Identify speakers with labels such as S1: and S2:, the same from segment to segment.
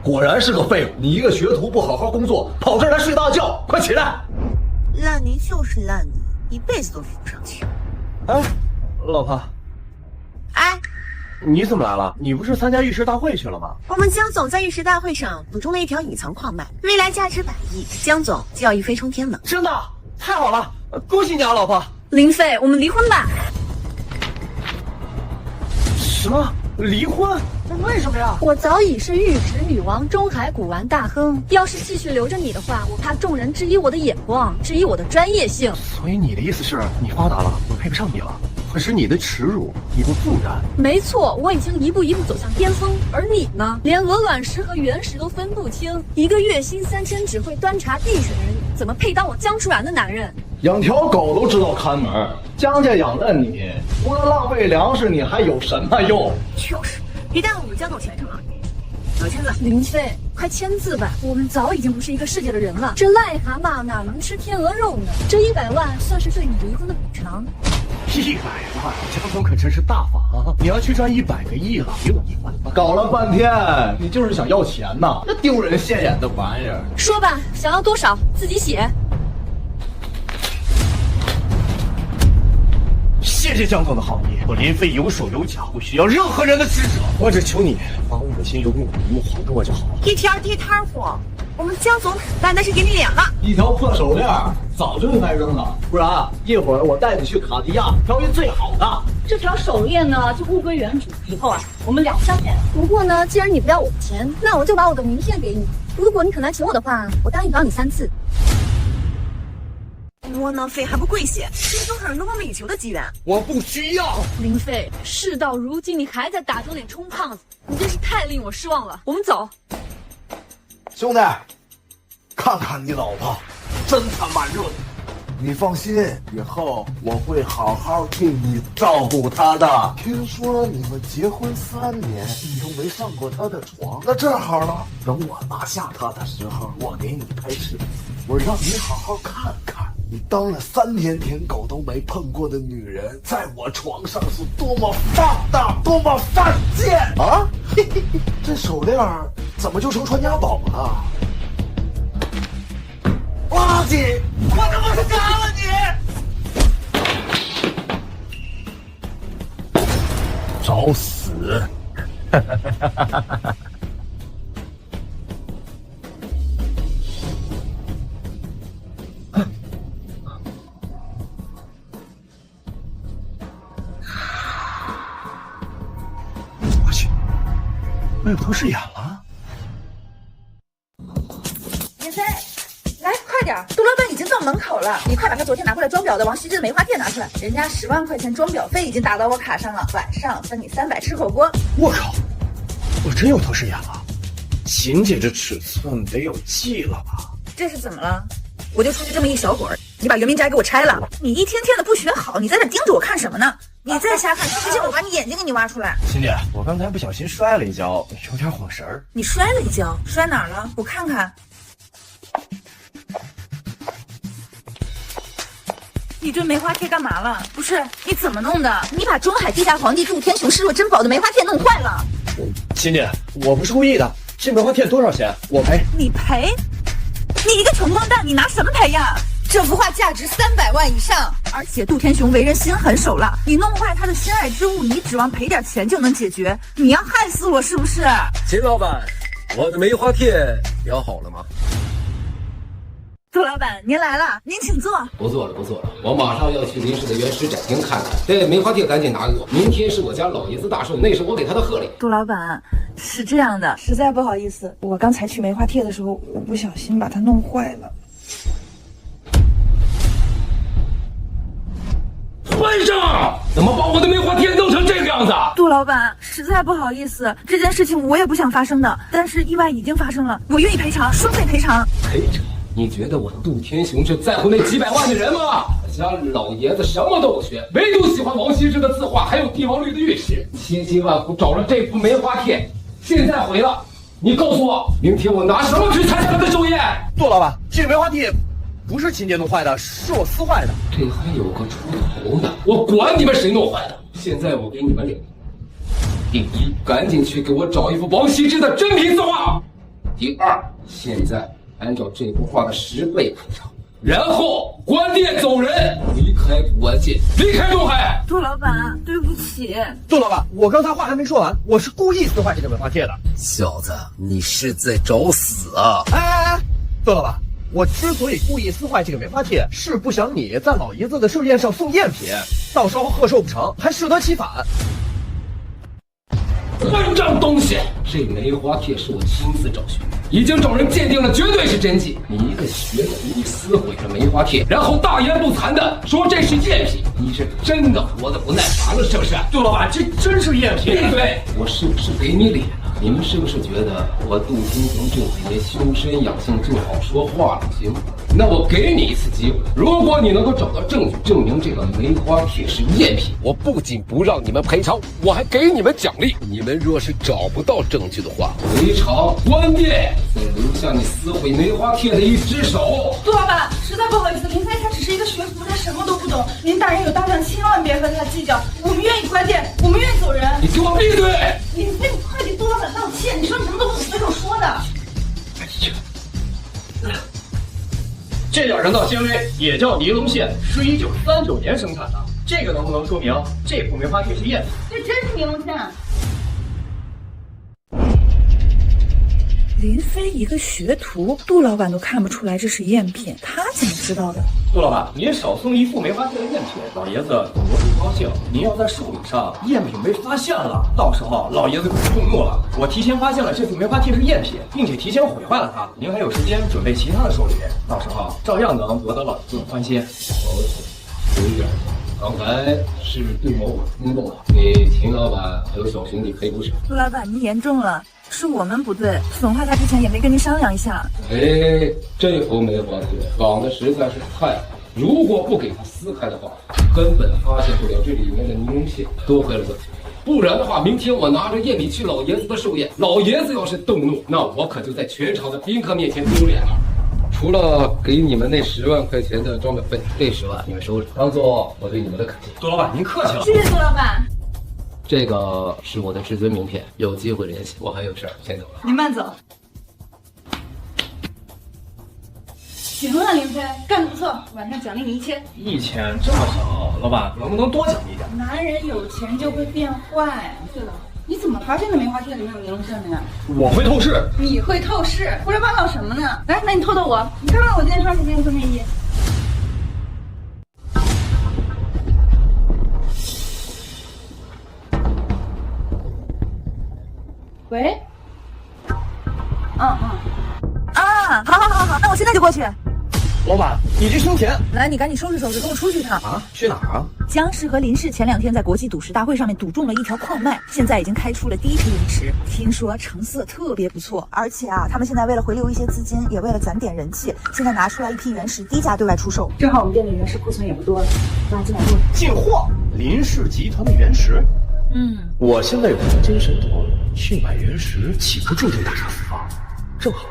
S1: 果然是个废物！你一个学徒不好好工作，跑这儿来睡大觉，快起来！
S2: 烂泥就是烂泥，一辈子都扶不上去。
S3: 哎，老婆，
S2: 哎，
S3: 你怎么来了？你不是参加玉石大会去了吗？
S2: 我们江总在玉石大会上补充了一条隐藏矿脉，未来价值100亿，江总就要一飞冲天了。
S3: 真的？太好了，恭喜你啊，老婆！
S4: 林飞，我们离婚吧。
S3: 什么？离婚？为什么呀？
S4: 我早已是玉石女王，中海古玩大亨。要是继续留着你的话，我怕众人质疑我的眼光，质疑我的专业性。
S3: 所以你的意思是你发达了，我配不上你了？可是你的耻辱，你不复燃。
S4: 没错，我已经一步一步走向巅峰，而你呢，连鹅卵石和原石都分不清，一个月薪3000只会端茶递水的人，怎么配当我江疏然的男人？
S1: 养条狗都知道看门，江家养的你，除了浪费粮食，你还有什么用？
S2: 就是，别耽误我们江总前程啊！小签字。
S4: 林飞，快签字吧，我们早已经不是一个世界的人了。这癞蛤蟆哪能吃天鹅肉呢？这100万算是对你离婚的补偿。
S3: 100万，江总可真是大方啊！你要去赚100个亿了，给我1万。
S1: 搞了半天，你就是想要钱呐？那丢人现眼的玩意儿！
S4: 说吧，想要多少自己写。
S3: 谢谢江总的好意，我林飞有手有脚，不需要任何人的施舍。我只求你把我的心由我一目还给我就好了。
S2: 一条地摊货，我们江总单单是给你脸了。
S1: 一条破手链早就应该扔了，不然一会儿我带你去卡地亚挑一最好的。
S4: 这条手链呢就物归原主，以后啊我们两相欠。不过呢，既然你不要我的钱，那我就把我的名片给你。如果你肯来请我的话，我答应帮你3次。
S2: 窝囊废还不跪下，这都是人都梦寐以求的机缘。
S3: 我不需要。
S4: 林飞，事到如今你还在打肿脸充胖子，你真是太令我失望了。我们走。
S5: 兄弟，看看你老婆，真他妈润。你放心，以后我会好好替你照顾她的。听说你们结婚3年，你都没上过她的床，那正好了。等我拿下她的时候，我给你拍视频，我让你好好看看。你当了3天舔狗都没碰过的女人，在我床上是多么放荡，多么犯贱啊！嘿嘿嘿，这手链怎么就成传家宝了？垃圾！我他妈是杀了你！找死！
S3: 我去，我有透视眼了。
S2: 林飞，来快点，杜老板已经到门口了，你快把他昨天拿过来装裱的王羲之的梅花帖拿出来，人家10万块钱装裱费已经打到我卡上了，晚上分你300吃火锅。
S3: 我靠，我真有透视眼了。秦姐这尺寸得有 G 了吧？
S2: 这是怎么了？我就出去这么一小会儿，你把圆明斋给我拆了。你一天天的不学好，你在这盯着我看什么呢？你再瞎看，直接我把你眼睛给你挖出来。
S3: 秦姐，我刚才不小心摔了一跤，有点晃神儿。
S2: 你摔了一跤，摔哪儿了？我看看。你这梅花帖干嘛了？不是，你怎么弄的？你把中海地下皇帝杜天雄视若珍宝的梅花帖弄坏了。
S3: 秦姐，我不是故意的，这梅花帖多少钱？我赔。
S2: 你赔？你一个穷光蛋，你拿什么赔呀？这幅画价值300万以上，而且杜天雄为人心狠手辣，你弄坏他的心爱之物，你指望赔点钱就能解决？你要害死我是不是？
S6: 秦老板，我的梅花帖裱好了吗？
S2: 杜老板，您来了，您请坐。
S6: 不做了，我马上要去林氏的原石展厅看看。这梅花帖赶紧拿给我，明天是我家老爷子大寿，那是我给他的贺礼。
S2: 杜老板，是这样的，实在不好意思，我刚才取梅花帖的时候，我不小心把它弄坏了。
S6: 混账！怎么把我的梅花帖弄成这个样子？
S2: 杜老板，实在不好意思，这件事情我也不想发生的，但是意外已经发生了，我愿意赔偿，双倍赔偿。
S6: 赔偿？你觉得我杜天雄是在乎那几百万的人吗？我家老爷子什么都不缺，唯独喜欢王羲之的字画，还有帝王绿的玉石，千辛万苦找了这幅梅花帖，现在毁了。你告诉我，明天我拿什么去参加他的寿宴？
S3: 杜老板，这梅花帖不是秦姐弄坏的，是我撕坏的。
S6: 这还有个出头呢，我管你们谁弄坏的！现在我给你们2个：第一，赶紧去给我找一幅王羲之的真品字画；第二，现在按照这幅画的10倍赔偿，然后关店走人，离开古玩界，离开东海。
S2: 杜老板，对不起。
S3: 杜老板，我刚才话还没说完，我是故意撕坏这个梅花贴的。
S6: 小子，你是在找死啊！
S3: 哎，杜老板，我之所以故意撕坏这个梅花贴，是不想你在老爷子的寿宴上送赝品，到时候贺寿不成，还适得其反。
S6: 混账东西！这梅花贴是我亲自找寻的，已经找人鉴定了，绝对是真迹。你一个学徒，你撕毁了梅花贴，然后大言不惭的说这是赝品，你是真的活得不耐烦了是不是？
S3: 杜老板，这真是赝品。
S6: 闭嘴！我是不是给你脸了？你们是不是觉得我杜天雄这几年修身养性就好说话了？行，那我给你一次机会，如果你能够找到证据证明这个梅花贴是赝品，我不仅不让你们赔偿，我还给你们奖励。你们若是找不到证据的话，回厂关店，再留下你撕毁梅花贴的一只手。
S2: 杜老板，实在不好意思，林飞他只是一个学徒，他什么都不懂。您大人有大量，千万别和他计较。我们愿意关店，我们愿意走人。
S6: 你给我闭嘴！
S2: 林飞，你快给杜老板道歉！你说你什么都不随口说的。
S1: 这点人造纤维也叫尼龙线，是1939年生产的。这个能不能说明这幅梅花贴是赝品？
S2: 这真是尼龙线。林飞一个学徒，杜老板都看不出来这是赝品，他怎么知道的？
S1: 杜老板，您少送一副梅花贴的赝品，老爷子多不高兴。您要在寿礼上赝品被发现了，到时候老爷子可就动怒了。我提前发现了这副梅花贴是赝品，并且提前毁坏了它，您还有时间准备其他的寿礼，到时候照样能博得老爷子的欢心。
S6: 有一点，刚才是对某冲动了，给秦老板还有小兄弟赔不少。
S2: 杜老板，您言重了，是我们不对，损坏它之前也没跟您商量一下。
S6: 哎，这幅梅花贴仿的实在是太好，如果不给它撕开的话，根本发现不了这里面的尼龙线。多亏了这次，不然的话，明天我拿着赝品去老爷子的寿宴，老爷子要是动怒，那我可就在全场的宾客面前丢脸了。除了给你们那10万块钱的装裱费，这10万你们收着，当做我对你们的感谢。
S1: 杜老板，您客气了。
S2: 谢谢杜老板。
S6: 这个是我的至尊名片，有机会联系。我还有事儿，先走了。
S2: 您慢走。行了，林飞，干得不错，晚上奖励你1000。
S1: 1000这么少，老板能不能多奖励点？
S2: 男人有钱就会变坏。对了，你怎么发现的梅花贴里面有尼龙线的呀？
S1: 我会透视。
S2: 你会透视，胡说八道什么呢？来，那你透透我，你看看我今天穿什么颜色内衣？喂？好，那我现在就过去。
S3: 老板，你这胸前
S2: 来，你赶紧收拾收拾，跟我出去一趟。
S3: 啊？去哪儿啊？
S2: 江氏和林氏前2天在国际赌石大会上面赌中了一条矿脉，现在已经开出了第一批灵石，听说成色特别不错。而且啊，他们现在为了回流一些资金，也为了攒点人气，现在拿出来一批原石低价对外出售。正好我们店里原石库存也不多了，那进来录。
S3: 进货，林氏集团的原石。我现在有黄金神镯，去买原石岂不注定大杀四方？正好，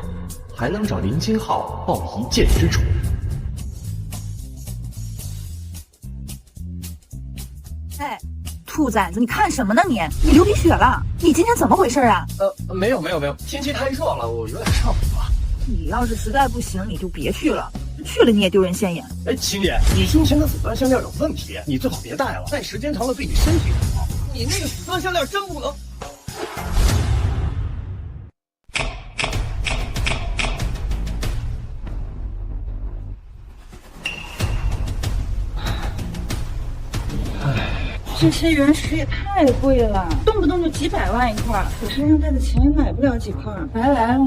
S3: 还能找林金浩报一箭之仇。
S2: 哎，兔崽子，你看什么呢你？你流鼻血了？你今天怎么回事啊？
S3: 没有，天气太热了，我有点上火。
S2: 你要是实在不行，你就别去了，去了你也丢人现眼。
S3: 哎，秦姐，你胸前的紫钻项链有问题，你最好别戴了，戴时间长了对你身体不好。你那个紫钻项链真不能。
S2: 这些原石也太贵了，动不动就几百万一块，我身上带的钱也买不了几块，白来了。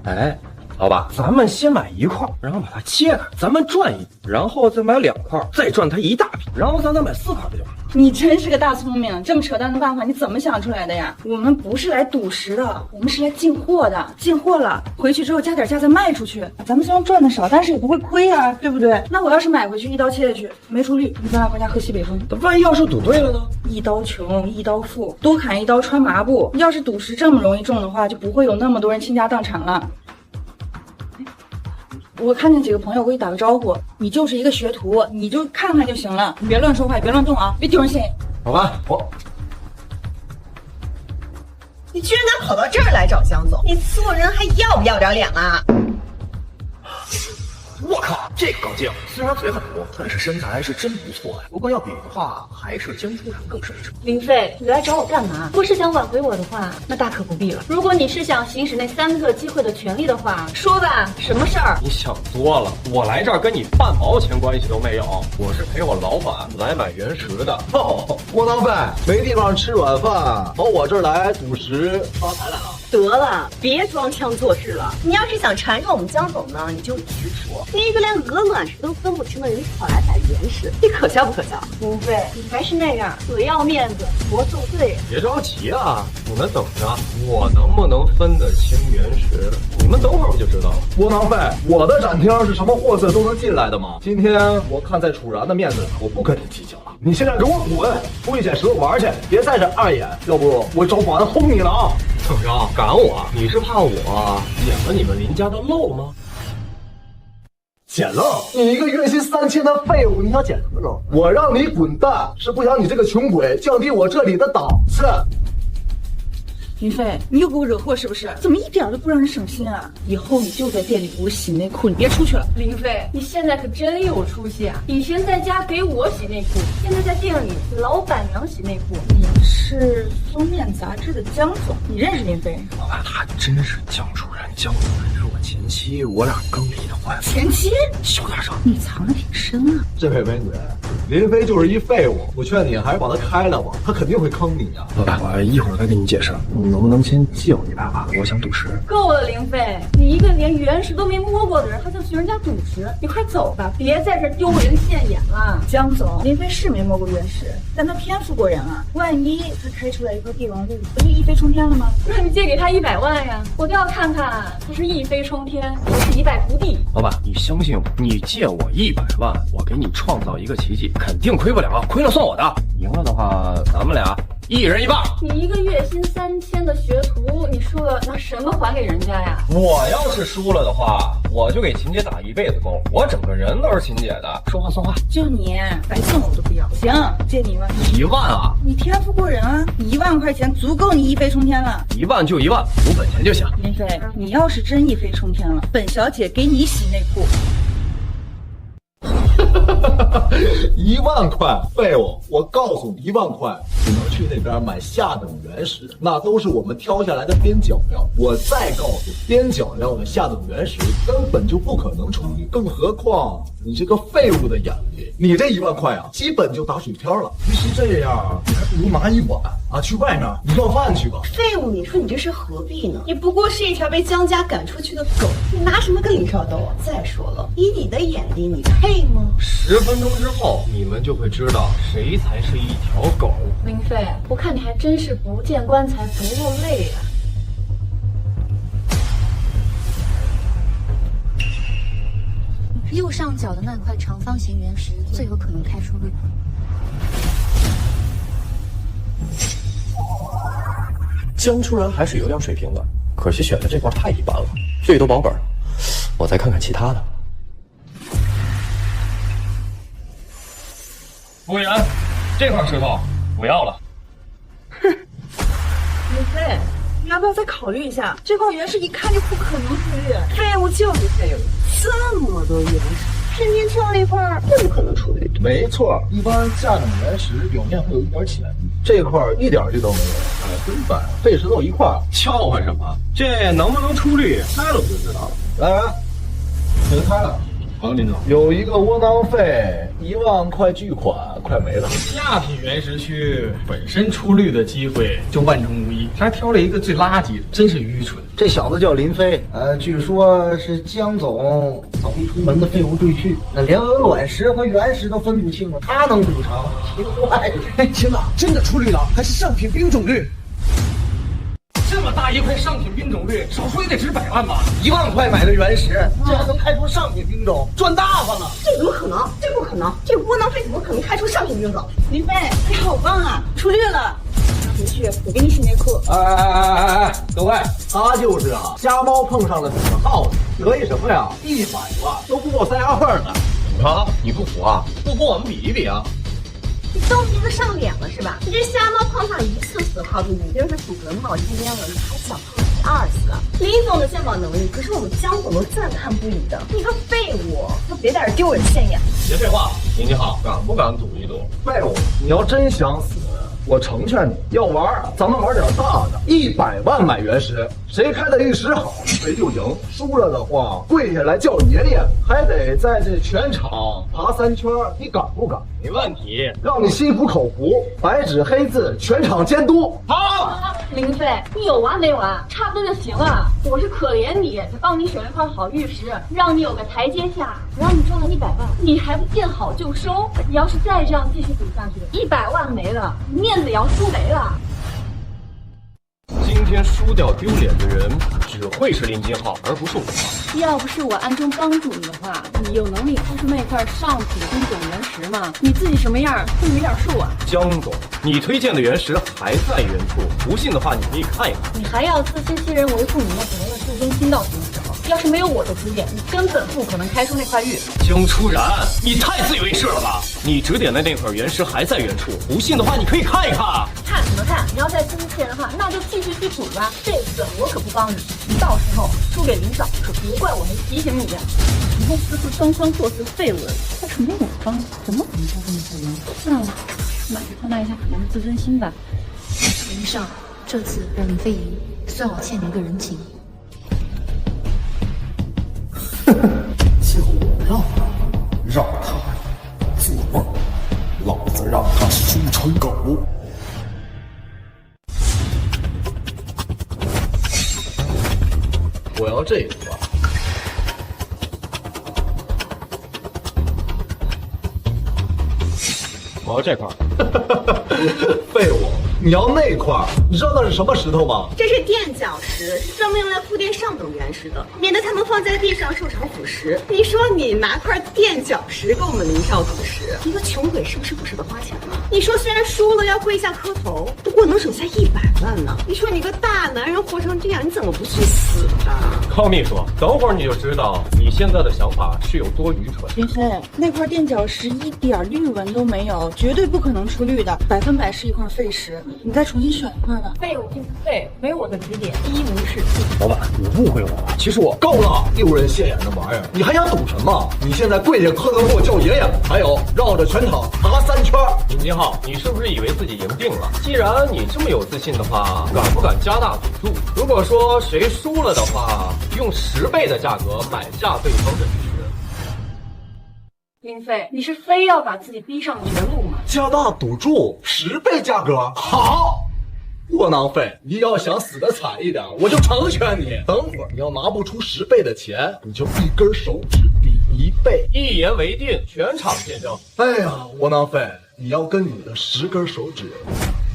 S3: 哎，老板，咱们先买1块，然后把它切开，咱们转一笔，然后再买2块，再转它一大笔，然后咱再买4块不就完了？
S2: 你真是个大聪明，这么扯淡的办法你怎么想出来的呀？我们不是来赌石的，我们是来进货的，进货了回去之后加点价再卖出去，咱们虽然赚的少，但是也不会亏啊，对不对？那我要是买回去一刀切下去没出率，你咱俩回家喝西北风。
S3: 万一要是赌对了呢？
S2: 一刀穷一刀富，多砍一刀穿麻布。要是赌石这么容易中的话，就不会有那么多人倾家荡产了。我看见几个朋友，我给你打个招呼。你就是一个学徒，你就看看就行了，你别乱说话，也别乱动啊，别丢人现眼。
S3: 老板，我
S2: 你居然敢跑到这儿来找江总，你做人还要不要点脸啊？
S3: 我靠，这个高静虽然嘴很多，但是身材是真不错呀。不过要比的话，还是江初然更胜一筹。
S4: 林飞，你来找我干嘛？不是想挽回我的话，那大可不必了。如果你是想行使那3个机会的权利的话，说吧，什么事儿？
S1: 你想多了，我来这儿跟你半毛钱关系都没有，我是陪我老板来买原石的。
S5: 哦，窝囊废，没地方吃软饭，跑我这儿来赌石发财来了。
S2: 得了，别装腔作势了。你要是想缠着我们江总呢，你就直说。跟一个连鹅卵石都分不清的人跑来买原石，你可笑不可笑？
S4: 林飞，你还是那样，嘴要面子，活受罪。
S1: 别着急啊，你们等着，我能不能分得清原石，你们等会儿我就知道了。
S5: 窝囊废，我的展厅是什么货色都能进来的吗？今天我看在楚然的面子上，我不跟你计较了。你现在给我滚，出去捡石头玩去，别在这碍眼，要不我找保安轰你了啊！
S1: 怎么着，赶我？你是怕我捡了你们林家的漏吗？
S5: 捡漏？你一个月薪3000的废物，你想捡什么漏？我让你滚蛋，是不想你这个穷鬼降低我这里的档次。
S2: 林飞，你又给我惹祸是不是？怎么一点都不让人省心啊？以后你就在店里给我洗内裤，你别出去了。
S4: 林飞，你现在可真有出息啊！以前在家给我洗内裤，现在在店里给老板娘洗内裤。
S2: 你是封面杂志的江总，你认识林飞？
S3: 老板，他真是江主任，江主任是我前妻，我俩刚离的婚。
S2: 前妻？
S3: 小点声，
S2: 你藏得挺深啊。
S5: 这位美女，林飞就是一废物，我劝你还是把他开了吧，他肯定会坑你呀。
S3: 老板，我一会儿再跟你解释。你能不能先借我100万？我想赌石。
S4: 够了，林飞，你一个连原石都没摸过的人，还想学人家赌石？你快走吧，别在这丢人现眼了。
S2: 江总，林飞是没摸过原石，但他偏负过人啊，万一他开出来一块帝王绿，不就一飞冲天了吗？
S4: 那你借给他100万呀，我倒要看看他是一飞冲天，还是一败涂地。
S1: 老板，你相信我，你借我100万，我给你创造一个奇迹，肯定亏不了，亏了算我的。赢了的话，咱们俩1人1半。
S4: 你一个月薪3000的学徒，你输了拿什么还给人家呀？
S1: 我要是输了的话，我就给秦姐打一辈子工，我整个人都是秦姐的。说话算话。
S2: 就你，白送我都不要。行，借你1万。
S1: 1万啊？
S2: 你天赋过人啊！1万块钱足够你一飞冲天了。
S1: 1万就1万，有本钱就行。
S2: 林飞，你要是真一飞冲天了，本小姐给你洗内裤。
S5: 1万块，废物！我告诉你，1万块只能去那边买下等原石，那都是我们挑下来的边角料。我再告诉你，边角料的下等原石根本就不可能处理，更何况你这个废物的眼里，你这1万块啊，基本就打水漂了。与其这样，你还不如拿一碗啊，去外面你要饭去吧。
S2: 废物，你说你这是何必呢？你不过是一条被江家赶出去的狗，你拿什么跟林少斗啊？再说了，以你的眼力，你配吗
S1: ？10分钟之后，你们就会知道谁才是一条狗。
S4: 林飞，我看你还真是不见棺材不落泪啊。
S7: 右上角的那块长方形原石最有可能开出绿。
S3: 江初然还是有点水平的，可惜选的这块太一般了，最多保本。我再看看其他的。
S1: 服务员，这块石头不要了。
S2: 哼，林飞，你要不要再考虑一下？这块原石一看就不可能出绿，废物就是废物，这么多原石，偏偏挑了一块，更不可能出绿。
S5: 没错，一般下等原石表面会有一点浅绿，这块一点绿都没有，真白，废石头一块。
S1: 笑话什么？这能不能出绿，开了我就知道了。
S5: 来，给他开了。
S1: 好，林总，
S5: 有一个窝囊废，1万块巨款快没了。
S1: 下品原石区本身出绿的机会就万中无一，他还挑了一个最垃圾的，真是愚蠢。
S5: 这小子叫林飞，据说是江总早一出门的废物赘婿，那连鹅卵石和原石都分不清了，他能补偿？奇怪。
S8: 天哪，真的出绿了，还是上品冰种绿。
S1: 这么大一块上品冰种绿，少说也得值100万吧
S8: ？1万块买的原石，这还能开出上品冰种，赚大发了！
S2: 这怎么可能？这不可能！这窝囊废怎么可能开出上品冰种？林飞，你好棒啊，出绿了！回去我给你洗内裤。
S5: 哎，各位，他就是啊，瞎猫碰上了死耗子，得意什么呀？100万都不够塞牙缝的。
S1: 怎么着？你不服啊？不服我们比一比啊！
S2: 你
S4: 都迷得上脸了是吧？你这瞎猫碰上一次死耗子，你就是属格冒金烟了，你还想碰第二次啊？林总的鉴宝能力可是我们江总都赞叹不已的，你个废物，就别在这丢人现眼。
S3: 别废话，林金浩，敢不敢赌一赌？
S5: 废物！你要真想死，我成全你。要玩，咱们玩点大的，100万买原石，谁开的玉石好，谁就赢。输了的话，跪下来叫爷爷，还得在这全场爬3圈，你敢不敢？
S3: 没问题，
S5: 让你心服口服，白纸黑字，全场监督。
S3: 好。
S4: 林飞，你有完没完？差不多就行了。我是可怜你，才帮你选了块好玉石，让你有个台阶下，让你赚了100万，你还不见好就收？你要是再这样继续赌下去，100万没了，面子也要输没了。
S3: 今天输掉丢脸的人只会是林金浩，而不是我。
S4: 要不是我暗中帮助你的话，你有能力开出那块上品工种原石吗？你自己什么样会没点数啊？
S3: 江总，你推荐的原石还在原处，不信的话你可以看一看。
S4: 你还要自欺欺人，维护你那所谓的至尊心到什么时候？要是没有我的指点，你根本不可能开出那块玉。
S3: 江初然，你太自以为是了吧？你指点的那块原石还在原处，不信的话你可以看一看。
S4: 看什么看？你要再自欺欺人的话，那就继续去赌吧。这次我可不帮你，你到时候输给林少，可别怪我没提醒你。以后私自双双做事废物，要是没有我帮，怎么可能交这么多人？算了，买着放大一下我的自尊心吧。
S7: 林少，这次让林飞赢，算我欠你一个人情。
S5: 就让他做梦，老子让他输成狗。我要这个。
S3: 我要这块。
S5: 废物！你要那块儿，你知道那是什么石头吗？
S9: 这是垫脚石，是专门用来铺垫上等原石的，免得它们放在地上受潮腐蚀。你说你拿块垫脚石跟我们林少赌石，一个穷鬼是不是不舍得花钱呢？你说虽然输了要跪下磕头，不过能省下100万呢。你说你个大男人活成这样，你怎么不去死啊？
S3: 康秘书，等会儿你就知道你现在的想法是有多愚蠢。
S2: 林飞，那块垫脚石一点绿纹都没有，绝对不可能出绿的，100%是一块废石。你再重新选一块吧。
S4: 废物就是废，没有我的指点，一无是处。
S3: 老板，你误会我了。其实我
S5: 够了，丢人现眼的玩意儿，你还想赌什么？你现在跪下磕头给我叫爷爷，还有绕着全场爬3圈。
S3: 林金浩，你是不是以为自己赢定了？既然你这么有自信的话，敢不敢加大赌注？如果说谁输了的话，用10倍的价格买下对方的玉石。
S4: 林飞，你是非要把自己逼上绝路吗？
S5: 加大赌注10倍价格，好。窝囊废！你要想死得惨一点，我就成全你。等会儿你要拿不出10倍的钱，你就一根手指比1倍。
S3: 一言为定，全场见证。
S5: 哎呀，窝囊废！你要跟你的10根手指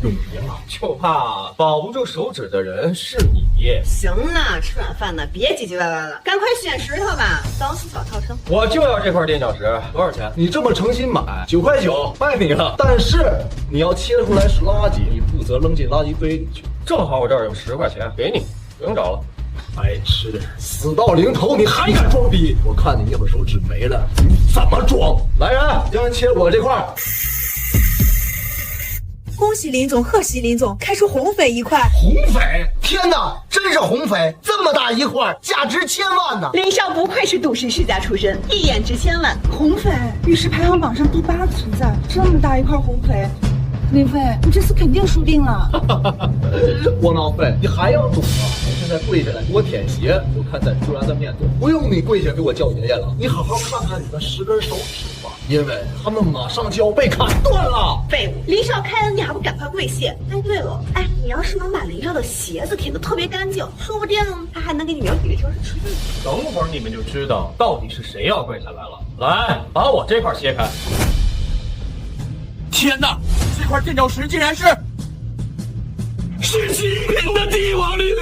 S5: 永别了，
S3: 就怕保不住手指的人是你。
S9: 行了，吃软饭的，别唧唧歪歪了，赶快选石头吧，当初搞套生。
S3: 我就要这块垫脚石，多少钱？
S5: 你这么诚心买，9块9卖你了。但是你要切出来是垃圾，你负责扔进垃圾堆里去。
S3: 正好我这儿有10块钱，给你，不用找了。
S5: 白痴，死到临头你还敢装逼？我看你一会儿手指没了，你怎么装？来人，将人切我这块。
S2: 恭喜林总，贺喜林总，开出红匪1块。
S8: 红匪！天哪，真是红匪！这么大一块，价值1000万呢！
S9: 林少不愧是赌石世家出身，一眼值1000万。
S2: 红匪，玉石排行榜上第8个存在，这么大一块红匪，林飞，你这次肯定输定了。
S5: 窝囊废，你还要赌吗？你现在跪下来给我舔鞋，我看在突然的面子，不用你跪下给我叫爷爷了，你好好看看你的10根手指吧，因为他们马上就要被砍断了。
S9: 废物，林少开恩，你还不赶快跪谢？哎，对了，哎，你要是能把林少的鞋子舔得特别干净，说不定他还能给你描几个就是吃的。
S3: 等会儿你们就知道到底是谁要跪下来了。来，把我这块切开。
S1: 天哪，这块垫脚石竟然是极品的帝王绿！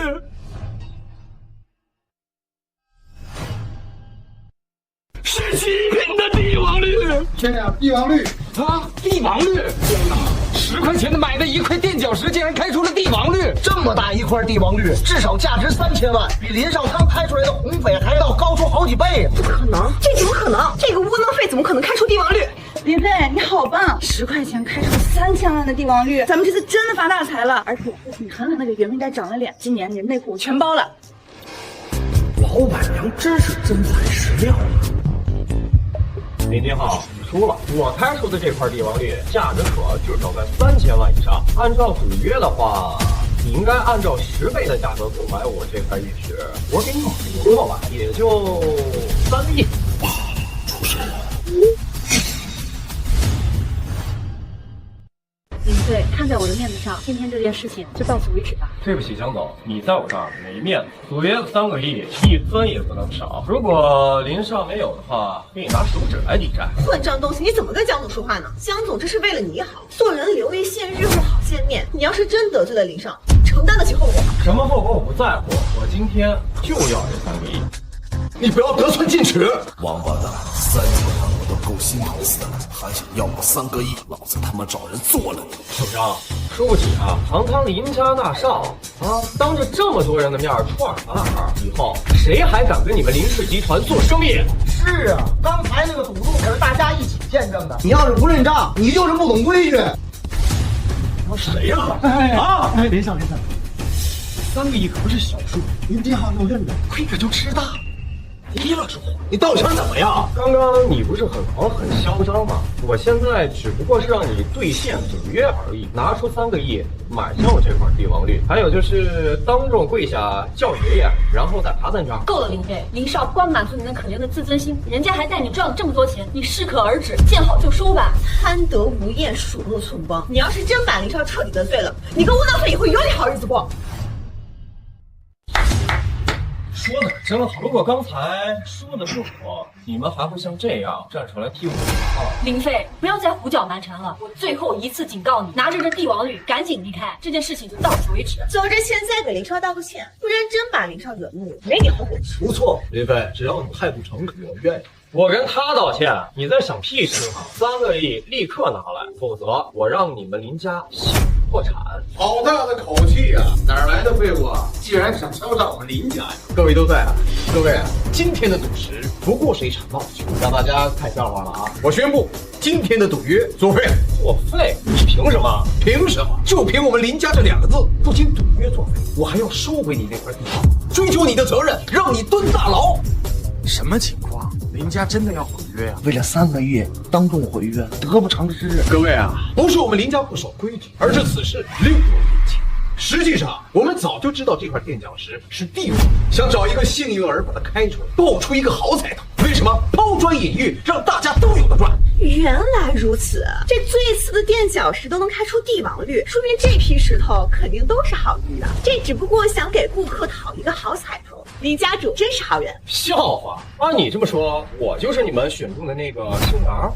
S1: 是极品的帝王绿！
S8: 天哪，帝王绿
S6: 啊！帝王绿！天哪！10块钱的买的一块垫脚石，竟然开出了帝王绿！
S8: 这么大一块帝王绿，至少价值3000万，比林少刚开出来的红匪还要高出好几倍。
S9: 不可能，这怎么可能？这个窝囊废怎么可能开出帝王绿？
S2: 林飞，你好棒！10块钱开出3000万的帝王绿，咱们这次真的发大财了！而且你狠狠的给袁明斋长了脸，今年你的内裤我全包了。
S3: 老板娘真是真材实料啊！
S1: 林金浩，你输了。我开出的这块帝王绿价值可至少在3000万以上。按照赌约的话，你应该按照10倍的价格购买我这块玉石。我给你买赢了吧，也就3个亿。
S3: 出事了！
S4: 林飞，看在我的面子上，今天这件事情就到此为止吧。
S1: 对不起，江总，你在我这儿没面子。赌约3个亿，1分也不能少。如果林少没有的话，给你拿手指来抵债。
S9: 混账东西，你怎么跟江总说话呢？江总这是为了你好，做人留一线，日后好见面。你要是真得罪了林少，承担得起后果吗？
S1: 什么后果我不在乎，我今天就要这3个亿。
S3: 你不要得寸进尺！
S5: 王八蛋，3000万我都够心疼死了，还想要我3个亿，老子他妈找人做了你！
S1: 小张，输不起啊！堂堂林家大少啊，当着这么多人的面串2，以后谁还敢跟你们林氏集团做生意？
S8: 是啊，刚才那个赌注可是大家一起见证的。你要是不认账，你就是不懂规矩。
S1: 谁呀？
S8: 林少
S1: 3个亿可不是小数，
S8: 您这号又认得，
S1: 亏着就吃大。低了说话，你到底想怎么样？刚刚你不是很狂很嚣张吗？我现在只不过是让你兑现赌约而已，拿出3个亿买上我这块帝王绿，还有就是当众跪下叫爷爷，然后再爬3张。
S4: 够了，林飞，林少光满足你那可怜的自尊心，人家还带你赚了这么多钱，你适可而止，见好就收吧。
S9: 贪得无厌，鼠目寸光。你要是真把林少彻底得罪了，你跟窝囊废以后有你好日子过。
S1: 说的真好，如果刚才说的是我，你们还会像这样站出来替我喊话？
S4: 林飞，不要再胡搅蛮缠了，我最后一次警告你，拿着这帝王绿赶紧离开，这件事情就到此为止。
S9: 走着，现在给林少道个歉，不然真把林少惹怒，没你好果吃。
S3: 不错，林飞，只要你态度诚恳，我愿意。
S1: 我跟他道歉，你在想屁吃吗？3个亿立刻拿来，否则我让你们林家破产。
S6: 好大的口气啊！哪来的废物啊？既然想敲诈我们林家呀！各位都在啊，各位，今天的赌石不过是一场闹剧，让大家看笑话了啊！我宣布，今天的赌约作废。
S1: 作废？你凭什么？
S6: 凭什么？就凭我们林家这2个字，不仅赌约作废，我还要收回你那块地，追究你的责任，让你蹲大牢。
S5: 什么情况？林家真的要毁约啊？为了3个亿当众毁约，得不偿失。
S6: 各位啊，不是我们林家不守规矩，而是此事另有隐情。实际上，我们早就知道这块垫脚石是帝王，想找一个幸运儿把它开出来，爆出一个好彩头。为什么抛砖引玉，让大家都有的赚？
S9: 原来如此，这最次的垫脚石都能开出帝王绿，说明这批石头肯定都是好玉啊！这只不过想给顾客讨一个好彩头。林家主真是好人。
S1: 笑话！按你这么说，我就是你们选中的那个幸运儿？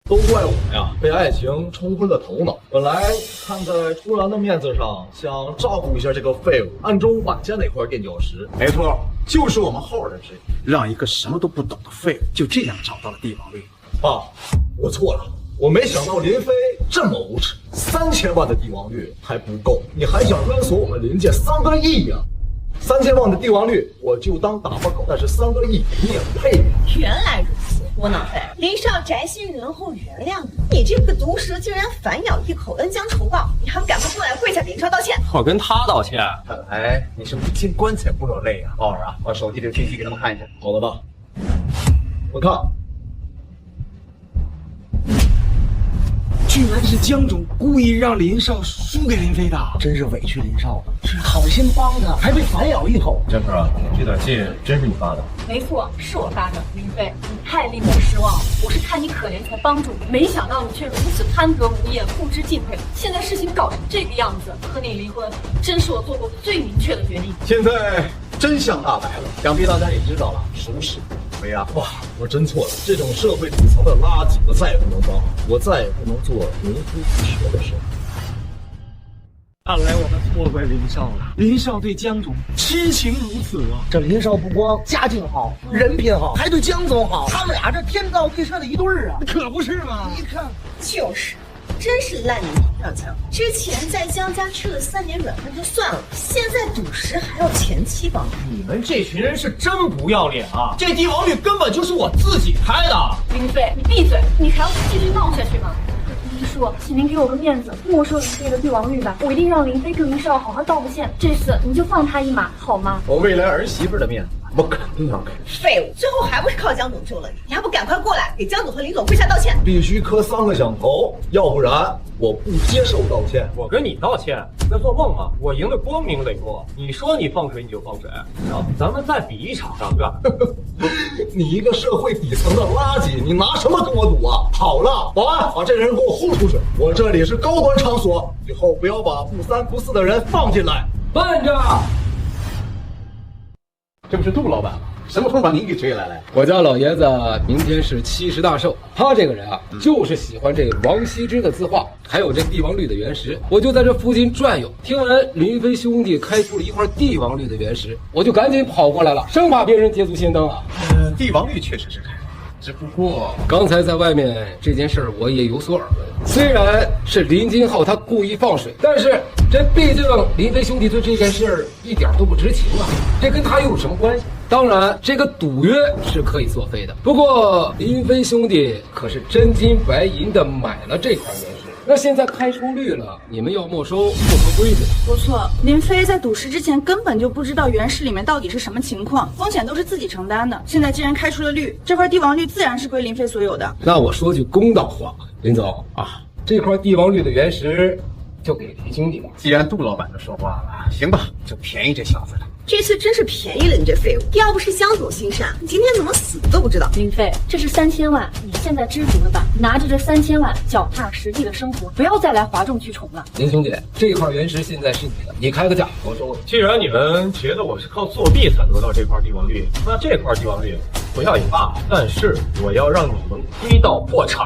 S3: 都怪我呀，被爱情冲昏了头脑。本来看在出兰的面子上，想照顾一下这个废物，暗中挽下那块垫脚石。
S6: 没错，就是我们后人之意，让一个什么都不懂的废物就这样找到了帝王绿。
S3: 爸，我错了，我没想到林飞这么无耻，3000万的帝王绿还不够，你还想勒索我们林家3个亿呀？3000万的帝王绿我就当打发狗，但是3个亿你也配？
S9: 原来如此，窝囊废！林少宅心仁厚，原谅你。你这个毒蛇竟然反咬一口，恩将仇报，你还不赶快过来跪下给林少道歉？
S1: 我跟他道歉？
S6: 看来你是不进棺材不落泪啊！宝儿啊，把手机里的信息给他们看一下。
S3: 好的吧？我看。
S8: 居然是江总故意让林少输给林飞的，真是委屈林少了。是好心帮他，还被反咬一口。
S1: 真是啊，这短信真是你发的？
S4: 没错，是我发的。林飞，你太令我失望了。我是看你可怜才帮助你，没想到你却如此贪得无厌，不知敬佩。现在事情搞成这个样子，和你离婚，真是我做过最明确的决定。
S3: 现在真相大白了，想必大家也知道了，孰是非啊！哇，我真错了，这种社会底层的垃圾我再也不能当，我再也不能做名副其实的事。
S8: 看来我们错怪林少了。林少对江总痴情如此啊！这林少不光家境好，人品好，还对江总好，他们俩这天造地设的一对儿啊，可不是吗？你看，
S9: 就是真是烂泥扶不上墙。之前在江家吃了3年软饭就算了，现在赌石还要前妻帮。
S8: 你们这群人是真不要脸啊！这帝王绿根本就是我自己开的。
S4: 林飞，你闭嘴！你还要继续闹下去吗？林叔，请您给我个面子，没收林飞的帝王绿吧，我一定让林飞跟林少好好道个歉。这次你就放他一马，好吗？
S3: 我未来儿媳妇的面子，我肯定要给。
S9: 废物，最后还不是靠江总救了你，你还不赶快过来给江总和林总跪下道歉？
S5: 必须磕3个响头，要不然我不接受道歉。
S8: 我跟你道歉，你在做梦吗？我赢得光明磊落，你说你放水你就放水，然后咱们再比一场，是吧？
S5: 你一个社会底层的垃圾，你拿什么跟我赌啊？好了，保安，把这人给我轰出去！我这里是高端场所，以后不要把不3不4的人放进来。
S6: 慢着！
S3: 这不是杜老板吗？什么时候把您给追来了？
S6: 我家老爷子明天是70大寿，他这个人啊，就是喜欢这王羲之的字画，还有这帝王绿的原石。我就在这附近转悠，听闻林飞兄弟开出了一块帝王绿的原石，我就赶紧跑过来了，生怕别人捷足先登啊。
S3: 帝王绿确实是开，只不过
S6: 刚才在外面这件事我也有所耳闻。虽然是林金浩他故意放水，但是这毕竟林飞兄弟对这件事一点都不知情啊，这跟他又有什么关系？当然，这个赌约是可以作废的。不过林飞兄弟可是真金白银的买了这块原石，那现在开出绿了，你们要没收不合规的。
S2: 不错，林飞在赌石之前根本就不知道原石里面到底是什么情况，风险都是自己承担的。现在既然开出了绿，这块帝王绿自然是归林飞所有的。
S6: 那我说句公道话，林总啊，这块帝王绿的原石就给林兄弟了。
S3: 既然杜老板都说话了，行吧，就便宜这小子了。
S9: 这次真是便宜了你这废物！要不是江总心善，你今天怎么死都不知道。
S4: 林飞，这是3000万，你现在知足了吧？拿着这3000万，脚踏实地的生活，不要再来哗众取宠了。
S6: 林兄弟，这块原石现在是你的，你开个价，我收了。
S8: 既然你们觉得我是靠作弊才得到这块帝王绿，那这块帝王绿不要也罢，但是我要让你们亏到破产。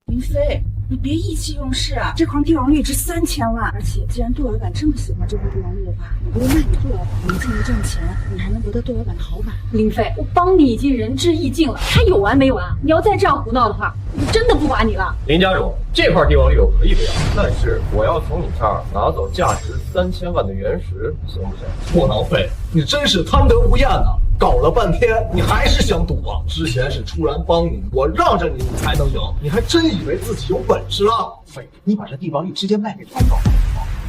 S2: 林飞，你别意气用事啊！这块帝王绿值3000万，而且既然杜老板这么喜欢这块帝王绿的话，你不如卖给杜老板，你挣一挣钱，你还能得到杜老板的好感。
S4: 林飞，我帮你已经仁至义尽了，还有完没完？你要再这样胡闹的话，我真的不管你了。
S8: 林家主，这块帝王绿我可以不要，但是我要从你这儿拿走价值3000万的原石，行不行？
S5: 莫老费，你真是贪得无厌呐！搞了半天，你还是想赌啊？之前是出然帮你，我让着你，你才能赢，你还真以为自己有本事啊？
S3: 废，你把这帝王绿直接卖给团长，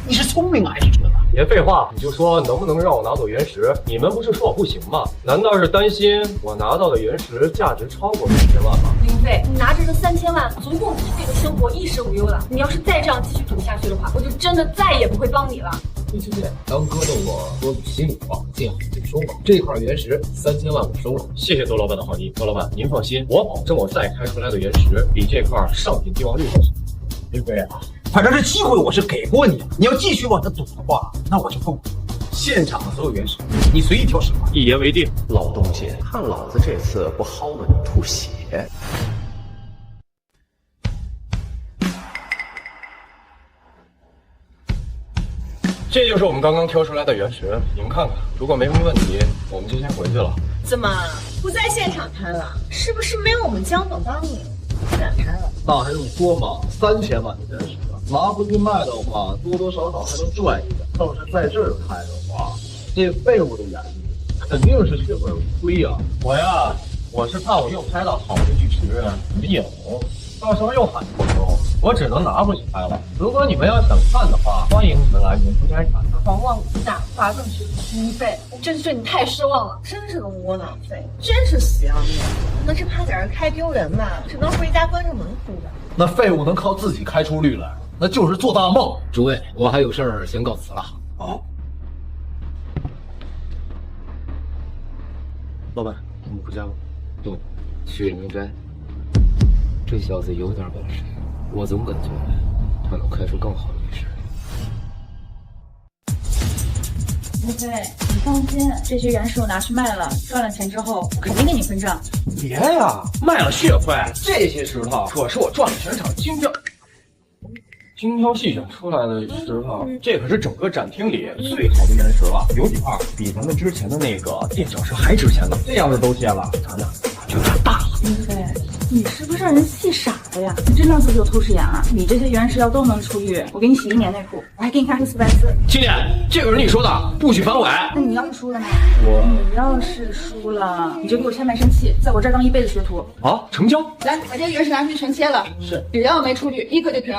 S3: 你是聪明还是蠢啊？
S8: 别废话，你就说能不能让我拿走原石？你们不是说我不行吗？难道是担心我拿到的原石价值超过3000万吗？
S4: 林飞，你拿着这3000万，足够你这个生活衣食无忧了。你要是再这样继续赌下去的话，我就真的再也不会帮你了。
S6: 林兄弟，当哥的我说句心里话，见好就收吧。这块原石3000万我收了。
S8: 谢谢窦老板的好意，窦老板您放心，我保证我再开出来的原石比这块上品帝王绿更好。
S3: 林飞啊，反正这机会我是给过你，你要继续往这赌的话，那我就奉陪。现场的所有原石，你随意挑选吧。
S8: 一言为定。
S3: 老东西，看老子这次不薅了你吐血！
S8: 这就是我们刚刚挑出来的原石，你们看看，如果没什么问题，我们就先回去了。
S9: 怎么不在现场摊了？是不是没有我们江总帮你？不敢摊了？
S5: 那还用说吗？3000万的原石，拿出去卖的话，多多少少还能赚一点。要是在这儿开的话，这废物的眼里肯定是血本无归啊！
S8: 我是怕我又拍到好的巨石，你们眼红，到时候又喊不收，我只能拿回去拍了。如果你们要想看的话，欢迎你们来年初摘产。
S4: 狂妄自大，哗众取宠。林飞，我真是对你太失望了，
S9: 真是个窝囊废，真是死要面子。那这趴点儿开丢人嘛，只能回家关上门哭的。
S5: 那废物能靠自己开出绿来，那就是做大梦。
S6: 诸位，我还有事儿，先告辞了。
S5: 好，
S3: 老板，你回家吧。
S6: 不，去灵斋。这小子有点本事，我总感觉他能开出更好的律师。
S2: 林飞，你放心，这些原石我拿去卖了，赚了钱之后肯定给你分账。
S1: 别呀，卖了血亏，这些石头可是我赚了全场精挑细选出来的石头，这可是整个展厅里最好的原石了，有几块比咱们之前的那个垫脚石还值钱呢。这要是都卸了，咱俩就赚大了。
S2: 林飞，你是不是让人气傻了呀？你真当自己有透视眼啊？你这些原石药都能出狱，我给你洗1年内裤，我还给你开出400次。
S1: 青年，这个是你说的，不许反悔。
S2: 那你要是输了呢？
S1: 我
S2: 你要是输了，你就给我签卖身契，在我这儿当1辈子学徒。
S1: 啊，成交。
S2: 来，把这个原石拿出去全切了。
S1: 是，
S2: 只要没出狱，立刻就停。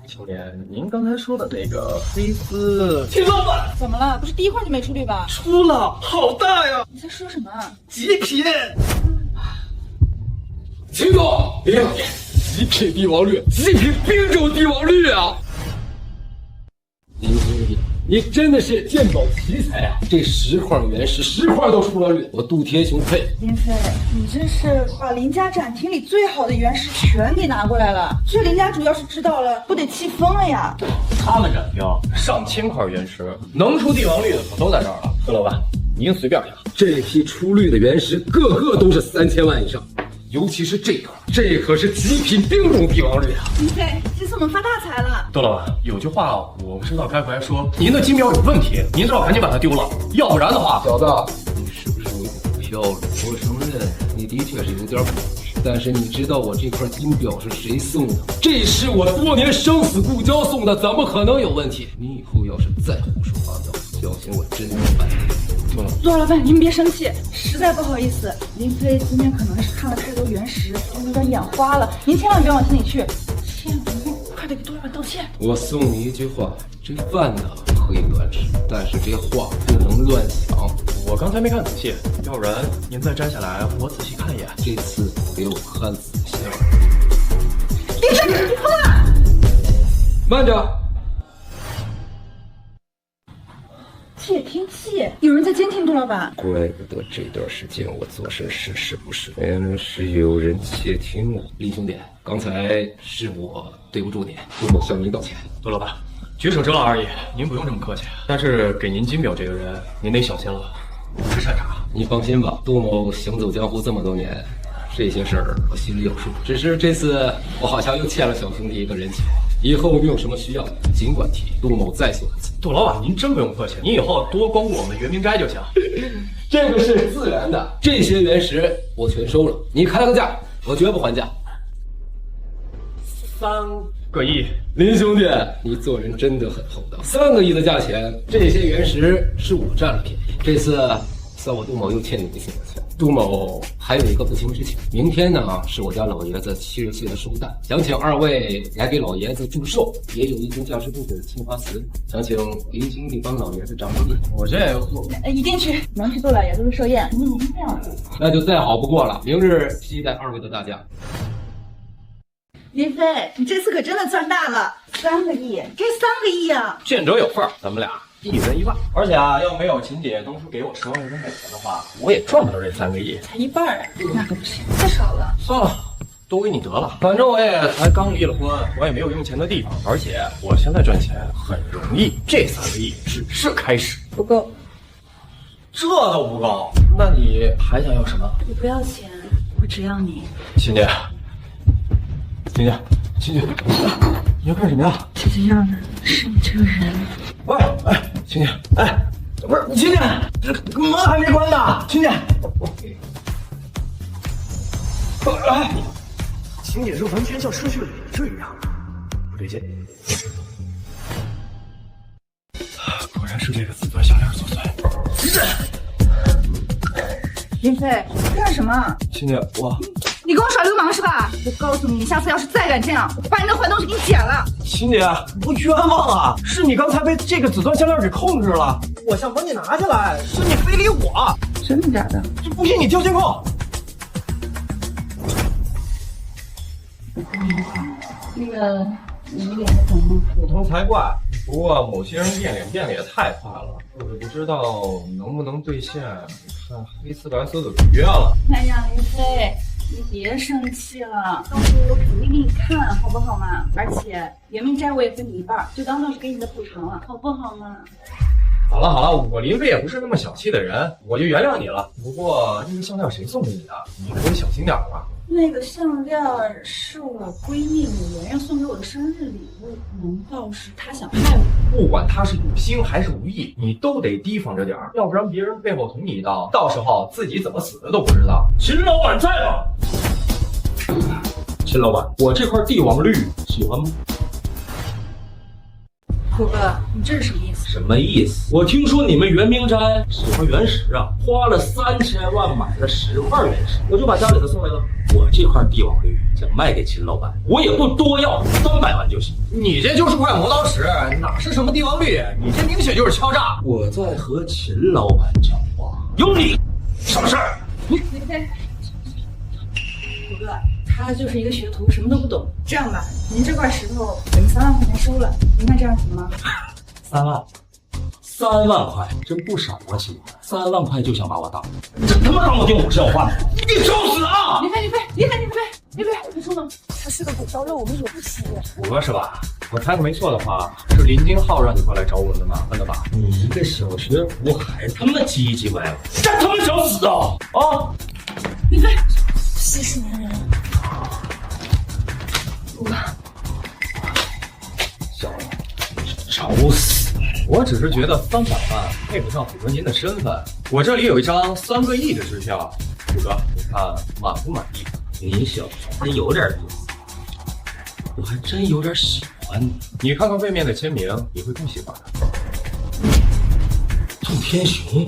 S8: 青年，您刚才说的那个黑丝，
S1: 秦老板
S2: 怎么了？不是第1块就没出狱吧？
S1: 出了，好大呀！
S2: 你在说什么啊？
S1: 极品。
S6: 秦总，别极品帝王绿，极品冰种帝王绿啊！林兄弟，你真的是鉴宝奇才啊！这10块原石，10块都出了绿，我杜天雄配。
S2: 林飞，你这是把林家展厅里最好的原石全给拿过来了，这林家主要是知道了，不得气疯了呀！
S8: 他们展厅上千块原石，能出帝王绿的可都在这儿了。孙老板，您随便拿。
S6: 这批出绿的原石，个个都是3000万以上。尤其是这颗，这可是极品冰种帝王绿啊！
S2: 林飞，这次我们发大财了。
S8: 窦老板，有句话我不知道该不该说，您的金表有问题，您最好赶紧把它丢了，要不然的话，
S6: 小子，你是不是有股飘了？我承认，你的确是有点本事，但是你知道我这块金表是谁送的？这是我多年生死故交送的，怎么可能有问题？你以后要是再胡说八道，小心我真的办你。
S2: 陆老板，您别生气，实在不好意思，林飞今天可能是看了太多原石，有点眼花了，您千万别往心里去，千万快点给杜老板道歉。
S6: 我送你一句话，这饭呢可以乱吃，但是这话不能乱想。
S8: 我刚才没看仔细，要不然您再摘下来，我仔细看一眼。
S6: 这次给我看仔细了。
S2: 林飞，你疯了！
S6: 慢着。
S2: 窃听器，有人在监听杜老板。
S6: 怪不得这段时间我做事事事不顺，原来是有人窃听我。林兄弟，刚才是我对不住你，我向您道歉。
S8: 窦老板，举手之劳而已，您不用这么客气。但是给您金表这个人，您得小心了，不是善茬。
S6: 你放心吧，杜某行走江湖这么多年，这些事儿我心里有数。只是这次我好像又欠了小兄弟一个人情。以后你有什么需要，尽管提，杜某在所不辞。
S8: 杜老板，您真不用客气，您以后多光顾我们圆明斋就行。
S6: 这个是自然的，这些原石我全收了，你开个价，我绝不还价。
S8: 3个亿，
S6: 林兄弟，你做人真的很厚道。3个亿的价钱，这些原石是我占了便宜。这次算我杜某又欠你一些钱。杜某还有一个不情之请，明天呢是我家老爷子70岁的寿诞，想请2位来给老爷子祝寿，也有一尊驾驶部的青花瓷，想请林兄弟帮老爷子掌个力。
S8: 我这
S2: 一定去，能去做老爷子的寿宴，您这样。
S6: 那就再好不过了，明日期待2位的大驾。
S2: 林飞，你这次可真的赚大了，3个亿，这3个亿啊！
S8: 见者有份，咱们俩1人1万。
S1: 而且啊，要没有秦姐当初给我10万元美元的话，我也赚不到这3个亿。
S2: 才1半啊，那可不行，太少了。
S8: 算了，都给你得了。反正我也才刚离了婚，我也没有用钱的地方，而且我现在赚钱很容易。这3个亿只是开始，
S2: 不够，
S8: 这都不够。那你还想要什么？
S2: 我不要钱，我只要你。
S8: 秦姐，秦姐，秦姐，你要干什么呀？
S2: 姐姐要的是你这个人。
S8: 喂，哎，秦姐，哎，不是秦姐，这门还没关呢，秦姐。哎，秦姐这完全像失去了理智一样，不对劲。果然是这个紫钻项链作祟。
S2: 林飞，干什么？
S8: 秦姐，
S2: 你跟我耍流氓是吧？我告诉你，下次要是再敢这样，我把你的坏东西给你剪了。
S8: 秦姐，不冤枉啊！是你刚才被这个紫钻项链给控制了，我想把你拿下来，是你非礼我。
S2: 真的假的？
S8: 这不信你调监控。
S2: 那个，你脸还疼吗？
S8: 不疼才怪。不过某些人变脸变得也太快了，我也不知道能不能兑现。看黑丝白丝的约了。
S2: 哎呀，林飞，你别生气了，到时候我肯定给你看，好不好嘛？而且圆明斋我也分你1半，就当做是给你的补偿了，好不好嘛？
S8: 好了好了，我林飞也不是那么小气的人，我就原谅你了。不过这个项链谁送给你的？你可以小心点吧。
S2: 那个项链是我闺蜜米圆圆送给我的生日礼物，难道是她想害我？
S1: 不管他是有心还是无意，你都得提防着点儿，要不然别人背后捅你一刀，到时候自己怎么死的都不知道。秦老板在吗？秦老板，我这块帝王绿喜欢吗？
S2: 虎哥，你这是什么意思？
S1: 什么意思？我听说你们圆明斋喜欢原石啊，花了3000万买了10块原石，我就把家里的送来了。我这块帝王绿想卖给秦老板，我也不多要，300万就行。你这就是块磨刀石，哪是什么帝王绿？你这明显就是敲诈！我在和秦老板讲话，有你什么事儿？
S2: 虎哥，他就是一个学徒，什么都不懂。这样吧，您这块石头等3万块钱收了，您看这样行吗
S1: ？3万块，真不少啊，亲！3万块就想把我当，真他妈当我dingue笑话！你找死啊！
S2: 离开！你说呢？他是个狗烧肉，我们惹不起。
S1: 虎哥是吧？我猜的没错的话，是林金浩让你过来找我的麻烦的吧？你一个小学徒还他妈唧唧歪歪，真他妈想死啊！啊！
S2: 林飞，70年人。虎哥，
S1: 小子，找死！我只是觉得300万配不上虎哥您的身份。我这里有一张3个亿的支票，虎哥，你看满不满意？你小子真有点意思，我还真有点喜欢你。你看看背面的签名，你会更喜欢的。宋天雄，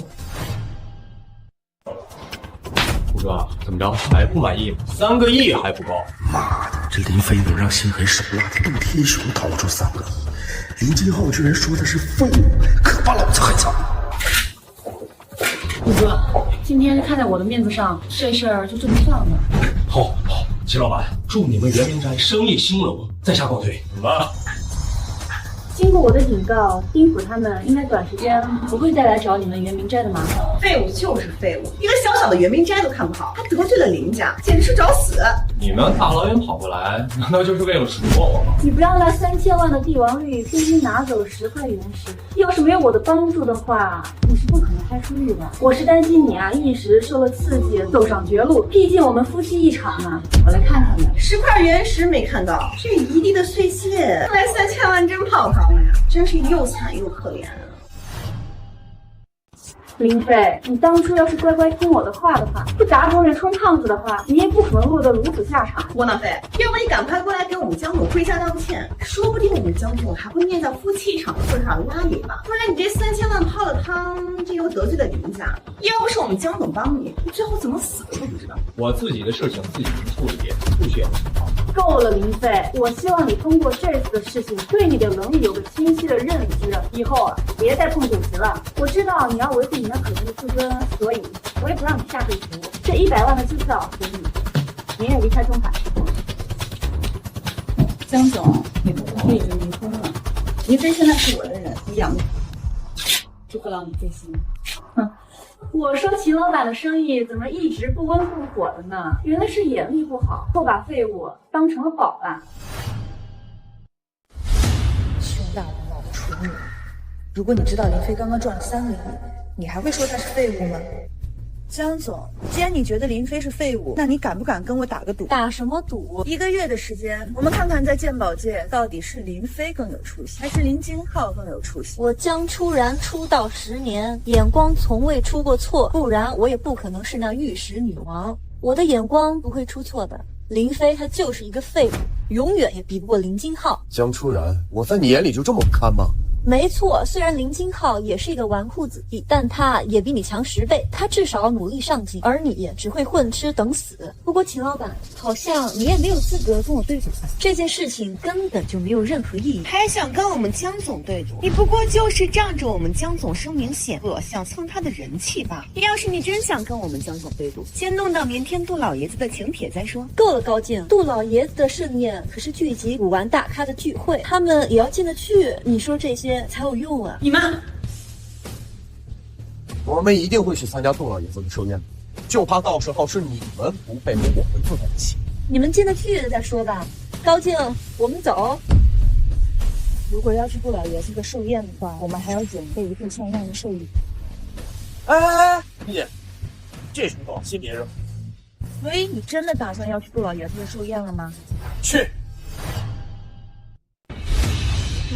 S1: 虎哥，怎么着还不满意吗？3个亿还不够？
S5: 妈的，这林飞能让心狠手辣的杜天雄掏出3个亿，林金浩居然说的是废物，可把老子害惨了。
S4: 虎哥，今天看在我的面子上，这事儿就这么算了。
S1: 好，秦老板，祝你们圆明斋生意兴隆，在下告退。怎么了？
S4: 经过我的警告，丁府他们应该短时间不会再来找你们圆明斋的麻烦。
S9: 废物就是废物，一个小小的圆明斋都看不好，还得罪了林家，简直是找死！
S1: 你们大老远跑过来，难道就是为了数落我吗？
S4: 你不让那3000万的帝王绿，偏偏拿走了10块原石。要是没有我的帮助的话，你是不可能开出绿的。我是担心你啊，一时受了刺激，走上绝路。毕竟我们夫妻一场嘛。我来看看你
S9: ，10块原石没看到，这一地的碎屑，看来3000万真泡汤了呀，真是又惨又可怜啊！
S4: 林飞，你当初要是乖乖听我的话的话，不打肿脸充胖子的话，你也不可能落得如此下场。
S9: 窝囊废，要不你赶快过来给我们江总跪下道歉，说不定我们江总还会念在夫妻一场的份上拉你吧。不然你这3000万泡了汤，这又得罪了林家，要不是我们江总帮你，你最后怎么死的都不知道。
S1: 我自己的事情自己处理，不需要你帮。
S4: 够了，林飞，我希望你通过这次的事情，对你的能力有个清晰的认知，以后啊，别再碰主席了。我知道你要维护你那可怜的自尊，所以我也不让你下跪服。这100万的支票给你，明日离开中海。
S2: 江总，你和林飞已经离婚了，林飞现在是我的人，你养祝贺老你飞心。
S4: 哼。我说秦老板的生意怎么一直不温不火的呢？原来是眼力不好，或把废物当成了宝啊！
S2: 熊大王老的蠢女人，如果你知道林飞刚刚赚了3个亿，你还会说他是废物吗？江总，既然你觉得林飞是废物，那你敢不敢跟我打个赌？
S4: 打什么赌
S2: ？1个月的时间，我们看看在鉴宝界到底是林飞更有出息，还是林金浩更有出息？
S7: 我江初然出道10年，眼光从未出过错，不然我也不可能是那玉石女王。我的眼光不会出错的。林飞他就是一个废物，永远也比不过林金浩。
S5: 江初然，我在你眼里就这么不堪吗？
S7: 没错，虽然林金浩也是一个纨绔子弟，但他也比你强10倍，他至少努力上进，而你只会混吃等死。不过秦老板，好像你也没有资格跟我对赌，这件事情根本就没有任何意义。
S9: 还想跟我们江总对赌？你不过就是仗着我们江总声名显赫，想蹭他的人气吧？要是你真想跟我们江总对赌，先弄到明天杜老爷子的请帖再说。
S7: 够了，高静，杜老爷子的盛宴可是聚集古玩大咖的聚会，他们也要进得去，你说这些才有用啊！
S2: 你妈，
S3: 我们一定会去参加杜老爷子的寿宴，就怕到时候是你们不配和我们坐在一起。
S7: 你们进得去再说吧。高静，我们走。
S2: 如果要去杜老爷子的寿宴的话，我们还要准备一份像样的寿礼。
S3: 哎，你这什么心别人？
S2: 所以你真的打算要去杜老爷子的寿宴了吗？
S5: 去。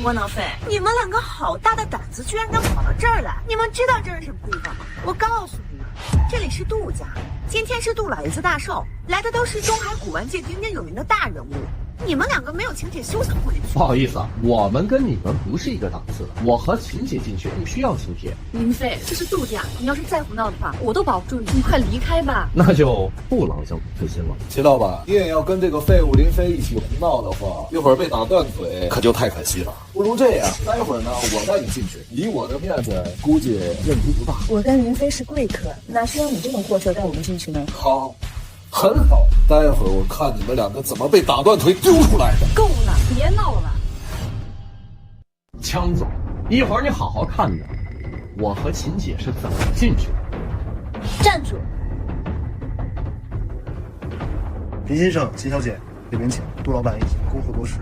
S2: 窝囊废，你们两个好大的胆子，居然敢跑到这儿来！你们知道这是什么地方吗？我告诉你们，这里是杜家，今天是杜老爷子大寿，来的都是中海古玩界鼎鼎有名的大人物。你们两个没有请帖休想过去。
S3: 不好意思啊，我们跟你们不是一个档次的。我和秦姐进去不需要请帖。
S7: 林飞，这是杜家，你要是再胡闹的话，我都保不住你。你快离开吧。
S3: 那就不劳驾费心了。
S5: 秦老板，你也要跟这个废物林飞一起胡闹的话，一会儿被打断腿，可就太可惜了。不如这样，待会儿呢，我带你进去，以我的面子，估计问题不大。
S2: 我跟林飞是贵客，哪需要你这种货色带我们进去呢？
S5: 好。很好，待会儿我看你们两个怎么被打断腿丢出来的。
S2: 够了，别闹了。
S3: 枪总，一会儿你好好看着，我和秦姐是怎么进去的。
S2: 站住！
S10: 林先生、秦小姐，这边请。杜老板已经恭候多时。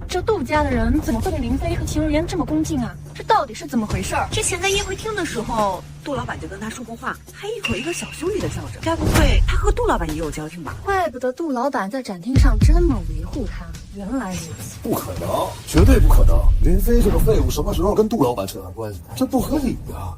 S7: 这杜家的人怎么会对林飞和秦如烟这么恭敬啊？这到底是怎么回事？
S2: 之前在宴会厅的时候，杜老板就跟他说过话，还一口一个小兄弟的叫着。该不会他和杜老板也有交情吧？
S7: 怪不得杜老板在展厅上这么维护他。原来如此。
S5: 不可能，绝对不可能！林飞这个废物什么时候跟杜老板扯上关系？这不合理呀！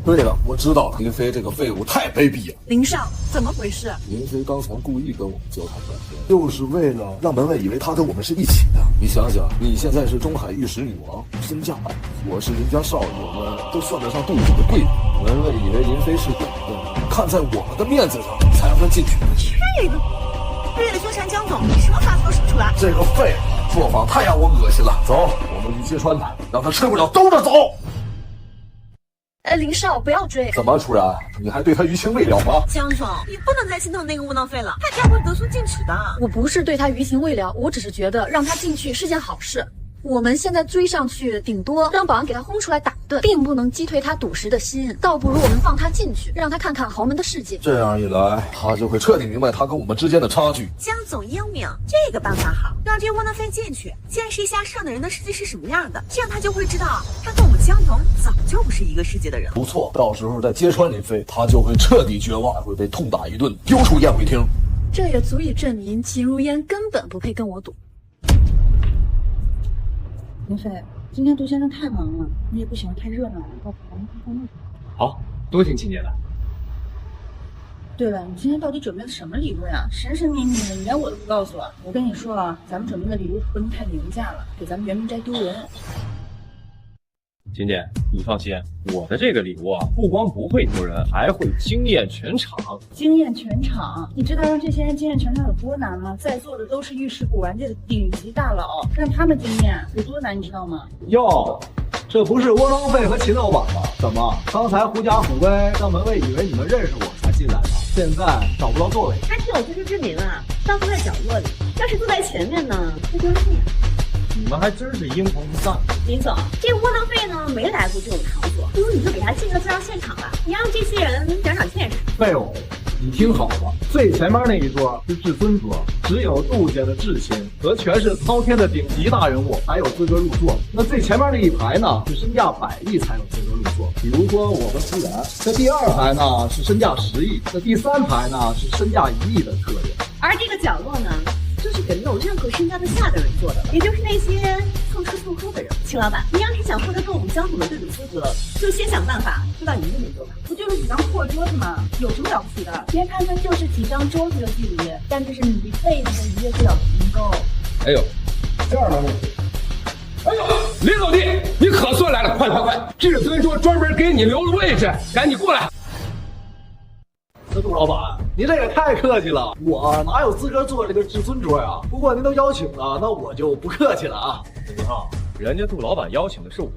S5: 对了，我知道了，林飞这个废物太卑鄙了。
S2: 林少，怎么回事？
S5: 林飞刚才故意跟我们交谈聊天，就是为了让门卫以为他跟我们是一起的。你想想，你现在是中海玉石女王，身价百亿，我是林家少爷，我们都算得上杜府的贵人。门卫以为林飞是我们的，看在我们的面子上才让他进去。
S2: 这个绿野修禅江总，你什么法子都使不出来。
S5: 这个废物做法太让我恶心了。走，我们去揭穿他，让他吃不了兜着走。
S7: 林少，不要追！
S5: 怎么，楚然，你还对他余情未了吗？
S2: 江总，你不能再心疼那个窝囊废了，他将会得寸进尺的。
S7: 我不是对他余情未了，我只是觉得让他进去是件好事。我们现在追上去，顶多让保安给他轰出来打一顿，并不能击退他赌石的心。倒不如我们放他进去，让他看看豪门的世界。
S5: 这样一来，他就会彻底明白他跟我们之间的差距。
S2: 江总英明，这个办法好，让这窝囊废进去，见识一下上等人的世界是什么样的，这样他就会知道，他跟我们江总早就不是一个世界的人。
S5: 不错，到时候再揭穿林飞，他就会彻底绝望，还会被痛打一顿，丢出宴会厅。
S7: 这也足以证明秦如烟根本不配跟我赌。
S2: 林飞，今天杜先生太忙了，你也不喜欢太热闹了，要不咱们看看
S6: 好，多听秦姐的。
S2: 对了，你今天到底准备了什么礼物呀？神神秘秘的，你连我都不告诉我。我跟你说啊，咱们准备的礼物不能太廉价了，给咱们圆明斋丢人。
S8: 秦姐，你放心，我的这个礼物啊，不光不会丢人，还会惊艳全场。
S2: 惊艳全场？你知道让这些人惊艳全场有多难吗？在座的都是玉石古玩界的顶级大佬，让他们惊艳有多难，你知道吗？
S10: 哟，这不是窝囊废和秦老板吗？怎么，刚才狐假虎威，让门卫以为你们认识我才进来的，现在找不到座位，
S9: 还挺有自知之明啊！当坐在角落里，要是坐在前面呢，不关键。
S8: 你们还真是英雄不散。
S9: 林总，这窝囊废呢没来过这种场所，不如你就给他进个自让现场吧，你让这些人长长见识。
S10: 废物！你听好了，最前面那一桌是至尊桌，只有杜家的至亲和全是滔天的顶级大人物才有资格入座。那最前面那一排呢，是身价100亿才有资格入座，比如说我和思然。这第二排呢是身价10亿，这第三排呢是身价1亿的客人。
S9: 而这个角落呢，就是给没有任何身家的下等人做的，也就是那些蹭吃蹭喝的人。秦老板，你要是想获得跟我们江总的对赌资格，就先想办法坐到赢的那桌吧。
S2: 不就是几张破桌子吗？有什么了不起的？别看它就是几张桌子的距离，但这是你一辈子的一夜不了情够。
S6: 哎呦，这儿呢？哎呦，林老弟，你可算来了！快快快，至尊桌专门给你留了位置，赶紧过来。
S10: 杜老板，您这也太客气了，我哪有资格坐这个至尊桌呀？不过您都邀请了，那我就不客气了啊。
S8: 林浩，人家杜老板邀请的是我，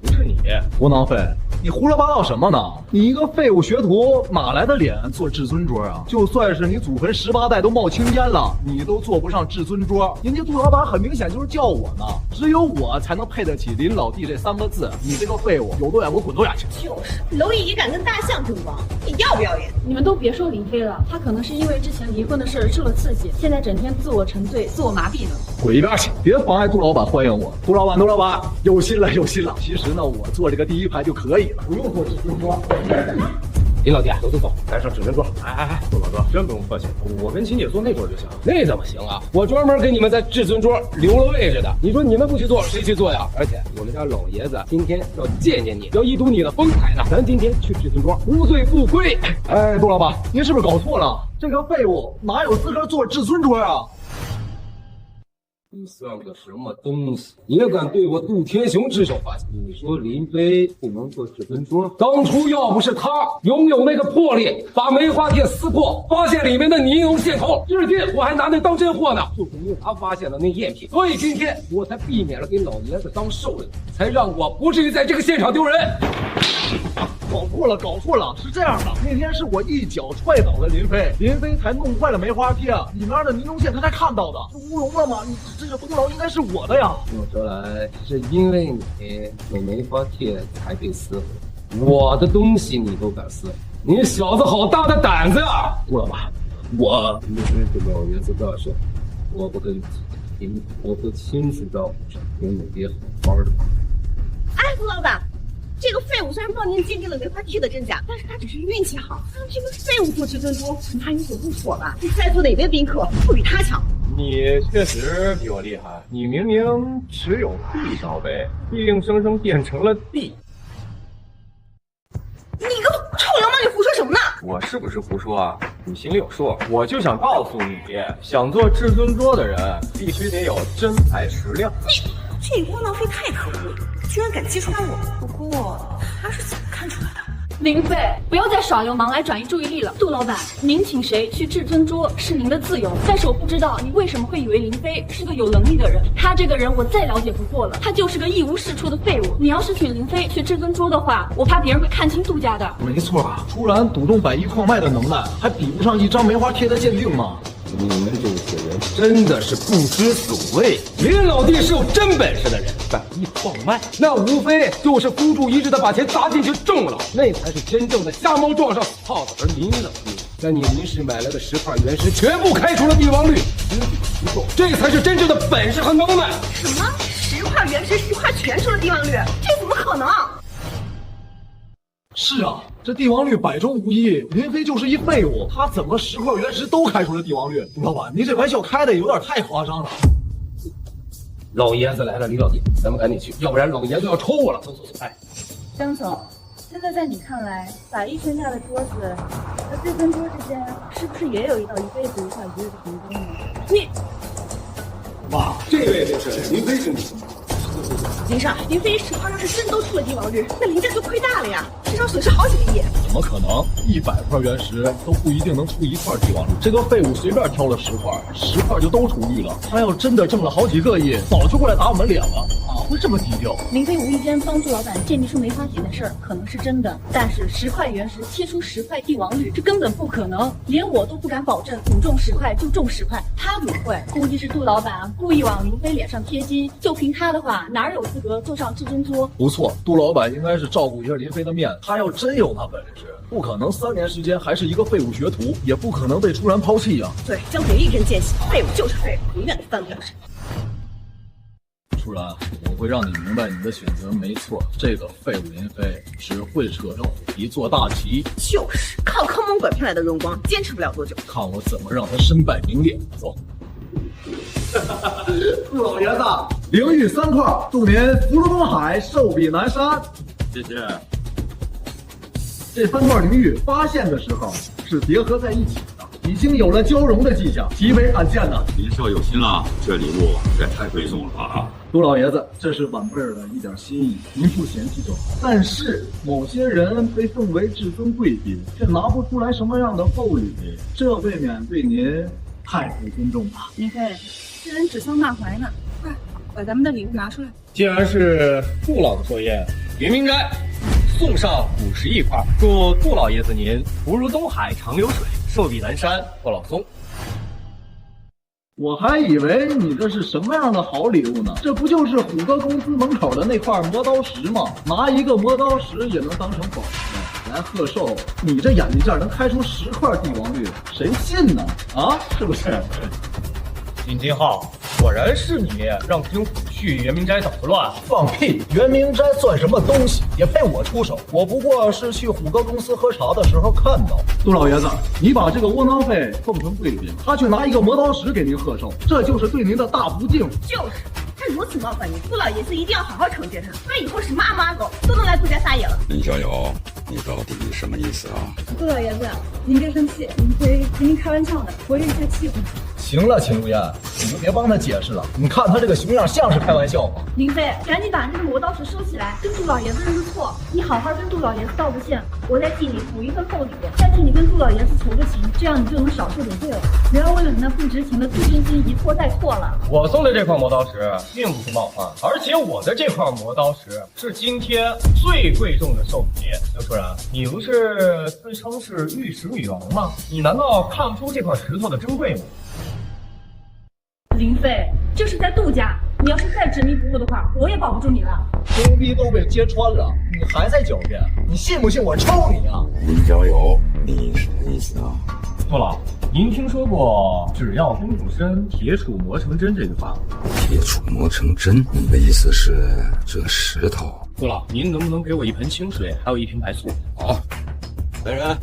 S8: 不是你。
S10: 窝囊废，你胡说八道什么呢？你一个废物学徒，哪来的脸坐至尊桌啊？就算是你祖坟18代都冒青烟了，你都坐不上至尊桌。人家杜老板很明显就是叫我呢，只有我才能配得起林老弟这3个字。你这个废物，有多远给我滚多远去！
S9: 就是蝼蚁也敢跟大象争光，你要不要脸？
S7: 你们都别说林飞了，他可能是因为之前离婚的事受了刺激，现在整天自我沉醉、自我麻痹呢。
S10: 滚一边去！别妨碍杜老板欢迎我。杜老板，有心了有心了。其实呢，我坐这个第一排就可以了，不用坐至尊桌。
S6: 林老弟，走走走，咱上至尊桌。
S8: 杜老哥，真不用客气，我跟秦姐坐那桌就行。
S6: 那怎么行啊？我专门给你们在至尊桌留了位置的。你说你们不去坐，谁去坐呀？而且我们家老爷子今天要见见你，要一睹你的风采呢。咱今天去至尊桌，无醉不归。
S10: 哎，杜老板，您是不是搞错了？这个废物哪有资格坐至尊桌啊？
S6: 你算个什么东西，也敢对我杜天雄指手画脚？你说林飞不能做至尊桌，当初要不是他拥有那个魄力，把梅花铁撕破，发现里面的尼龙线头，至今我还拿那当真货呢。就是因为他发现了那赝品，所以今天我才避免了给老爷子当寿人，才让我不至于在这个现场丢人。
S10: 搞错了，是这样的，那天是我一脚踹倒了林飞，林飞才弄坏了梅花贴，里面的尼龙线他才看到的，乌龙了吗？你这个功劳应该是我的呀。
S6: 说出来是因为你有梅花贴才被撕毁，我的东西你都敢撕，你小子好大的胆子啊！杜老板，我因为这老爷子大事，我不跟你急，我会亲自照顾着，给你爹好好的。
S9: 哎，杜老板。这个废物虽然帮您鉴定了梅花贴的真假，但是他只是运气好，让这个废物做至尊桌，恐怕有所不妥吧？在座哪位宾客不比他强？
S8: 你确实比我厉害，你明明只有 B 罩杯，硬生生变成了 D。
S9: 你个臭流氓，你胡说什么呢？
S8: 我是不是胡说啊？你心里有数。我就想告诉你，想做至尊桌的人，必须得有真材实料。
S2: 你这窝囊废太可恶了，居然敢揭穿我！不过他是怎么看出来的？
S4: 林飞，不要再耍流氓来转移注意力了。杜老板，您请谁去至尊桌是您的自由，但是我不知道你为什么会以为林飞是个有能力的人。他这个人我再了解不过了，他就是个一无是处的废物。你要是请林飞去至尊桌的话，我怕别人会看清杜家的。
S10: 没错啊，突然赌中100亿矿脉的能耐，还比不上一张梅花贴的鉴定吗？
S6: 你们这些人真的是不知所谓。林老弟是有真本事的人，100亿矿脉，那无非就是孤注一掷的把钱砸进去中了，那才是真正的瞎猫撞上死耗子。而林老弟在你临时买来的10块原石全部开除了帝王绿，这才是真正的本事和能耐。
S9: 什么10块原石10块全出了帝王绿？这怎么可能？
S10: 是啊，这帝王绿百中无一，林飞就是一废物，他怎么10块原石都开出了帝王绿？杜老板，您这玩笑开的有点太夸张了。
S6: 老爷子来了，李老弟，咱们赶紧去，要不然老爷子要抽我了。走走走，哎，
S4: 张总，现在在你看来，100亿身价的桌子和至尊桌之间，是不是也有一道一辈子无法逾越的鸿沟呢？
S9: 你，
S6: 哇，这位就是林飞兄弟。
S9: 林少，林飞10块要是真都出了帝王绿，那林家就亏大了呀，至少损失好几个亿。
S10: 怎么可能？100块原石都不一定能出1块帝王绿。这个废物随便挑了10块，10块就都出绿了。他要真的挣了好几个亿，早就过来打我们脸了。哪会这么低调？
S4: 林飞无意间帮助老板鉴定出梅花铁的事儿可能是真的，但是10块原石切出10块帝王绿，这根本不可能，连我都不敢保证赌中10块就中10块。他怎么会？估计是杜老板故意往林飞脸上贴金，就凭他的话，哪有资格坐上至尊桌？
S10: 不错，杜老板应该是照顾一下林飞的面。他要真有那本事，不可能3年时间还是一个废物学徒，也不可能被出然抛弃呀。
S9: 对，江北一针见血，废物就是废物，永远都翻不了身。
S10: 出然，我会让你明白你的选择没错。这个废物林飞只会扯着虎皮做大旗，
S9: 就是靠坑蒙拐骗来的荣光，坚持不了多久。
S10: 看我怎么让他身败名裂。走。杜老爷子，灵玉3块，祝您福如东海，寿比南山。
S8: 谢谢。
S10: 这3块灵玉发现的时候是叠合在一起的，已经有了交融的迹象，极为罕见呢。
S11: 林少有心了，这礼物也太贵重了吧！
S10: 杜老爷子，这是晚辈儿的一点心意，您不嫌弃就好。但是某些人被奉为至尊贵宾，却拿不出来什么样的厚礼，这未免对您太不尊重了。
S4: 林飞，这人指桑骂槐呢，快把咱们的礼物拿出来。
S8: 既然是杜老的作业，也应该送上50亿块，祝杜老爷子您福如东海长流水，寿比南山不老松。
S10: 我还以为你这是什么样的好礼物呢？这不就是虎哥公司门口的那块磨刀石吗？拿一个磨刀石也能当成宝石来贺寿，你这眼睛架能开出10块帝王绿，谁信呢？啊，是不是？
S8: 林金浩，果然是你让军虎去圆明斋捣的乱。
S10: 放屁！圆明斋算什么东西，也配我出手？我不过是去虎哥公司喝茶的时候看到。杜老爷子，你把这个窝囊废奉成贵宾，他却拿一个磨刀石给您贺寿，这就是对您的大不敬。
S9: 就是。他如此冒犯你，杜老爷子一定要好好惩戒他。他以后是妈狗都能来杜家撒野了。
S11: 林小友，你到底什么意思啊？
S4: 杜老爷子，您别生气，林飞跟您开玩笑的，活跃一下气氛。
S10: 行了，秦如烟，你就别帮他解释了。你看他这个熊样，像是开玩笑吗？
S4: 林飞，赶紧把这个磨刀石收起来，跟杜老爷子认个错。你好好跟杜老爷子道个歉，我再替你补一份厚礼，再替你跟杜老爷子求个情，这样你就能少受点罪了。不要为了你那不值钱的镀金金一错再错了。
S8: 我送的这块磨刀石并不是冒犯，而且我的这块磨刀石是今天最贵重的寿礼。刘初然，你不是自称是玉石女王吗？你难道看不出这块石头的珍贵吗？
S4: 林飞，这是在杜家，你要是再执迷不悟的话，我也保不住你了。
S10: 牛逼都被揭穿了，你还在狡辩？你信不信我抽你啊？
S11: 林小友，你什么意思啊？
S8: 杜老，您听说过“只要功夫深，铁杵磨成针”这句话吗？
S11: 铁杵磨成针，你的意思是这石头？
S8: 杜老，您能不能给我一盆清水，还有一瓶白醋？
S11: 好，来人。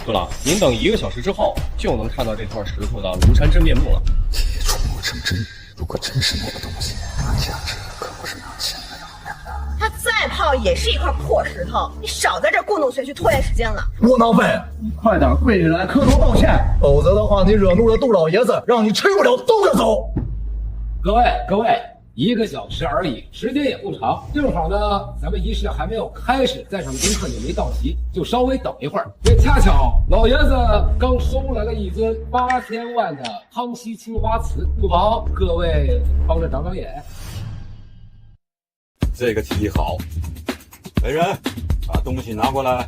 S8: 杜老，您等1个小时之后就能看到这块石头的庐山真面目了。
S11: 铁杵磨成针，如果真是那个东西，那价值可不是拿钱来衡量的。
S9: 它再泡也是一块破石头，你少在这故弄玄虚拖延时间了。
S10: 窝囊废，你快点跪下来磕头道歉，否则的话你惹怒了杜老爷子，让你吃不了兜着走。
S6: 各位。1个小时而已，时间也不长，正好呢，咱们仪式还没有开始，在场宾客也没到齐，就稍微等一会儿。也恰巧老爷子刚收来了一尊8000万的康熙青花瓷，不妨各位帮着长长眼。
S11: 这个提议好，来人，把东西拿过来。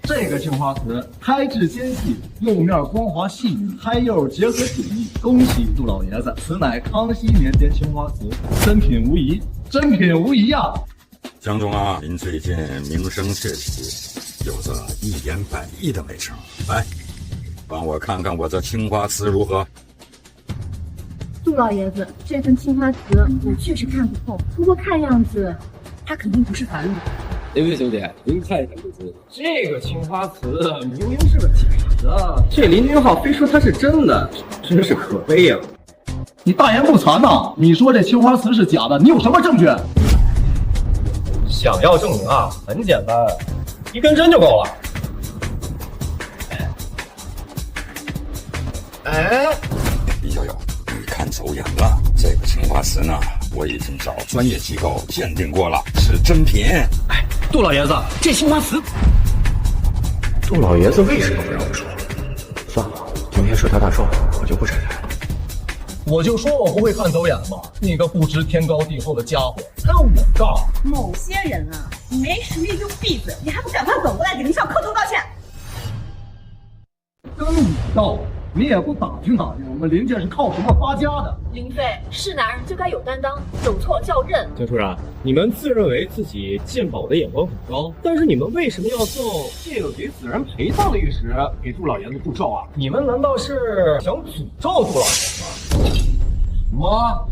S10: 这个青花瓷胎质纤细，釉面光滑细腻，胎釉结合紧密。恭喜杜老爷子，此乃康熙年间青花瓷，真品无疑，真品无疑啊！
S11: 江中啊，您最近名声鹊起，有着1言100亿的美称，来，帮我看看我这青花瓷如何？
S4: 杜老爷子，这份青花瓷我确实看不透，不过看样子，它肯定不是凡物。
S6: 林飞兄弟，您看什么字？
S8: 这个青花瓷明明是个假的，
S1: 这林君浩非说它是真的，真是可悲呀！
S10: 你大言不惭呐！你说这青花瓷是假的，你有什么证据？
S8: 想要证明啊，很简单，1根针就够了。
S11: 李小友，你看走眼了，这个青花瓷呢，我已经找专业机构鉴定过了，是真品。
S1: 杜老爷子，这青花瓷，
S3: 杜老爷子为什么不让我说？算了，今天是他大寿，我就不展开了。
S10: 我就说我不会看走眼嘛！你个不知天高地厚的家伙，跟我杠！
S9: 某些人啊，没实力就闭嘴，你还不赶快走过来给林少磕头道歉？
S10: 跟你道，你也不打听打听我们林家是靠什么发家的？
S4: 林飞，是男人就该有担当，有错叫认。
S8: 江处长，你们自认为自己鉴宝的眼光很高，但是你们为什么要送这个给死人陪葬的玉石给杜老爷子祝寿啊？你们难道是想诅咒杜老爷子吗？
S10: 什么？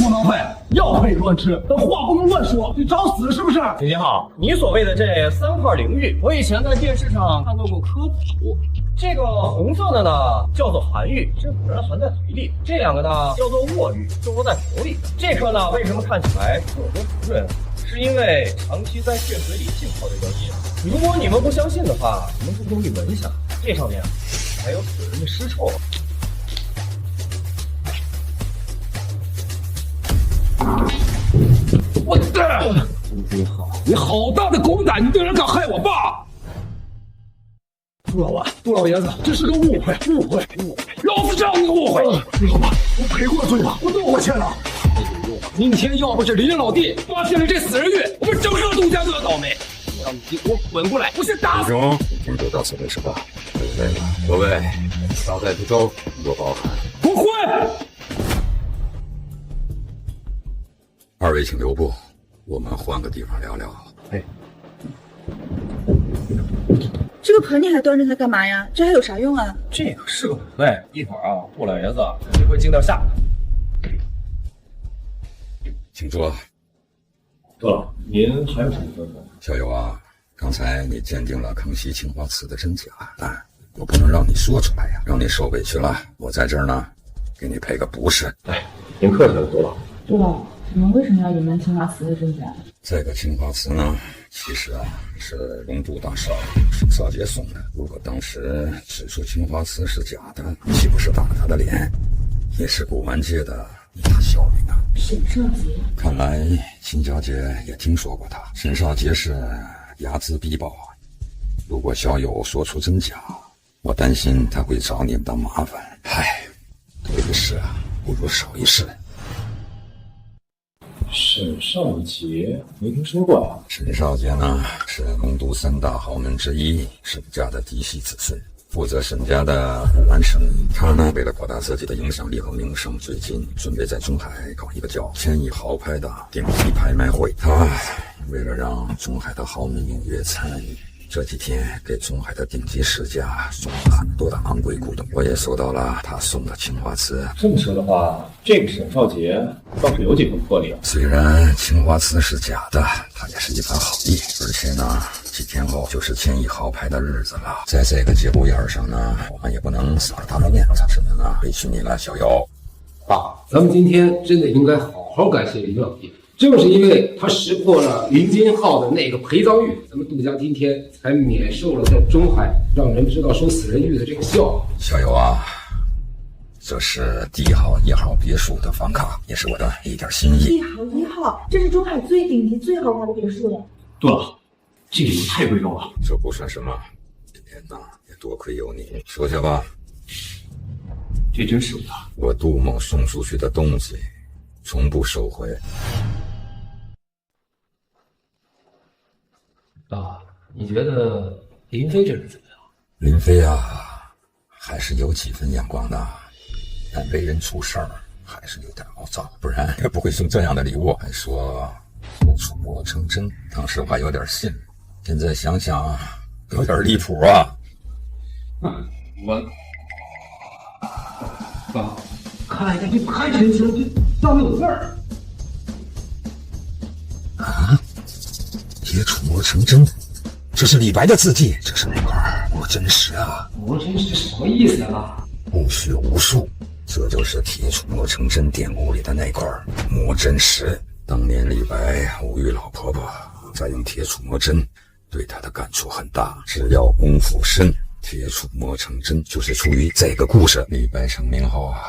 S10: 窝囊废，药可以乱吃，但话不能乱说，你找死是不是？
S8: 林金浩，你所谓的这3块灵玉，我以前在电视上看到过科普。这个红色的呢叫做寒玉，这果然含在嘴里；这2个呢叫做卧玉，就落在口里。这颗呢为什么看起来特别滋润？是因为长期在血水里浸泡的原因。如果你们不相信的话，你们不妨去闻一下，这上面还有死人的尸臭。
S6: 我的，金浩，你好大的狗胆，你竟然敢害我爸！
S10: 杜老爷子，这是个误会，
S6: 老子知道你误会。
S10: 老板，我赔过罪了，我道过歉了。
S6: 明天要不是林老弟发现了这死人玉，我们整个杜家都要倒霉。让你给我滚过来，我先打死你！
S11: 英雄已经得到此为止吧。对了，各位，招待不周，多包涵。
S8: 滚回！
S11: 二位请留步，我们换个地方聊聊。
S8: 哎，
S2: 这个盆你还端着它干嘛呀？这还有啥用啊？
S8: 这可是个补位，一会儿啊，顾老爷子肯定会惊掉下巴。
S11: 请坐。
S8: 对了，您还有什么吩咐？
S11: 小友啊，刚才你鉴定了康熙青花瓷的真假，但我不能让你说出来呀，让你受委屈了。我在这儿呢，给你赔个不是。
S8: 哎，您客气了，杜老。
S4: 杜老，你们为什么要隐瞒青花瓷的真假？
S11: 这个青花瓷呢，其实啊是龙都大少沈少杰送的。如果当时指出青花瓷是假的，岂不是打了他的脸，也是古玩界的一大笑柄啊！
S4: 沈少杰，
S11: 看来秦小姐也听说过他。沈少杰是睚眦必报啊！如果小友说出真假，我担心他会找你们的麻烦。唉，多一事啊，不如少一事。
S8: 沈少杰没听说过啊。
S11: 沈少杰呢，是龙都3大豪门之一，沈家的嫡系子孙，负责沈家的古玩生意。他呢，为了扩大自己的影响力和名声，最近准备在中海搞一个叫千亿豪拍的顶级拍卖会。他为了让中海的豪门踊跃参与，这几天给中海的顶级世家送了很多的昂贵古董，我也收到了他送的青花瓷。
S8: 这么说的话，这个沈少杰倒是有几分魄力啊。
S11: 虽然青花瓷是假的，他也是一番好意。而且呢，几天后就是千亿豪拍的日子了，在这个节骨眼上呢，我们也不能扫了他的面子，只能呢委屈你了，小友。
S6: 爸，咱们今天真的应该好好感谢林老爷。正是因为他识破了林金浩的那个陪葬玉，咱们杜家今天才免受了在中海让人知道收死人玉的这个笑话。
S11: 小友啊，这是D号1号别墅的房卡，也是我的一点心意。
S2: 1号1号，这是中海最顶级、最豪华的别墅了。
S8: 对了，这礼物太贵重了。
S11: 这不算什么，今天呢也多亏有你。收下吧。
S8: 这真是我的。
S11: 我杜某送出去的东西，从不收回。
S6: 爸，你觉得林飞这人怎么样？
S11: 林飞啊，还是有几分眼光的，但为人处事儿还是有点傲躁，不然也不会送这样的礼物。还说出没成真，当时我还有点信，现在想想有点离谱啊。
S6: 爸，看一下这太神奇了，这上面有字儿
S11: 啊！铁杵磨成针，这是李白的字迹，这是哪块磨真石啊？
S6: 磨真石什么意思啊？
S11: 不学无术，这就是铁杵磨成针典故里的那块磨真石。当年李白无语老婆婆，再用铁杵磨针，对他的感触很大。只要功夫深，铁杵磨成针就是出于这个故事。李白成名后啊，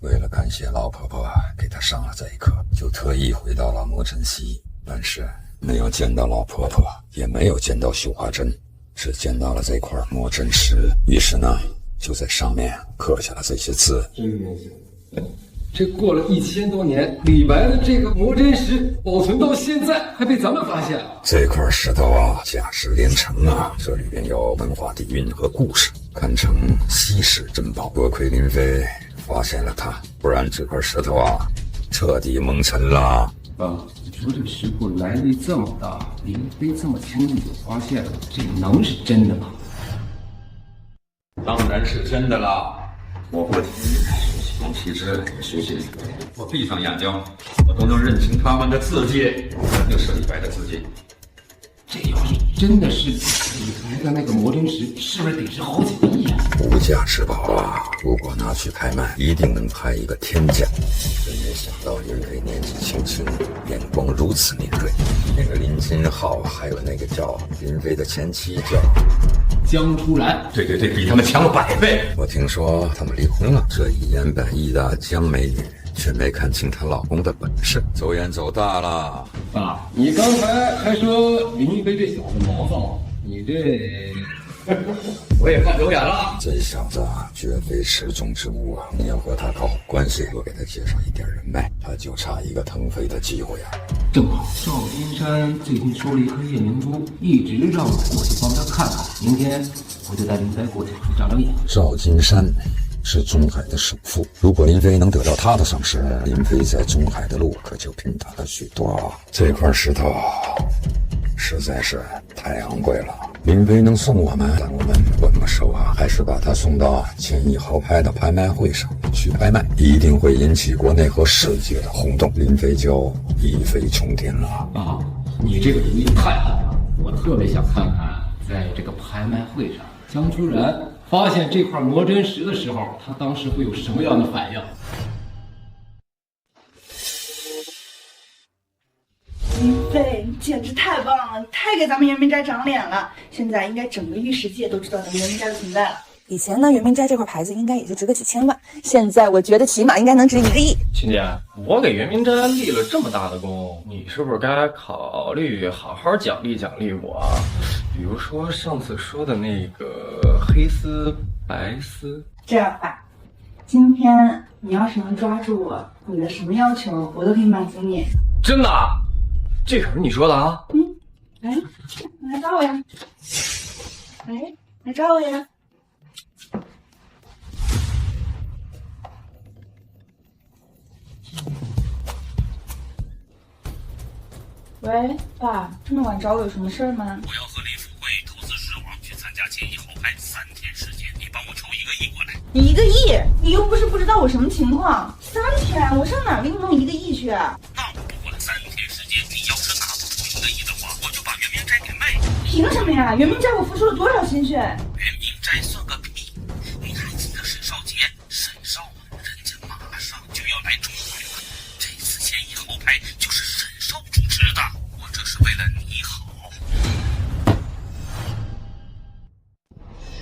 S11: 为了感谢老婆婆给他上了这一课，就特意回到了磨针溪，但是没有见到老婆婆，也没有见到绣花针，只见到了这块磨真石。于是呢，就在上面刻下了这些字。
S6: 真没想到，这过了1000多年，李白的这个磨真石保存到现在，还被咱们发现了。
S11: 这块石头啊，价值连城啊，这里边有文化底蕴和故事，堪称稀世珍宝。多亏林飞发现了它，不然这块石头啊，彻底蒙尘了。
S6: 爸，你说这个石窟来历这么大，林飞这么轻易就发现了，这能是真的吗？
S11: 当然是真的啦！我不提其实学习，我闭上眼睛，我都能认清他们的字迹，肯定是李白的字迹。
S6: 这要是真的是李白的那个磨真石，是不是得值好几个亿啊？
S11: 无价之宝啊！如果拿去拍卖，一定能拍一个天价。真没想到林飞年纪轻轻，眼光如此敏锐。那个林金浩，还有那个叫林飞的前妻叫
S6: 江初兰，
S11: 对，比他们强了100倍。我听说他们离婚了。这一言百义的江美女，却没看清她老公的本事，走眼走大了。
S6: 爸，你刚才还说林飞这小子毛躁，你这
S1: 我也看表演了。
S11: 这小子绝非池中之物啊！你要和他搞好关系，多给他介绍一点人脉，他就差一个腾飞的机会啊！
S6: 正好赵金山最近收了一颗夜明珠，一直让我过去帮他看看。明天我就带林飞过去长长眼。
S11: 赵金山是中海的首富，如果林飞能得到他的赏识，林飞在中海的路可就平坦了许多。这块石头实在是太昂贵了，林飞能送我们，但我们稳不收啊，还是把它送到千亿豪拍的拍卖会上去拍卖，一定会引起国内和世界的轰动，林飞就一飞冲天了
S6: 啊！你这个主意太好了，我特别想看看，在这个拍卖会上，江秋然发现这块魔真石的时候，他当时会有什么样的反应？
S2: 林飞，你简直太棒了！你太给咱们圆明斋长脸了。现在应该整个玉石界都知道咱们圆明斋的存在了。以前呢，圆明斋这块牌子应该也就值个几千万，现在我觉得起码应该能值1个亿。
S1: 亲姐，我给圆明斋立了这么大的功，你是不是该考虑好好奖励奖励我？比如说上次说的那个黑丝白丝。
S2: 这样吧，今天你要是能抓住我，你的什么要求我都可以满足你。
S1: 真的？这可是你说的啊？
S2: 来抓我呀！来抓我呀！喂，爸，这么晚找我有什么事儿吗？
S12: 我要和李富贵投资石网去参加千亿豪拍，3天时间，你帮我筹1个亿过来。
S2: 你1个亿？你又不是不知道我什么情况，3天，我上哪儿给你弄1个亿去啊？
S12: 那我不管3天时间，你要是拿不出1个亿的话，我就把圆明斋给卖了。
S2: 凭什么呀？圆明斋我付出了多少心血？
S12: 圆明斋算个屁！你还记得沈少杰？沈少，人家马上就要来中海了，这次千亿豪拍就是沈少主持的，我这是为了你好。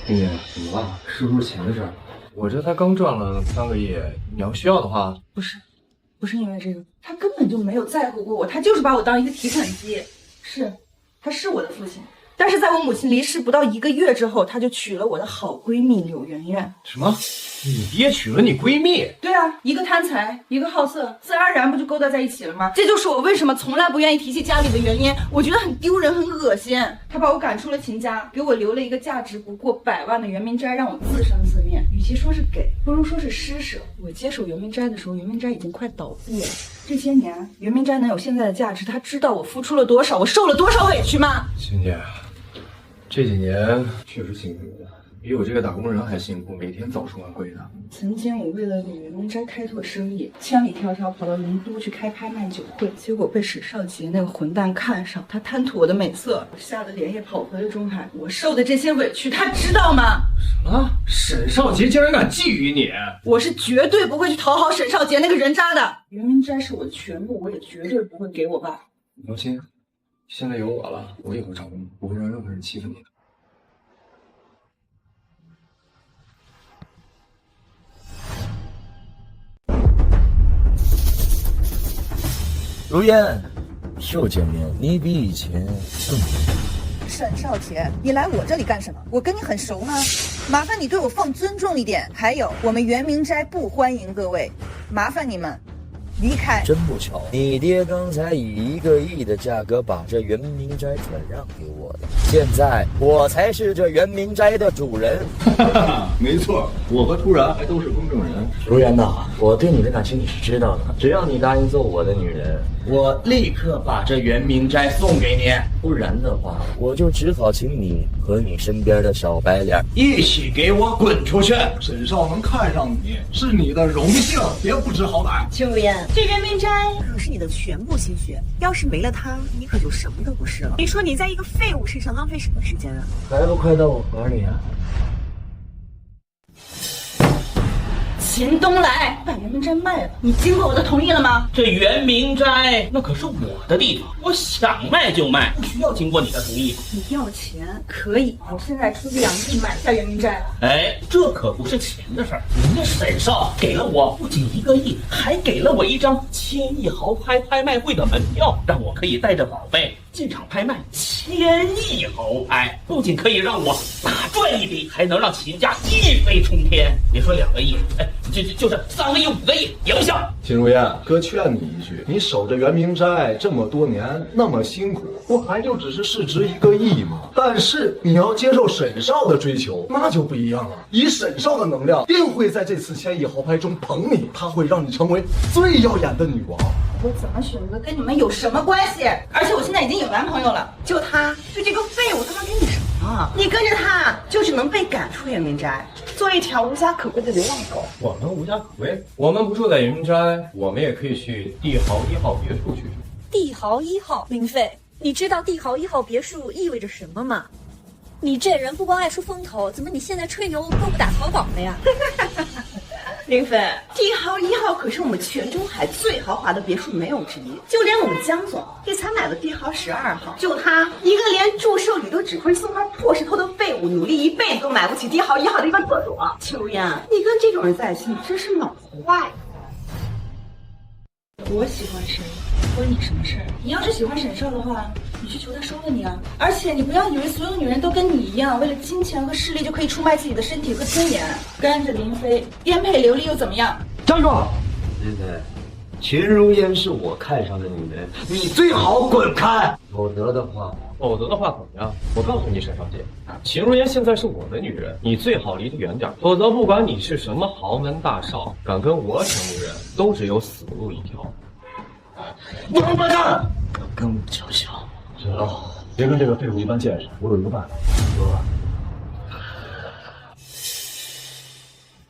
S1: 兄弟，怎么了？是不是钱的事儿？我这才刚赚了3个亿，你要需要的话，
S2: 不是因为这个，他根本就没有在乎过我，他就是把我当一个提款机。他是我的父亲，但是在我母亲离世不到1个月之后，他就娶了我的好闺蜜柳媛媛。
S1: 什么？你爹娶了你闺蜜？
S2: 对啊，一个贪财，一个好色，自然而然不就勾搭在一起了吗？这就是我为什么从来不愿意提起家里的原因。我觉得很丢人，很恶心。他把我赶出了秦家，给我留了一个价值不过100万的圆明斋，让我自生自灭。与其说是给，不如说是施舍。我接手圆明斋的时候，圆明斋已经快倒闭了。这些年，圆明斋能有现在的价值，他知道我付出了多少，我受了多少委屈吗？
S1: 亲姐，这几年确实辛苦了，比我这个打工人还辛苦，每天早出晚归的。
S2: 曾经我为了给圆明斋开拓生意，千里迢迢跑到灵都去开拍卖酒会，结果被沈少杰那个混蛋看上，他贪图我的美色，我吓得连夜跑回了中海。我受的这些委屈，他知道吗？
S1: 什么？沈少杰竟然敢觊觎你？
S2: 我是绝对不会去讨好沈少杰那个人渣的。圆明斋是我的全部，我也绝对不会给我爸。
S1: 你放心，现在有我了，我以后照顾你，不会让任何人欺负你的。
S5: 如烟，又见面，你比以前更美。
S2: 沈少杰，你来我这里干什么？我跟你很熟吗？麻烦你对我放尊重一点。还有，我们圆明斋不欢迎各位，麻烦你们离开。
S5: 真不巧，你爹刚才以1个亿的价格把这圆明斋转让给我的，现在我才是这圆明斋的主人。
S3: 没错，我和突然还都是公证人。
S5: 如烟呐，我对你的感情你是知道的，只要你答应做我的女人，我立刻把这圆明斋送给你。不然的话，我就只好请你和你身边的小白脸一起给我滚出去。
S10: 沈少能看上你是你的荣幸，别不知好歹。
S9: 邱如烟，
S2: 这圆明斋
S9: 可是你的全部心血，要是没了它，你可就什么都不是了。你说你在一个废物身上浪费什么时间啊？
S5: 还不快到我怀里啊！
S2: 秦东来把圆明斋卖了，你经过我的同意了吗？
S8: 这圆明斋那可是我的地方，我想卖就卖，不需要经过你的同意。
S2: 你要钱可以，我现在出2亿买下圆明斋。
S8: 哎，这可不是钱的事儿，人家沈少给了我不仅1个亿，还给了我一张千亿豪拍拍卖会的门票，让我可以带着宝贝
S12: 这场拍卖1000亿豪拍，不仅可以让我大赚一笔，还能让秦家一飞冲天。别说2个亿，哎，就是3个亿、5个亿也不行。
S10: 秦如烟，哥劝你一句，你守着圆明斋这么多年，那么辛苦，不还就只是市值1个亿吗？但是你要接受沈少的追求，那就不一样了。以沈少的能量，定会在这次1000亿豪拍中捧你，他会让你成为最耀眼的女王。
S2: 我怎么选择跟你们有什么关系？而且我现在已经有男朋友了，
S9: 就他，就这个废物，他能给你什么？你跟着他，就只能被赶出圆明斋，做一条无家可归的流浪狗。
S8: 我们无家可归，我们不住在圆明斋，我们也可以去帝豪1号别墅去住。
S7: 帝豪1号，林飞，你知道帝豪1号别墅意味着什么吗？你这人不光爱出风头，怎么你现在吹牛都不打草稿了呀？
S9: 林飞，帝豪1号可是我们全中海最豪华的别墅没有之一，就连我们江总也才买了帝豪12号。就他一个连祝寿礼都只会送块破石头的废物，努力一辈子都买不起帝豪1号的一番厕所。秋烟，你跟这种人在一起，你真是脑坏。
S2: 我喜欢谁，关你什么事儿？你要是喜欢沈少的话，你去求他收了你啊！而且你不要以为所有女人都跟你一样，为了金钱和势力就可以出卖自己的身体和尊严。跟着林飞颠沛流离又怎么样？
S3: 站住！林飞，秦如烟是我看上的女人，你最好滚开，否则的话
S8: 怎么样？我告诉你，沈少杰，秦如烟现在是我的女人，你最好离得远点，否则不管你是什么豪门大少，敢跟我抢女人，都只有死路一条。
S3: 王八蛋，
S12: 跟我叫嚣！
S10: 沈少，别跟这个废物一般见识，我有一个办法。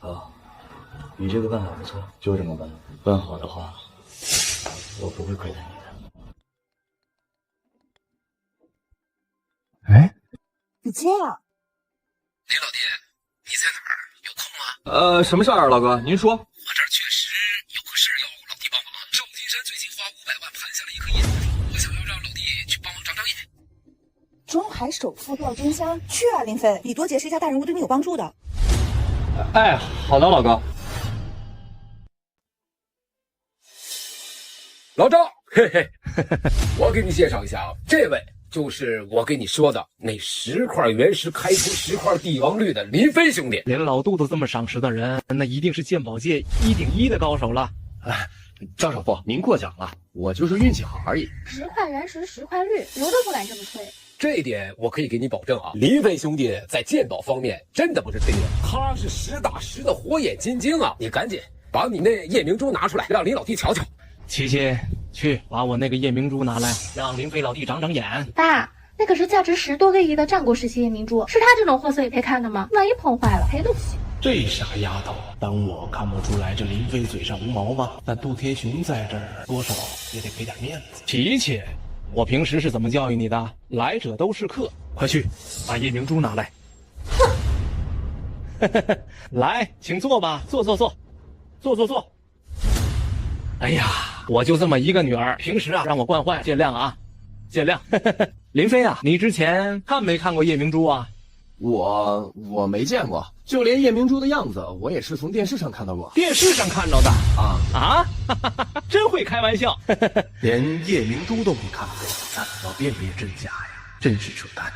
S3: 好，你这个办法不错，就这么办。办好的话，我不会亏待你的。
S10: 哎，
S2: 你接啊！
S12: 林老弟，你在哪儿？有空吗？
S1: 什么事儿，老哥？您说。
S12: 我这儿确实有个事儿要老弟帮忙。赵金山最近花500万盘下了一颗夜明珠，我想要让老弟去帮忙长长眼。
S2: 中海首富赵金山，去啊，林飞，李多杰是一家大人物，对你有帮助的。
S8: 哎，好的，老哥。
S6: 老赵，嘿嘿，我给你介绍一下啊，这位就是我跟你说的那10块原石开出10块帝王绿的林飞兄弟。
S13: 连老杜都这么赏识的人，那一定是鉴宝界1顶1的高手了。
S3: 哎，赵首富，您过奖了，我就是运气好而已。
S14: 10块原石10块绿，刘都不敢这么吹。
S6: 这一点我可以给你保证啊，林飞兄弟在鉴宝方面真的不是吹牛，他是实打实的火眼金睛啊！你赶紧把你那夜明珠拿出来，让林老弟瞧瞧。
S13: 琪琪，去把我那个夜明珠拿来，让林飞老弟长长眼。
S14: 爸，那可是价值10多个亿的战国时期夜明珠，是他这种货色也配看的吗？万一碰坏了，赔得起。
S13: 这傻丫头，当我看不出来这林飞嘴上无毛吗？但杜天雄在这儿，多少也得给点面子。琪琪，我平时是怎么教育你的？来者都是客，快去把夜明珠拿来。哼，来，请坐吧，坐。哎呀，我就这么一个女儿，平时啊让我惯坏，见谅啊，见谅。林飞啊，你之前看没看过夜明珠啊？
S3: 我没见过，就连夜明珠的样子，我也是从电视上看到过。
S13: 电视上看到的啊，真会开玩笑，
S3: 连夜明珠都没看过，怎么辨别真假呀？真是扯淡。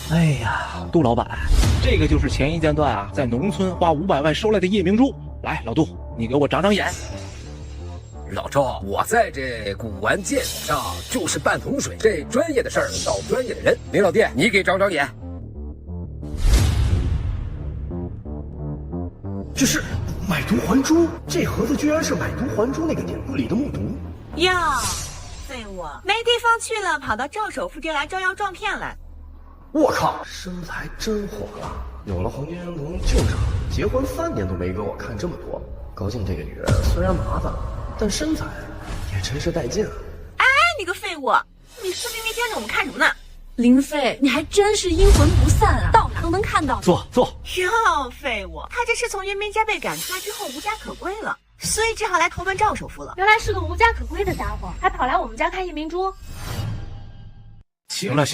S13: 哎呀，杜老板，这个就是前一阶段啊，在农村花500万收来的夜明珠。来，老杜，你给我长长眼。
S6: 老赵，我在这古玩鉴宝上就是半桶水，这专业的事儿找专业的人。林老弟，你给长长眼。
S3: 这是买椟还珠，这盒子居然是买椟还珠那个典故里的木牍。
S9: 哟，废物，没地方去了，跑到赵首富这来招摇撞骗来。
S3: 我靠，身材真火辣！有了黄金人童就这，结婚3年都没给我看这么多。高兴这个女人虽然麻烦，但身材也真是带劲啊！
S9: 哎，你个废物，你视频没贴给我们看什么呢？
S7: 林飞，你还真是阴魂不散啊，到哪都能看到。
S13: 坐。
S9: 哟，废物，他这是从圆明斋被赶出来之后无家可归了，所以只好来投奔赵首富了。
S14: 原来是个无家可归的家伙，还跑来我们家看夜明珠。
S13: 行了，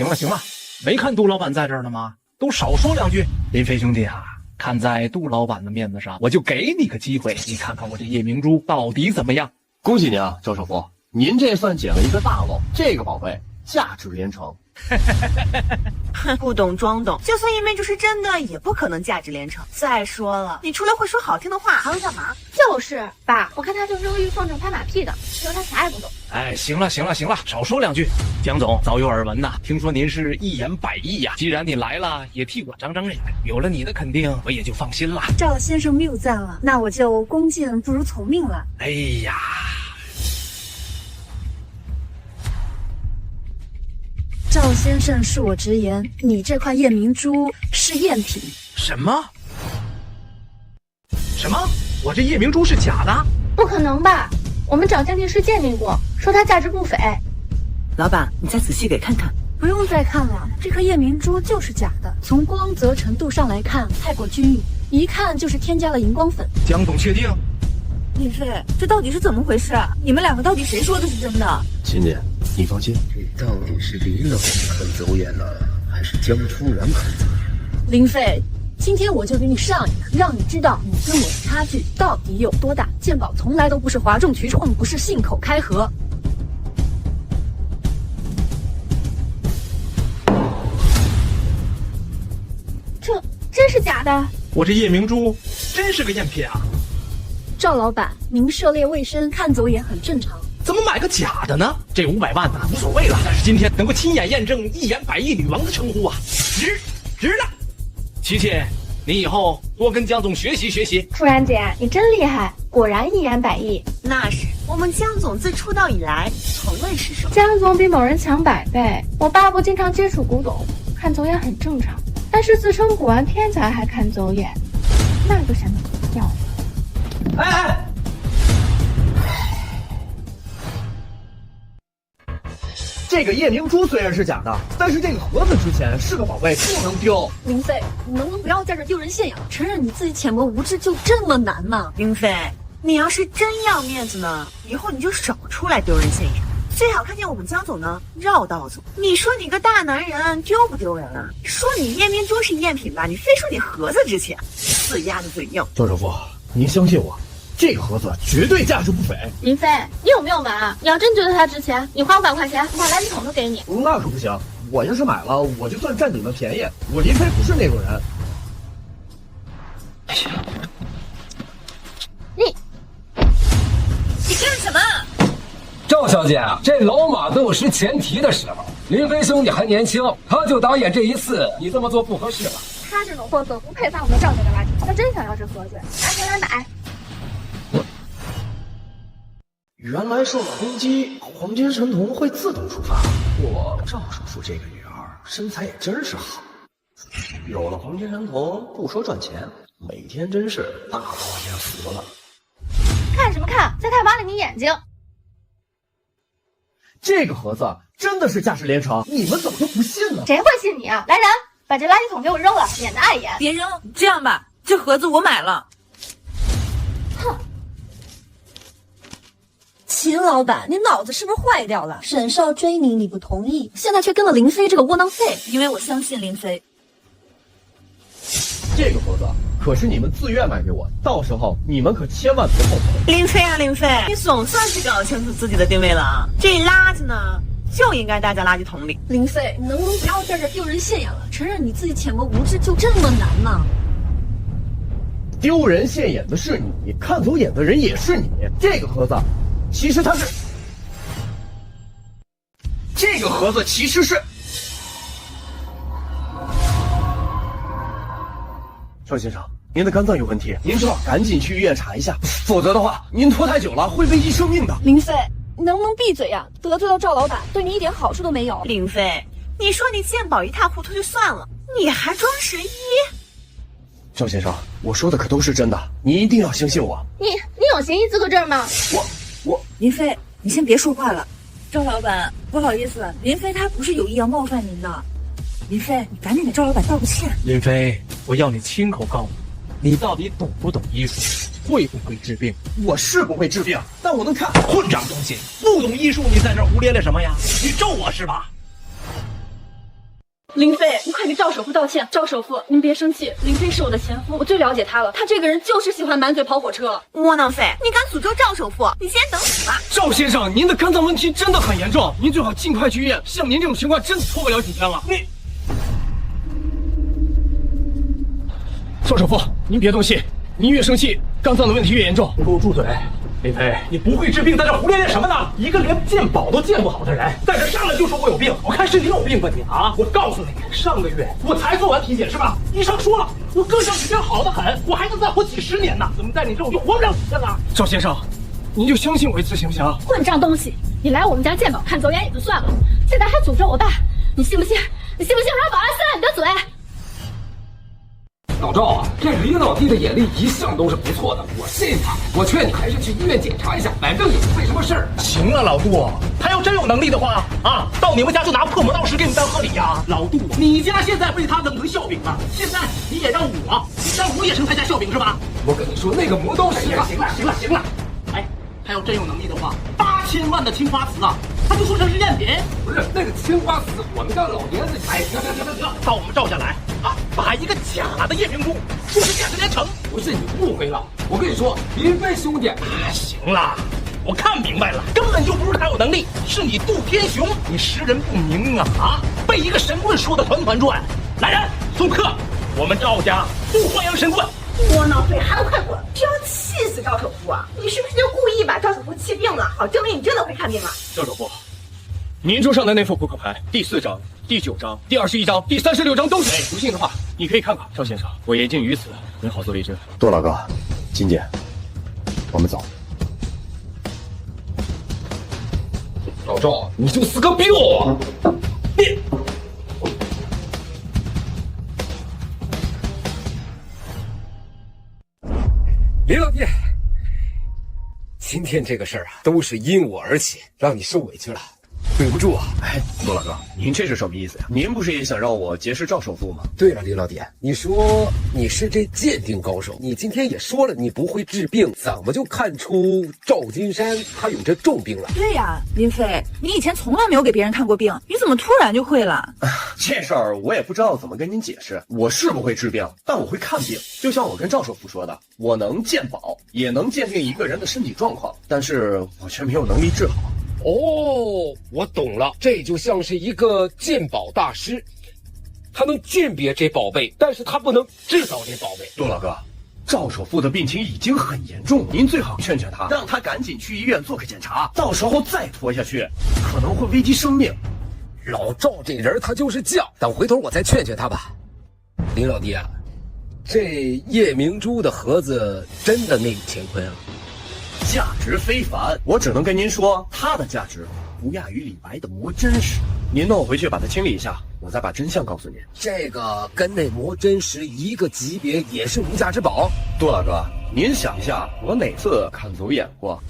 S13: 没看杜老板在这儿呢吗？都少说2句。林飞兄弟啊，看在杜老板的面子上，我就给你个机会，你看看我这夜明珠到底怎么样？
S3: 恭喜你啊，赵首富，您这算捡了一个大漏，这个宝贝价值连城。
S9: 哼，不懂装懂，就算叶明珠是真的，也不可能价值连城。再说了，你除了会说好听的话，还会干嘛？
S14: 就是爸，我看他就是阿谀奉承拍马屁的，其实他啥也不懂。
S13: 哎，行了，少说两句。江总早有耳闻呐，听说您是一言百义呀。既然你来了，也替我长长脸，有了你的肯定，我也就放心了。
S2: 赵先生谬赞了，那我就恭敬不如从命了。
S13: 哎呀，
S2: 赵先生恕我直言，你这块夜明珠是赝品。
S13: 什么？我这夜明珠是假的？
S14: 不可能吧？我们找鉴定师鉴定过，说它价值不菲。
S9: 老板，你再仔细给看看。
S2: 不用再看了，这颗夜明珠就是假的。从光泽程度上来看，太过均匀，一看就是添加了荧光粉。
S13: 江总确定？
S2: 林飞，这到底是怎么回事？你们两个到底谁说的是真的？
S3: 秦姐，你放心，
S11: 这到底是林老师肯走眼了，还是江初然肯走眼？
S2: 林飞，今天我就给你上一课，让你知道你跟我的差距到底有多大。鉴宝从来都不是哗众取宠，不是信口开河。
S14: 这真是假的？
S13: 我这夜明珠真是个赝品啊！
S2: 赵老板，您涉猎未深，看走眼很正常。
S13: 怎么买个假的呢？这500万呢，无所谓了。但是今天能够亲眼验证一言百义女王的称呼啊，值了。琪琪，你以后多跟江总学习学习。
S14: 舒然姐，你真厉害，果然一言百义。
S9: 那是我们江总自出道以来从未失手。
S14: 江总比某人强100倍。我爸不经常接触古董，看走眼很正常。但是自称古玩天才还看走眼，那就显得不妙了。
S8: 哎，这个夜明珠虽然是假的，但是这个盒子值钱，是个宝贝，不能丢。
S2: 林飞，你能不能不要在这丢人现眼？承认你自己浅薄无知就这么难吗？
S9: 林飞，你要是真要面子呢，以后你就少出来丢人现眼。最好看见我们江总呢绕道走。你说你个大男人丢不丢人啊？说你夜明珠是赝品吧，你非说你盒子值钱，死鸭子嘴硬。
S3: 周首富，您相信我，这个盒子绝对价值不菲。
S14: 林飞，你有没有完？你要真觉得它值钱，你花500块钱，我把垃圾桶都给你。
S3: 那可不行，我要是买了，我就算占你们便宜。我林飞不是那种人。
S2: 你干什么？
S6: 赵小姐，这老马都有识前提的时候。林飞兄弟还年轻，他就导演这一次，你这么做不合适了。
S14: 他这种货色不配放我们赵家的垃圾。他真想要这盒子，拿钱来买。
S3: 原来受了攻击，黄金神童会自动触发。我赵首富这个女儿身材也真是好，有了黄金神童，不说赚钱，每天真是大饱眼福了。
S14: 看什么看？在太挖了你眼睛。
S8: 这个盒子真的是价值连城，你们怎么都不信呢？
S14: 谁会信你啊？来人，把这垃圾桶给我扔了，免得碍眼。
S2: 别扔，这样吧，这盒子我买了。
S14: 哼。
S7: 秦老板，你脑子是不是坏掉了？沈少追你，你不同意，现在却跟了林飞这个窝囊废。
S2: 因为我相信林飞。
S3: 这个盒子可是你们自愿买给我，到时候你们可千万别后悔。
S9: 林飞啊，林飞，你总算是搞清楚自己的定位了啊！这垃圾呢，就应该待在垃圾桶里。
S2: 林飞，你能不能不要在这丢人现眼了？承认你自己浅薄无知就这么难吗？
S3: 丢人现眼的是你，看走眼的人也是你。这个盒子其实它是，这个盒子其实是。赵先生，您的肝脏有问题，您最好赶紧去医院查一下，否则的话，您拖太久了会危及生命的。
S2: 林飞，你能不能闭嘴呀？得罪到赵老板，对你一点好处都没有。
S9: 林飞，你说你鉴宝一塌糊涂就算了，你还装神医？
S3: 赵先生，我说的可都是真的，你一定要相信我。
S14: 你有行医资格证吗？
S3: 我
S2: 林飞，你先别说话了。赵老板，不好意思，林飞他不是有意要冒犯您的。林飞，你赶紧给赵老板道个歉。
S13: 林飞，我要你亲口告诉我，你到底懂不懂医术，会不会治病？
S3: 我是不会治病，但我能看。
S13: 混账东西，不懂医术，你在这胡咧咧什么呀？你咒我是吧？
S4: 林飞，你快给赵首富道歉！赵首富，您别生气，林飞是我的前夫，我最了解他了。他这个人就是喜欢满嘴跑火车。
S2: 窝囊废，你敢诅咒赵首富，你先等死吧！
S1: 赵先生，您的肝脏问题真的很严重，您最好尽快去医院。像您这种情况，真拖不了几天了。赵首富，您别动气，您越生气，肝脏的问题越严重。
S10: 你给我住嘴！林飞，你不会治病，在这胡咧咧什么呢？一个连健保都健不好的人，在这上来就说我有病，我看是你有病吧你啊！我告诉你，上个月我才做完体检是吧？医生说了，我各项指标好得很，我还能再活几10年呢，怎么在你这我就活不了几天了？
S1: 赵先生，您就相信我一次行不行？
S14: 混账东西！你来我们家健保看走眼也就算了，现在还诅咒我爸，你信不信？你信不信我让保安撕了你的嘴？
S6: 老赵啊，这李老弟的眼力一向都是不错的，我信他。我劝你还是去医院检查一下，反正也不会什么事儿。
S10: 行了，老杜，他要真有能力的话啊，到你们家就拿破磨刀石给你当贺礼呀！老杜，你家现在被他整成笑柄了，现在你也让我也成他家笑柄是吧？
S6: 我跟你说，那个磨刀石啊，
S10: 行了，哎，他要真有能力的话，8000万的青花瓷啊，他就说成是赝品。
S6: 不是那个青花瓷，我们家老爷子，
S10: 哎，行，到我们赵家来啊，把一个假的夜明珠说是假的连城。
S6: 不是你误会了，我跟你说，林飞兄弟，
S10: 行了，我看明白了，根本就不是他有能力，是你杜天雄，你识人不明啊！被一个神棍说的团团转。来人，送客，我们赵家不欢迎神棍。
S9: 窝囊废，还不快滚！这要气死赵首富啊！你是不是就故意把赵首富气病了，好证明你真的会看病啊？
S1: 赵首富，您桌上的那副扑克牌，第4张、第9张、第21张、第36张都是。不信的话，你可以看看。赵先生，我言尽于此，您好自为之。
S3: 杜老哥，金姐，我们走。
S6: 老赵，你就是个彪啊！你。林老弟，今天这个事儿啊，都是因我而起，让你受委屈了，对不住啊！
S3: 哎，杜老哥，您这是什么意思呀？您不是也想让我结识赵首富吗？
S6: 对了，林老弟，你说你是这鉴定高手，你今天也说了你不会治病，怎么就看出赵金山他有这重病了？
S2: 对呀，林飞，你以前从来没有给别人看过病，你怎么突然就会了？
S3: 这事儿我也不知道怎么跟您解释。我是不会治病，但我会看病。就像我跟赵首富说的，我能鉴保，也能鉴定一个人的身体状况，但是我却没有能力治好。
S6: 哦，我懂了，这就像是一个鉴宝大师，他能鉴别这宝贝，但是他不能制造这宝贝。
S3: 杜老哥，赵首富的病情已经很严重，您最好劝劝他，让他赶紧去医院做个检查，到时候再拖下去，可能会危及生命。
S6: 老赵这人他就是犟，等回头我再劝劝他吧。林老弟啊，这夜明珠的盒子真的没5000块啊？
S3: 价值非凡，我只能跟您说，它的价值不亚于李白的魔真石。您弄我回去把它清理一下，我再把真相告诉您。
S6: 这个跟那魔真石一个级别，也是无价之宝。
S3: 杜老哥，您想一下，我哪次看走眼过？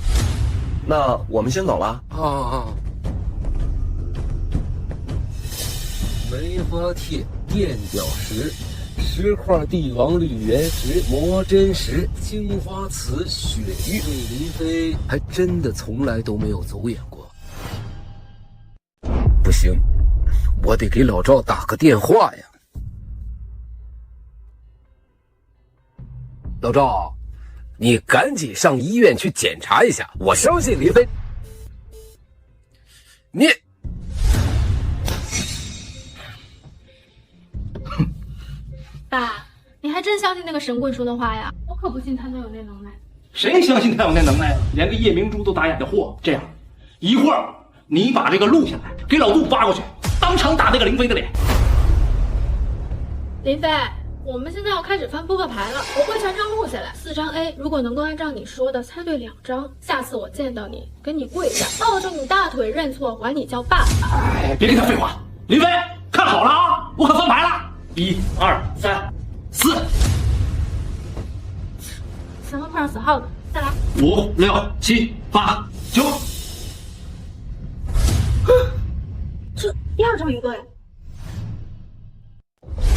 S3: 那我们先走了。
S6: 啊。梅花帖、垫脚石、石块帝王绿原石、魔真石、青花瓷、鳕鱼。这林飞还真的从来都没有走眼过。不行，我得给老赵打个电话呀。老赵，你赶紧上医院去检查一下，我相信林飞。你。
S14: 爸，你还真相信那个神棍说的话呀？我可不信他能有那能耐。
S1: 谁相信他有那能耐？连个夜明珠都打眼的货。这样，一会儿你把这个录下来，给老杜发过去，当场打那个林飞的脸。
S14: 林飞，我们现在要开始翻扑克牌了，我会全程录下来。4张 A， 如果能够按照你说的猜对2张，下次我见到你，给你跪下，抱着你大腿认错，管你叫爸爸。
S1: 哎，别跟他废话，林飞，看好了啊，我可翻牌了。1、2、3、4。
S14: 前面碰上死耗子，再来。
S1: 5、6、7、8、9。
S14: 这第2张也对。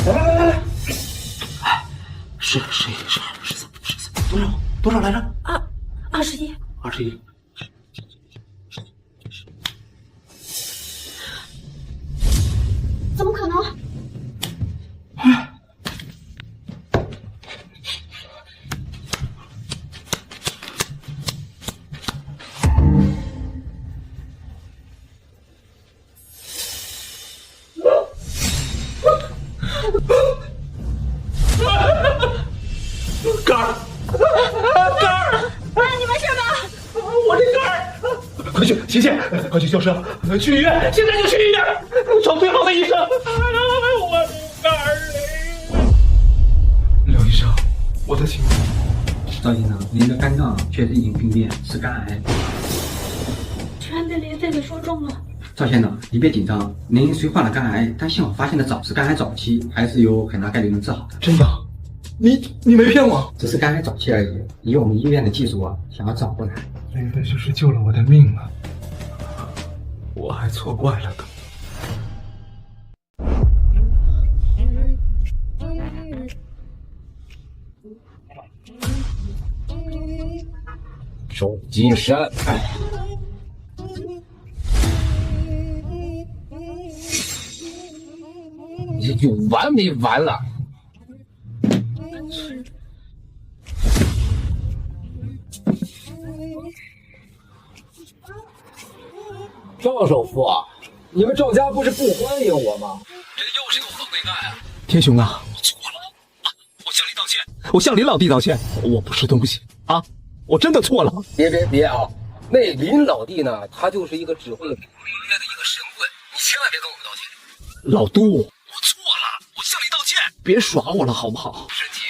S1: 来，是多少来着
S14: ？21。
S1: 21。
S14: 怎么可能？
S4: 肝儿，你没事吧？我这肝儿，
S10: 快去，琪琪，快去救车，去医院，现在就去医院，找最好的医生。我肝儿嘞！刘医生，我的情况。
S1: 赵先生，您的肝脏确实已经病变，是肝癌。
S14: 全被林飞给说中了。
S1: 赵先生，你别紧张，您虽患了肝癌，但幸好发现的早，是肝癌早期，还是有很大概率能治好的。
S10: 真的？你没骗我？
S1: 只是肝癌早期而已，以我们医院的技术想要找过来，
S10: 林飞就是救了我的命啊！我还错怪了他。
S6: 周金山，你有完没完了？赵首富，你们赵家不是不欢迎我吗？
S13: 这又是个活鬼蛋啊！
S10: 天雄啊，
S13: 我错了，我向你道歉。
S10: 我向林老弟道歉，我不是东西啊，我真的错了。
S6: 别啊！那林老弟呢，他就是一个只会捕猎的一个神棍，你千万别跟我们道歉。
S10: 老杜，
S13: 我错了，我向你道歉。
S10: 别耍我了好不好？
S13: 身体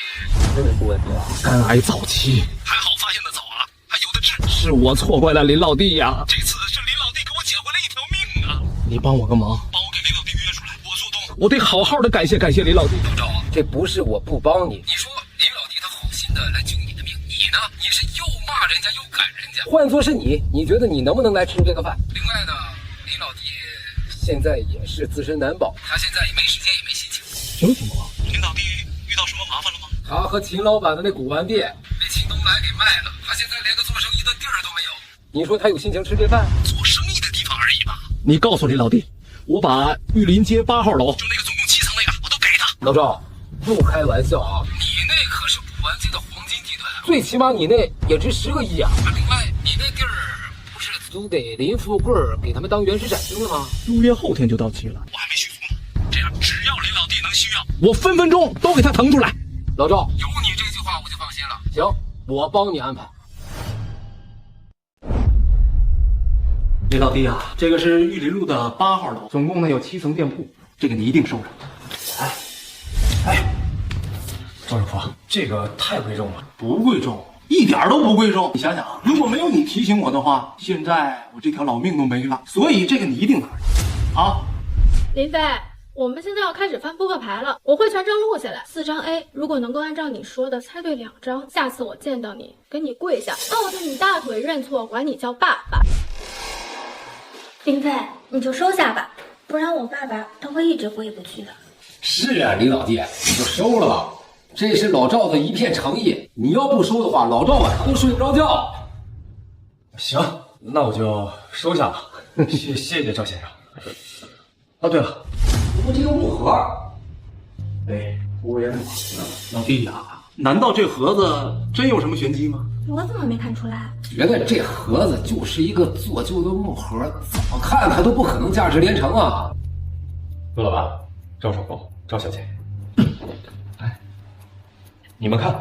S6: 真的出问题了，
S10: 肝癌早期，
S13: 还好发现的早啊，还有的治。
S10: 是我错怪了林老弟呀。
S13: 这次是林老弟给我捡回来一条命啊！
S10: 你帮我个忙，
S13: 帮我给林老弟约出来，我做东。
S10: 我得好好的感谢林老弟。
S13: 老赵啊，
S6: 这不是我不帮你，
S13: 你说林老弟他好心的来救你的命，你呢？你是又骂人家又赶人家。
S6: 换作是你觉得你能不能来吃这个饭？
S13: 另外呢，林老弟
S6: 现在也是自身难保，
S13: 他现在也没时间也没心情。
S10: 什么情况？
S13: 林老弟遇到什么麻烦了吗？
S6: 他和秦老板的那古玩店
S13: 被秦东来给卖了，他现在连个做生意的地儿都没有。
S6: 你说他有心情吃这饭？
S13: 做生意的地方而已吧。
S10: 你告诉林老弟，我把玉林街8号楼，
S13: 就那个总共7层那个，我都给他。
S6: 老赵，不开玩笑啊！
S13: 你那可是古玩界的黄金地段，
S6: 最起码你那也值10个亿啊！
S13: 另外，你那地儿不是
S6: 租给林富贵给他们当原始展厅了吗？
S10: 租约后天就到期了，
S13: 我还没续租呢。这样，只要林老弟能需要，
S10: 我分分钟都给他腾出来。
S6: 老赵，
S13: 有你这句话我就放心了。
S6: 行，我帮你安排。
S10: 林老弟啊，这个是玉林路的8号楼，总共呢有7层店铺，这个你一定收着。赵首富，这个太贵重了。不贵重，一点都不贵重。你想想啊，如果没有你提醒我的话，现在我这条老命都没了。所以这个你一定拿着啊。
S14: 林飞，我们现在要开始翻扑克牌了，我会全程录下来。4张 A， 如果能够按照你说的猜对2张，下次我见到你跟你跪下，抱着你大腿认错，管你叫爸爸。
S7: 林飞，你就收下吧，不然我爸爸他会一直过意不去的。
S6: 是啊，林老弟，你就收了吧，这是老赵的一片诚意。你要不收的话，老赵晚上都睡不着觉。
S10: 行，那我就收下了。谢谢赵先生。哦，对了，
S6: 不过这个木盒，
S10: 哎，无言老弟呀，难道这盒子真有什么玄机吗？
S7: 我怎么没看出来？
S6: 觉得这盒子就是一个做旧的木盒，怎么看它都不可能价值连城啊！
S10: 陆老板、赵首富、赵小姐，哎，你们看，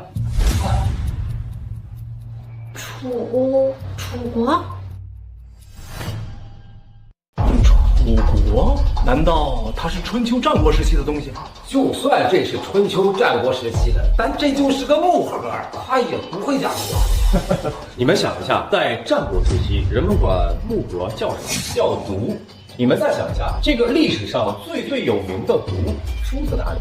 S14: 楚国。
S10: 楚国？难道它是春秋战国时期的东西吗？
S6: 就算这是春秋战国时期的，但这就是个木盒，它也不会加工。
S8: 你们想一下，在战国时期，人们管木盒叫什么？叫毒。你们再想一下，这个历史上最有名的毒出自哪里？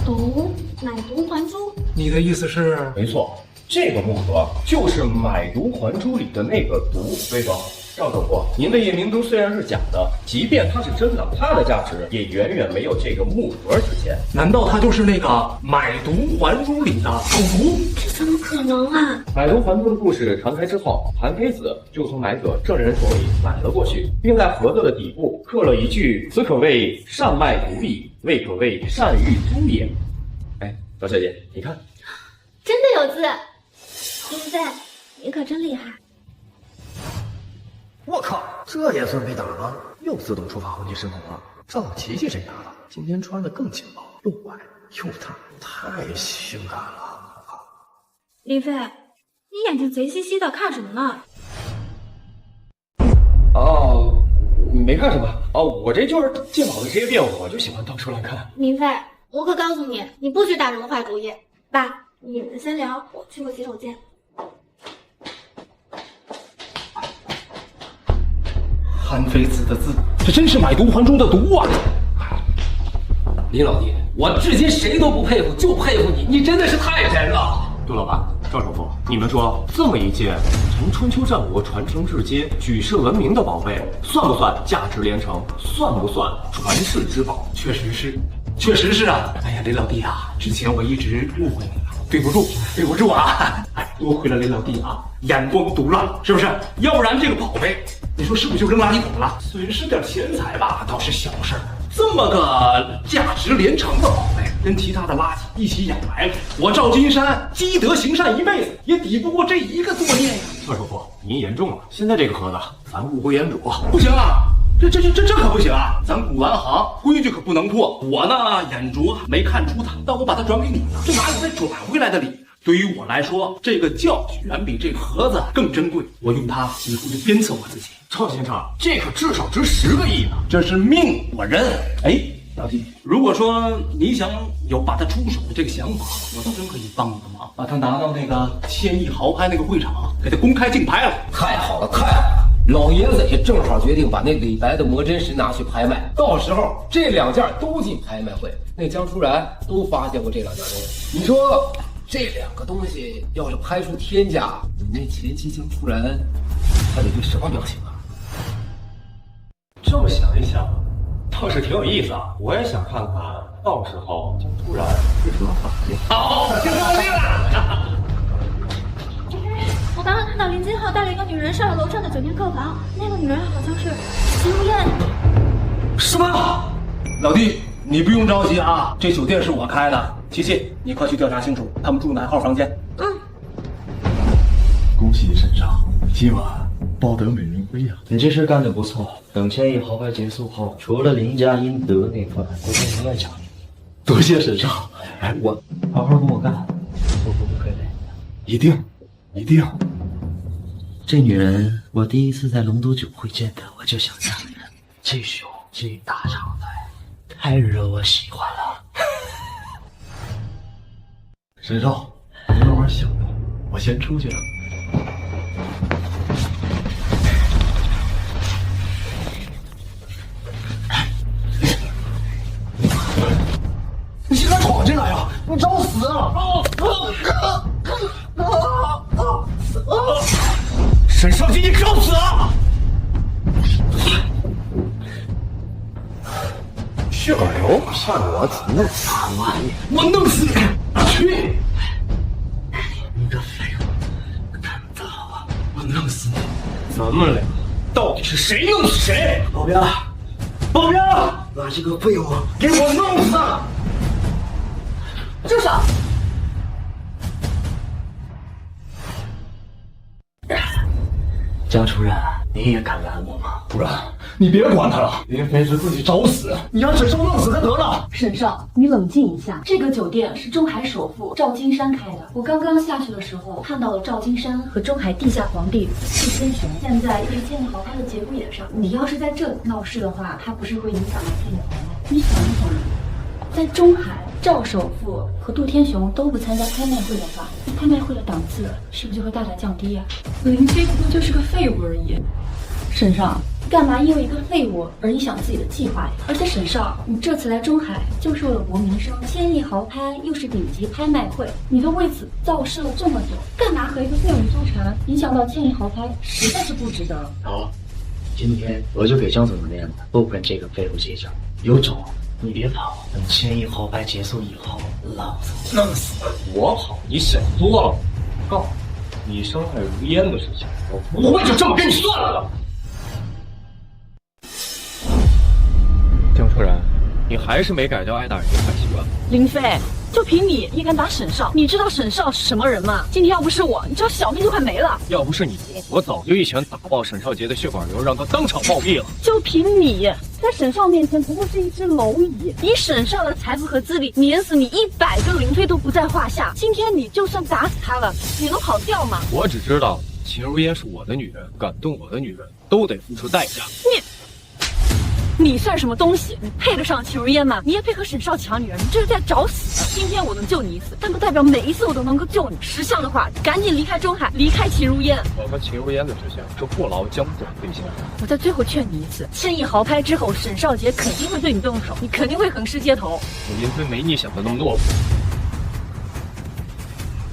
S14: 毒，买椟还珠。
S10: 你的意思是？
S8: 没错，这个木盒就是买椟还珠里的那个毒。魏总，赵首富，您的夜明灯虽然是假的，即便它是真的，它的价值也远远没有这个木盒值钱。
S10: 难道它就是那个买椟还珠里的毒？
S7: 这怎么可能啊！
S8: 买椟还珠的故事传开之后，韩非子就从买者郑人手里买了过去，并在盒子的底部刻了一句：“此可谓善卖椟矣，未可谓善欲珠也。”哎，赵小姐，你看，
S7: 真的有字。林飞，你可真厉害。
S3: 我靠，这也算被打吗？又自动触发红旗失控了。赵琪琪谁打了？今天穿的更劲爆，又白又大，太性感了。
S14: 林飞，你眼睛贼兮兮的，看什么呢？
S1: 哦，没看什么。哦，我这就是电脑的职业病，我就喜欢到处乱看。
S14: 林飞，我可告诉你，你不许打什么坏主意。爸，你们先聊，我去个洗手间。
S6: 韩非子的字，这真是买椟还珠的毒啊！林老弟，我至今谁都不佩服，就佩服你，你真的是太真了。
S1: 杜老板，赵首富，你们说这么一件从春秋战国传承至今、举世闻名的宝贝，算不算价值连城？算不算传世之宝？
S6: 确实是啊！哎呀，林老弟啊，之前我一直误会你了，对不住啊！哎，多亏了林老弟啊，眼光独烂，是不是？要不然这个宝贝，你说是不是就扔垃圾桶了？损失点钱财吧，倒是小事儿。这么个价值连城的宝贝，跟其他的垃圾一起养来了，我赵金山积德行善一辈子，也抵不过这一个作孽呀！
S1: 赵首富，您言重了。现在这个盒子，咱物归原主。
S6: 不行啊！这可不行啊！咱古玩行规矩可不能破。我呢眼拙没看出它，但我把它转给你了，这哪有再转回来的理？对于我来说，这个教训远比这个盒子更珍贵。我用它以后就鞭策我自己。
S1: 赵先生，这可至少值10个亿呢！
S6: 这是命，我认。哎，老弟，如果说你想有把它出手的这个想法，我倒真可以帮你个忙，把它拿到那个千亿豪拍那个会场，给它公开竞拍了。
S15: 太好了，太好了！老爷子也正好决定把那李白的魔真石拿去拍卖，到时候这2件都进拍卖会，那江疏然都发现过这2件东西。你说这2个东西要是拍出天价，你那前妻江疏然他得对什么表情啊？
S1: 这么想一想，倒是挺有意思啊！我也想看看，到时候江疏然会什么反应。
S6: 好，听到这了。
S14: 我刚刚看到林金浩带了一个女人上了楼上的酒店客房，那个女人好像是秦如燕。
S6: 什么？老弟，你不用着急啊，这酒店是我开的。琪琪，你快去调查清楚，他们住哪号房间？
S5: 恭喜沈少，今晚抱得美人归呀！
S8: 你这事干得不错。等千亿豪拍结束后，除了林家英德那块，我再另外讲你。
S5: 多谢沈少。
S8: 哎，我好好跟我干，我不会累。
S5: 一定。
S8: 这女人，我第一次在龙都酒会见她，我就想嫁人。这胸，这大长腿，太惹我喜欢了。
S5: 沈少，你慢慢想吧，我先出去了。
S6: 你竟敢闯进来啊！你找死啊！沈少基，你找死啊！
S3: 血流看我怎么弄死你！
S6: 我弄死你！去！
S8: 你个废物，看到啊！
S6: 我弄死你！咱们俩到底是谁弄死谁？
S8: 保镖，保镖，把这个废物给我弄死！
S2: 住手！
S8: 江疏然，你也敢拦我吗？
S6: 不然你别管他了，林飞是自己找死，你让沈少弄死他得了。
S4: 沈少，你冷静一下，这个酒店是中海首富赵金山开的。我刚刚下去的时候看到了赵金山和中海地下皇帝傅天雄，现在对千亿豪拍的节骨眼上。你要是在这里闹事的话，他不是会影响到千亿豪拍？你想一想，在中海，赵首富和杜天雄都不参加拍卖会的话，拍卖会的档次是不是就会大大降低呀？林飞不过就是个废物而已。沈少，干嘛因为一个废物而影响自己的计划呀？而且沈少，你这次来中海就是为了博名声，千亿豪拍又是顶级拍卖会，你都为此造势了这么久，干嘛和一个废物纠缠，影响到千亿豪拍，实在是不值得。
S8: 好，今天我就给江总的面子，不跟这个废物计较。有种你别跑，等千亿豪拍结束以后，老子
S1: 弄死我跑，你想多了。告诉你，你伤害如烟的事情，我不会就这么跟你算了。江疏然，你还是没改掉挨打人的坏习惯。
S2: 林飞，
S4: 就凭你也敢打沈少？你知道沈少是什么人吗？今天要不是我，你知道小命就快没了。
S8: 要不是你，我早就一拳打爆沈少杰的血管瘤，让他当场暴毙了。
S4: 就凭你，在沈少面前不过是一只蝼蚁。以沈少的财富和资历，碾死你100个林飞都不在话下。今天你就算打死他了，你能跑掉吗？
S8: 我只知道秦如烟是我的女人，感动我的女人都得付出代价。
S4: 你算什么东西？你配得上秦如烟吗？你也配和沈少抢女人？你这是在找死！今天我能救你一次，但不代表每一次我都能够救你。识相的话，赶紧离开中海，离开秦如烟。
S8: 我和秦如烟的志向是过劳江总对象。
S4: 我再最后劝你一次，千亿豪拍之后，沈少杰肯定会对你动手，你肯定会横尸街头。
S8: 我林飞没你想的那么懦夫。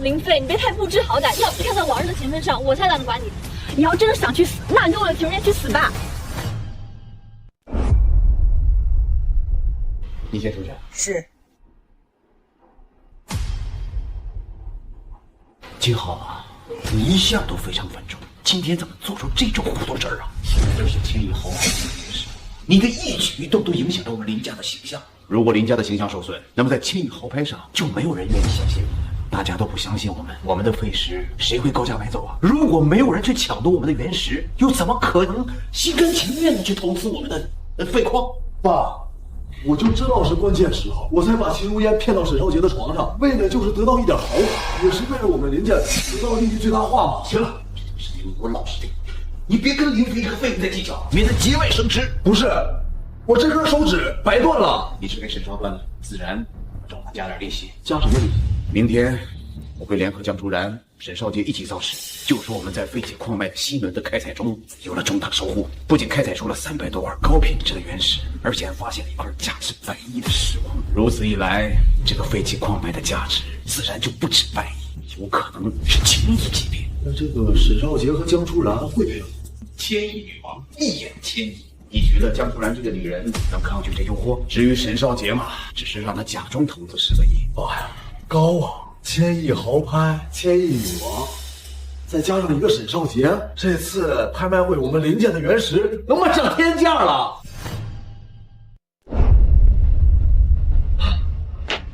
S4: 林飞，你别太不知好歹，要不看在往日的情分上，我才懒得管你。你要真的想去死，那你就为了秦如烟去死吧。
S11: 你先出去。
S2: 是。
S11: 金浩啊，你一向都非常稳重，今天怎么做出这种糊涂事儿啊？现在这是千亿豪拍的事，你的一举一动都影响到我们林家的形象。如果林家的形象受损，那么在千亿豪拍上就没有人愿意相信我们。大家都不相信我们的废石谁会高价买走啊？如果没有人去抢夺我们的原石，又怎么可能心甘情愿的去投资我们的废矿？
S5: 爸，我就知道是关键时候，我才把秦如烟骗到沈少杰的床上，为的就是得到一点好感，也是为了我们林家得到利益最大化嘛。
S11: 行了，这种事情我老实点，你别跟林飞这个废物在计较，免得节外生枝。
S5: 不是，我这根手指白断了，
S11: 你是给沈少断了，自然找他加点利息。
S5: 加什么利息？
S11: 明天我会联合江竹然、沈少杰一起造势，就说我们在废弃矿脉西门的开采中有了重大收获，不仅开采出了300多块高品质的原石，而且还发现了一块价值100亿的石矿。如此一来，这个废弃矿脉的价值自然就不止100亿，有可能是1000亿级别。
S5: 那这个沈少杰和江竹然会赔
S11: ？1000亿女王一眼1000亿。你觉得江竹然这个女人能抗拒这诱惑？至于沈少杰嘛，只是让他假装投资10个亿。
S5: 哎呀，高啊！1000亿豪拍，1000亿女王，再加上一个沈少杰，这次拍卖会我们林家的原石能卖上天价了。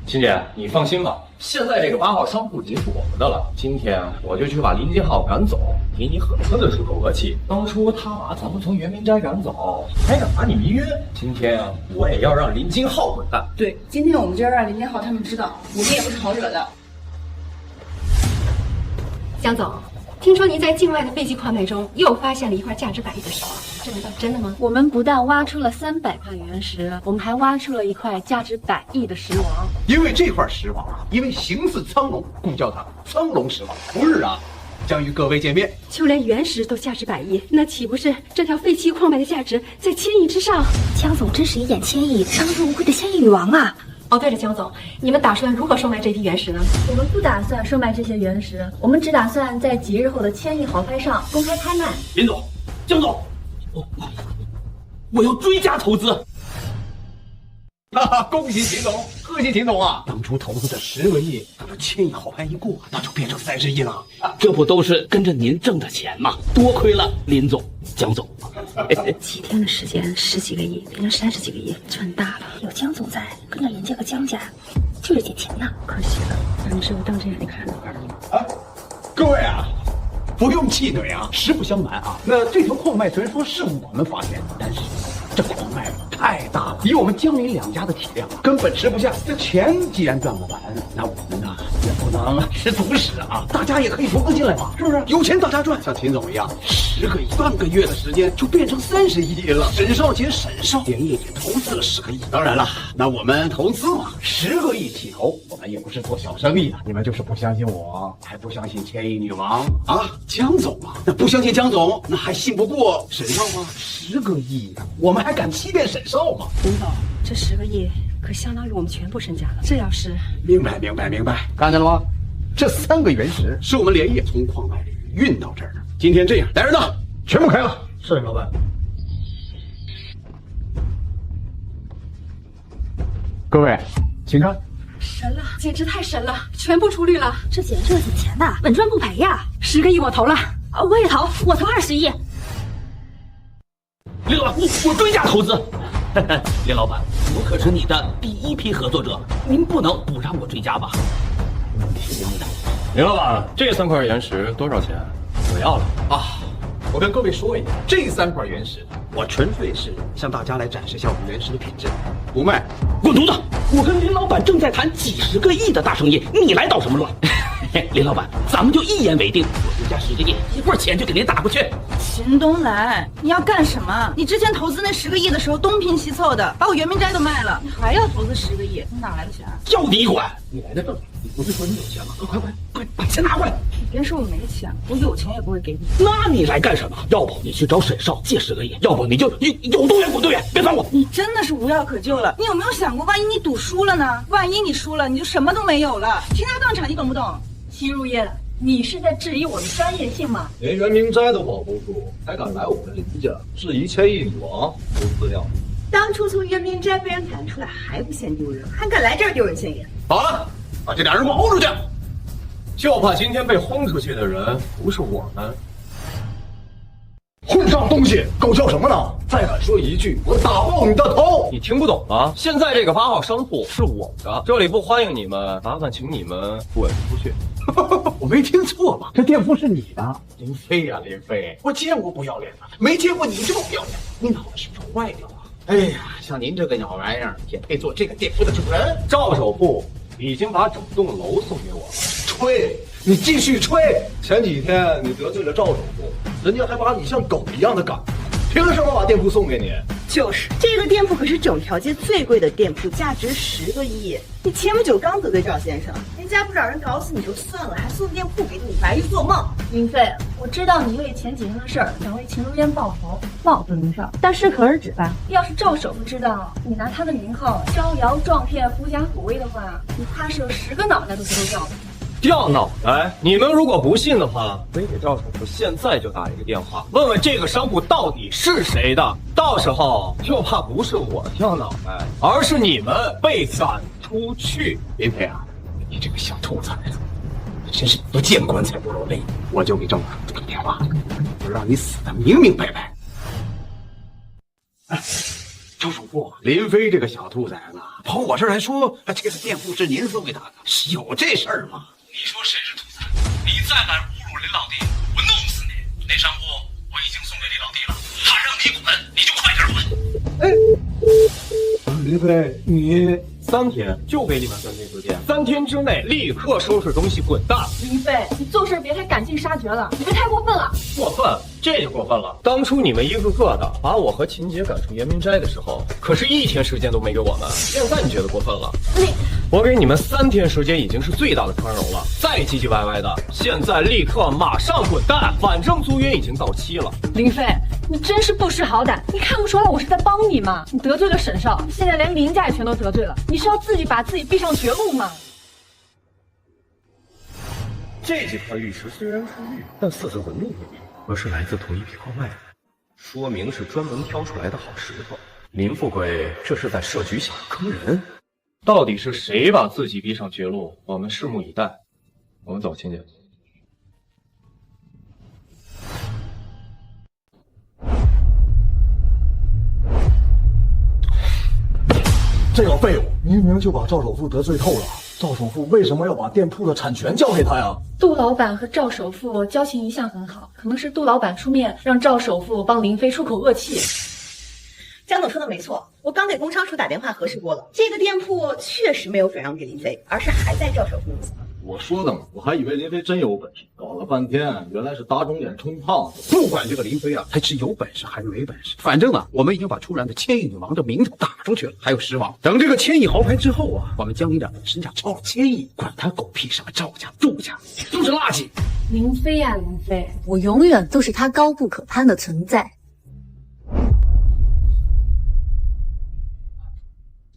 S1: 秦姐，你放心吧，现在这个8号商铺已经是我们的了。今天我就去把林金浩赶走，给你狠狠的出口恶气。当初他把咱们从圆明斋赶走，还敢把你迷晕，今天我也要让林金浩滚蛋。
S2: 对，今天我们就要让林金浩他们知道，我们也不是好惹的。
S16: 江总，听说您在境外的废弃矿脉中又发现了一块价值100亿的石王，这难道真的吗？
S4: 我们不但挖出了300块原石，我们还挖出了一块价值100亿的石王。
S11: 因为这块石王啊，因为形似苍龙，故叫它苍龙石王。不日啊，将与各位见面。
S16: 就连原石都价值100亿，那岂不是这条废弃矿脉的价值在1000亿之上？江总真是一眼千亿，当之无愧的1000亿女王啊！哦，对了，江总，你们打算如何售卖这批原石呢？
S4: 我们不打算售卖这些原石，我们只打算在几日后的1000亿豪拍上公开拍卖。
S1: 林总，江总，我要追加投资。
S11: 哈哈，恭喜秦总，贺喜秦总啊！当初投资的10个亿，等到1000亿豪拍一过，那就变成30亿了。
S12: 这不都是跟着您挣的钱吗？多亏了林总、江总。
S16: 7天的时间，10几个亿变成30几个亿，赚大了。有江总在，跟着林家和江家就是捡钱呐。可惜了，让你师傅当真让你看了。
S11: 啊，各位啊，不用气馁啊！实不相瞒啊，那这条矿脉虽然说是我们发现，但是这矿脉太大了，以我们江林2家的体量啊，根本吃不下。这钱既然赚不完，那我们呢也不能吃独食啊！大家也可以投资进来嘛，是不是？有钱大家赚，像秦总一样，10个亿，3个月的时间就变成30亿了。沈少杰也投资了10个亿。当然了，那我们投资嘛，10个亿起投，我们也不是做小生意的。你们就是不相信我，还不相信1000亿女王啊？江总啊，那不相信江总，那还信不过沈少吗？10个亿，我们还敢欺骗沈少吗？
S16: 林总，这10个亿可相当于我们全部身家了。这要是……
S11: 明白，看见了吗？这3个原石是我们连夜从矿脉里运到这儿的。今天这样，来人呐，全部开了。
S8: 是老板。
S11: 各位，请看。
S16: 神了，简直太神了，全部出绿了，这简直是捡钱的，稳赚不赔呀！10个亿我投了，我也投，我投20亿。
S1: 林总，我追加投资。
S12: 林老板，我可是你的第一批合作者，您不能不让我追加吧？
S8: 听的。林老板，这3块原石多少钱？我要了
S13: 啊！我跟各位说一下，这3块原石，我纯粹是向大家来展示一下我们原石的品质，不卖。
S12: 滚犊子！我跟林老板正在谈几10个亿的大生意，你来捣什么乱？林老板，咱们就一言为定，我追加10个亿，一会儿钱就给您打过去。
S2: 秦东来，你要干什么？你之前投资那10个亿的时候东拼西凑的，把我圆明斋都卖了，你还要投资10个亿，你哪来的钱？
S12: 要你管！你来的正好，你不是说你有钱吗？快把钱拿过来！
S2: 你别说我没钱，我有钱也不会给你。
S12: 那你来干什么？要不你去找沈少借10个亿，要不你就有动员滚动员，别烦我。
S2: 你真的是无药可救了。你有没有想过，万一你赌输了呢？万一你输了，你就什么都没有了，倾家荡产，你懂不懂？
S16: 秦如烟，你是在质疑我的专业性吗？
S10: 连圆明斋都保不住，还敢来我们林家质疑千亿女王，有资料。
S9: 当初从圆明斋被人赶出来还不嫌丢人，还敢来这儿丢人现眼。
S8: 好了，把这俩人给我轰出去！就怕今天被轰出去的人不是我们。
S10: 混账东西，狗叫什么呢？再敢说一句，我打爆你的头！
S8: 你听不懂吗？现在这个8号商铺是我的，这里不欢迎你们，麻烦请你们滚出去。
S10: 我没听错吧？这店铺是你的，林飞呀，林飞，我见过不要脸的，没见过你这么不要脸。你脑子是不是坏掉了？哎呀，像您这个鸟玩意儿，也配做这个店铺的主人？
S8: 赵首富已经把整栋楼送给我了。
S10: 吹，你继续吹！前几天你得罪了赵首富，人家还把你像狗一样的赶，凭什么把店铺送给你？
S9: 就是这个店铺可是整条街最贵的店铺，价值10个亿。你前不久刚得罪赵先生，人家不找人搞死你就算了，还送店铺给你，白日做梦。
S16: 林飞，我知道你因为前几天的事儿想为秦如烟报仇，貌似林少，但适可而止吧。要是赵首富知道你拿他的名号招摇撞骗、狐假虎威的话，你怕是有10个脑袋都掉了。
S8: 掉脑袋！你们如果不信的话，可以给赵首富现在就打一个电话，问问这个商铺到底是谁的。到时候就怕不是我掉脑袋，而是你们被赶出去。
S13: 林飞啊，你这个小兔崽子，真是不见棺材不落泪。我就给赵首富打电话，我让你死的明明白白。赵首富，林飞这个小兔崽子跑我这儿来说，这个店铺是您送给他的，是有这事儿吗？
S12: 你说谁是兔崽子？你再敢侮辱林老弟，我弄死你！那商铺我已经送给林老弟了，他让你滚，你就快点滚。
S10: 林飞，你
S8: 3天就给你们3天时间，3天之内立刻收拾东西滚蛋！
S16: 林飞，你做事别太赶尽杀绝了，你这太过分了！
S8: 过分？这就过分了。当初你们一个个的把我和秦姐赶出圆明斋的时候，可是1天时间都没给我们。现在你觉得过分了？我给你们3天时间已经是最大的宽容了，再唧唧歪歪的，现在立刻马上滚蛋！反正租约已经到期了。
S16: 林飞，你真是不识好歹，你看不出来我是在帮你吗？你得罪了沈少，现在连林家也全都得罪了，你是要自己把自己逼上绝路吗？
S8: 这几块玉石虽然是玉，但色泽纹路不一，可是来自同一批矿脉，说明是专门挑出来的好石头。林富贵这是在设局想坑人，到底是谁把自己逼上绝路？我们拭目以待。我们走，秦姐。
S10: 这个废物明明就把赵首富得罪透了，赵首富为什么要把店铺的产权交给他呀？
S16: 杜老板和赵首富交情一向很好，可能是杜老板出面让赵首富帮林飞出口恶气。
S9: 江总说的没错，我刚给工商处打电话核实过了，这个店铺确实没有转让给林飞，而是还在赵首富名下。
S10: 我说的嘛，我还以为林飞真有本事，搞了半天原来是打肿脸充胖子。
S13: 不管这个林飞啊，他是有本事还是没本事，反正啊，我们已经把出然的千亿女王的名头打出去了，还有10王。等这个1000亿豪牌之后啊，我们江林长的身价超了1000亿，管他狗屁什么赵家、杜家，都是垃圾。
S16: 林飞呀，林飞，
S7: 我永远都是他高不可攀的存在。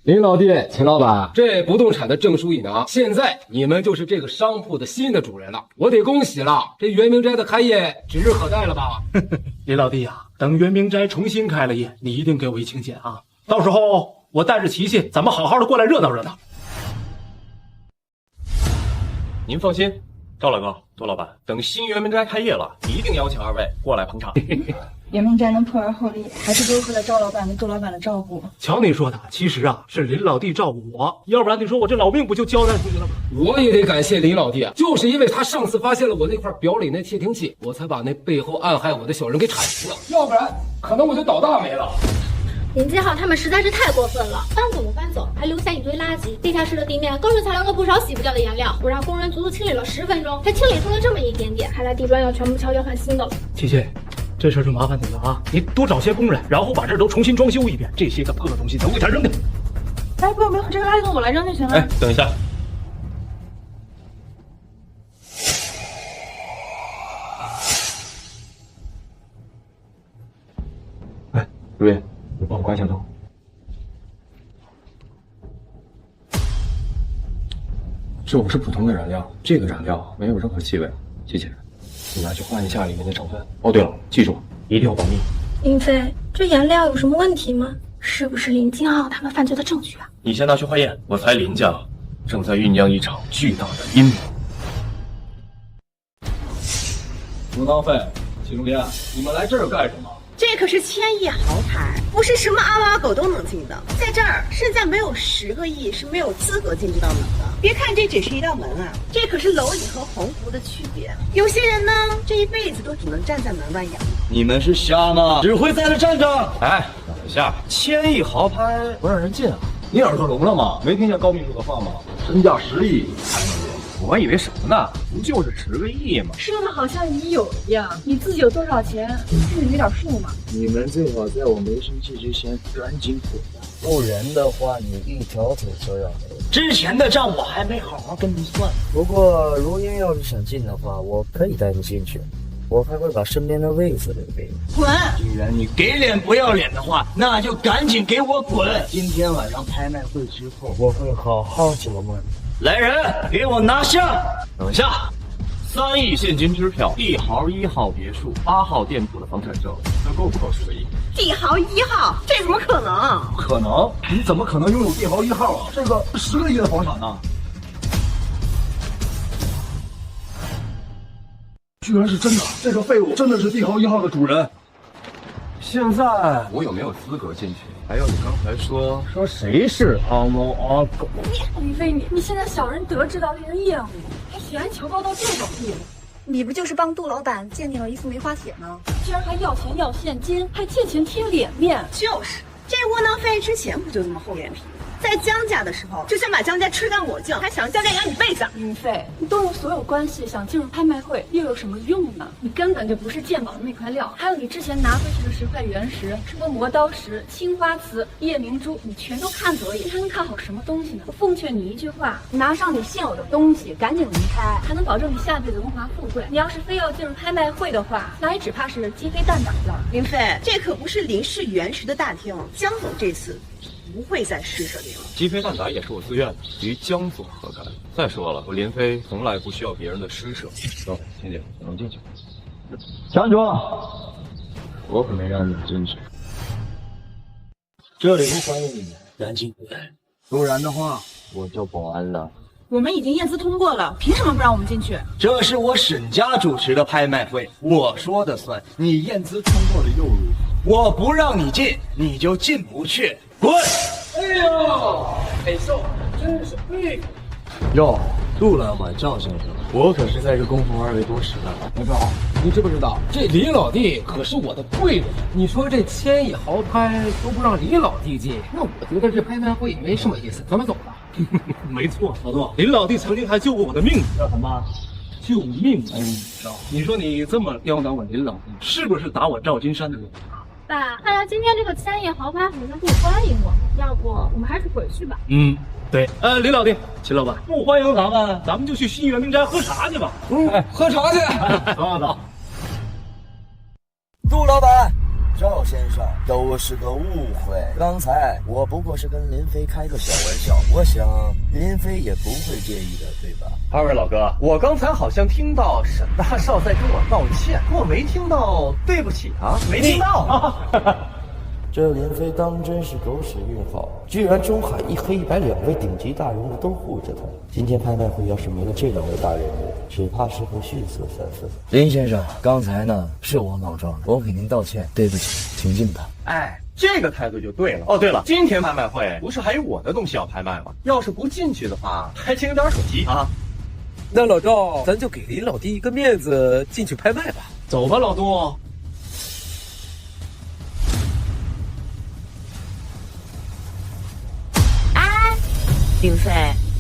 S15: 林老弟，秦老板，这不动产的证书一拿，现在你们就是这个商铺的新的主人了，我得恭喜了，这圆明斋的开业指日可待了吧？
S13: 林老弟呀，等圆明斋重新开了业，你一定给我一请柬啊！到时候我带着琪琪，咱们好好的过来热闹热闹。
S8: 您放心，赵老哥、杜老板，等新圆明斋开业了，一定邀请2位过来捧场。
S16: 袁明斋能破而后立，还是多亏了赵老板跟杜老板的照顾。
S13: 瞧你说的，其实啊是林老弟照顾我，要不然你说我这老命不就交代出去了吗？
S15: 我也得感谢林老弟啊，就是因为他上次发现了我那块表里那窃听器，我才把那背后暗害我的小人给铲除了，要不然可能我就倒大霉了。
S14: 林金浩他们实在是太过分了，搬走不搬走，还留下一堆垃圾。地下室的地面更是采用了不少洗不掉的颜料，我让工人足足清理了10分钟，才清理出了这么一点点。看来地砖要全部敲掉换新的了。
S13: 琪琪，这事儿就麻烦你了啊！你多找些工人，然后把这儿都重新装修一遍，这些个破东西都给他扔掉。
S16: 哎，不用，这个垃圾桶我来扔就行了。
S1: 哎，等一下。
S3: 哎，如云，你帮我关一下灯。这不是普通的燃料，这个燃料没有任何气味。琪琪，你拿去换一下里面的成分。哦，对了，记住一定要保密。
S14: 林飞，这颜料有什么问题吗？是不是林金浩他们犯罪的证据啊？
S1: 你先拿去化验。我猜林家正在酝酿一场巨大的阴谋。
S10: 吴当飞、祁中天，你们来这儿干什么？
S9: 这可是1000亿豪宅，不是什么阿猫阿狗都能进的。在这儿，身价没有10个亿是没有资格进这道门的。别看这只是一道门啊，这可是蝼蚁和鸿鹄的区别。有些人呢，这一辈子都只能站在门外养。
S5: 你们是瞎吗？只会在这站着？
S1: 哎，等一下，1000亿豪拍不让人进啊！
S10: 你耳朵聋了吗？没听见高秘书的话吗？身价10亿才能进。
S1: 我以为什么呢？不就是10个亿吗？
S16: 说的好像你有一样，你自己有多少钱，你心里没点数吗？
S5: 你们最好在我没生气之前赶紧滚蛋，不然的话你一条腿就要没了。之前的账我还没好好跟你算。不过如烟要是想进的话，我可以带你进去，我还会把身边的位子留给你。
S16: 滚！
S5: 既然你给脸不要脸的话，那就赶紧给我滚！今天晚上拍卖会之后，我会好好琢磨你。来人，给我拿下！
S3: 等一下，3亿现金支票，帝豪1号别墅8号店铺的房产证，这够不够10个亿？
S9: 帝豪1号，这怎么可能？
S10: 可能？你怎么可能拥有帝豪1号啊？这个10个亿的房产呢？居然是真的！这个废物真的是帝豪1号的主人。
S3: 现在我有没有资格进去？还有你刚才说谁是阿猫阿狗？
S16: 李飞，你现在小人得志到令人厌恶，还血案求高到这种地步。
S7: 你不就是帮杜老板鉴定了一副梅花铁吗？
S16: 居然还要钱要现金，还借钱贴脸面。
S9: 就是这窝囊废之前不就这么厚脸皮？在江家的时候就想把江家吃干抹净，还想江家养一辈子。
S16: 云飞，你动用所有关系想进入拍卖会，又有什么用呢？你根本就不是鉴宝的那块料。还有你之前拿回去的10块原石，什么磨刀石、青花瓷、夜明珠，你全都看走眼，你还能看好什么东西呢？我奉劝你一句话，拿上你现有的东西，赶紧离开，才能保证你下辈子荣华富贵。你要是非要进入拍卖会的话，那也只怕是鸡飞蛋打了。
S9: 林飞，这可不是林氏原石的大厅，江总这次不会再施舍你了。
S3: 鸡飞蛋打也是我自愿的，与江总何干？再说了，我林飞从来不需要别人的施舍。走，青姐，我们进去。
S5: 强主，我可没让你进去，这里不欢迎你们，赶紧滚，不然的话我就保安了。
S2: 我们已经验资通过了，凭什么不让我们进去？
S5: 这是我沈家主持的拍卖会，我说的算。你验资通过了又如何？我不让你进，你就进不去，滚！
S15: 哎呦，美少真是贵。
S5: 哟，杜老板赵先生，我可是在这功夫2位多时了。
S15: 老赵，你知不知道这林老弟可是我的贵人？你说这1000亿豪拍都不让林老弟进，那我觉得这拍卖会没什么意思，咱们走吧。
S13: 没错，老杜，林老弟曾经还救过我的命，叫什么？救命恩人。你说你这么刁难我林老弟，是不是打我赵金山的脸？
S14: 爸，看来今天这个1000亿豪拍好像不欢迎我们，要不我们还是回去吧。
S13: 对，林老弟，秦老板不欢迎咱们就去新源明斋喝茶去吧。
S15: 喝茶去。
S13: 走。
S5: 杜老板，赵先生，都是个误会。刚才我不过是跟林飞开个小玩笑，我想林飞也不会介意的，对吧
S10: 2位老哥，我刚才好像听到沈大少在跟我道歉，我没听到对不起啊，没听到。
S17: 这林飞当真是狗屎运好，居然中海一黑一白2位顶级大人物都护着他。今天拍卖会要是没了这2位大人物，只怕是会逊色3分。林先生，刚才呢是我莽撞了，我给您道歉，对不起，请进吧。
S3: 哎，这个态度就对了。哦，对了，今天拍卖会不是还有我的东西要拍卖吗？要是不进去的话，还请点手机啊。
S13: 那老赵，咱就给林老弟一个面子，进去拍卖吧。
S3: 走吧，老杜。
S9: 林飞，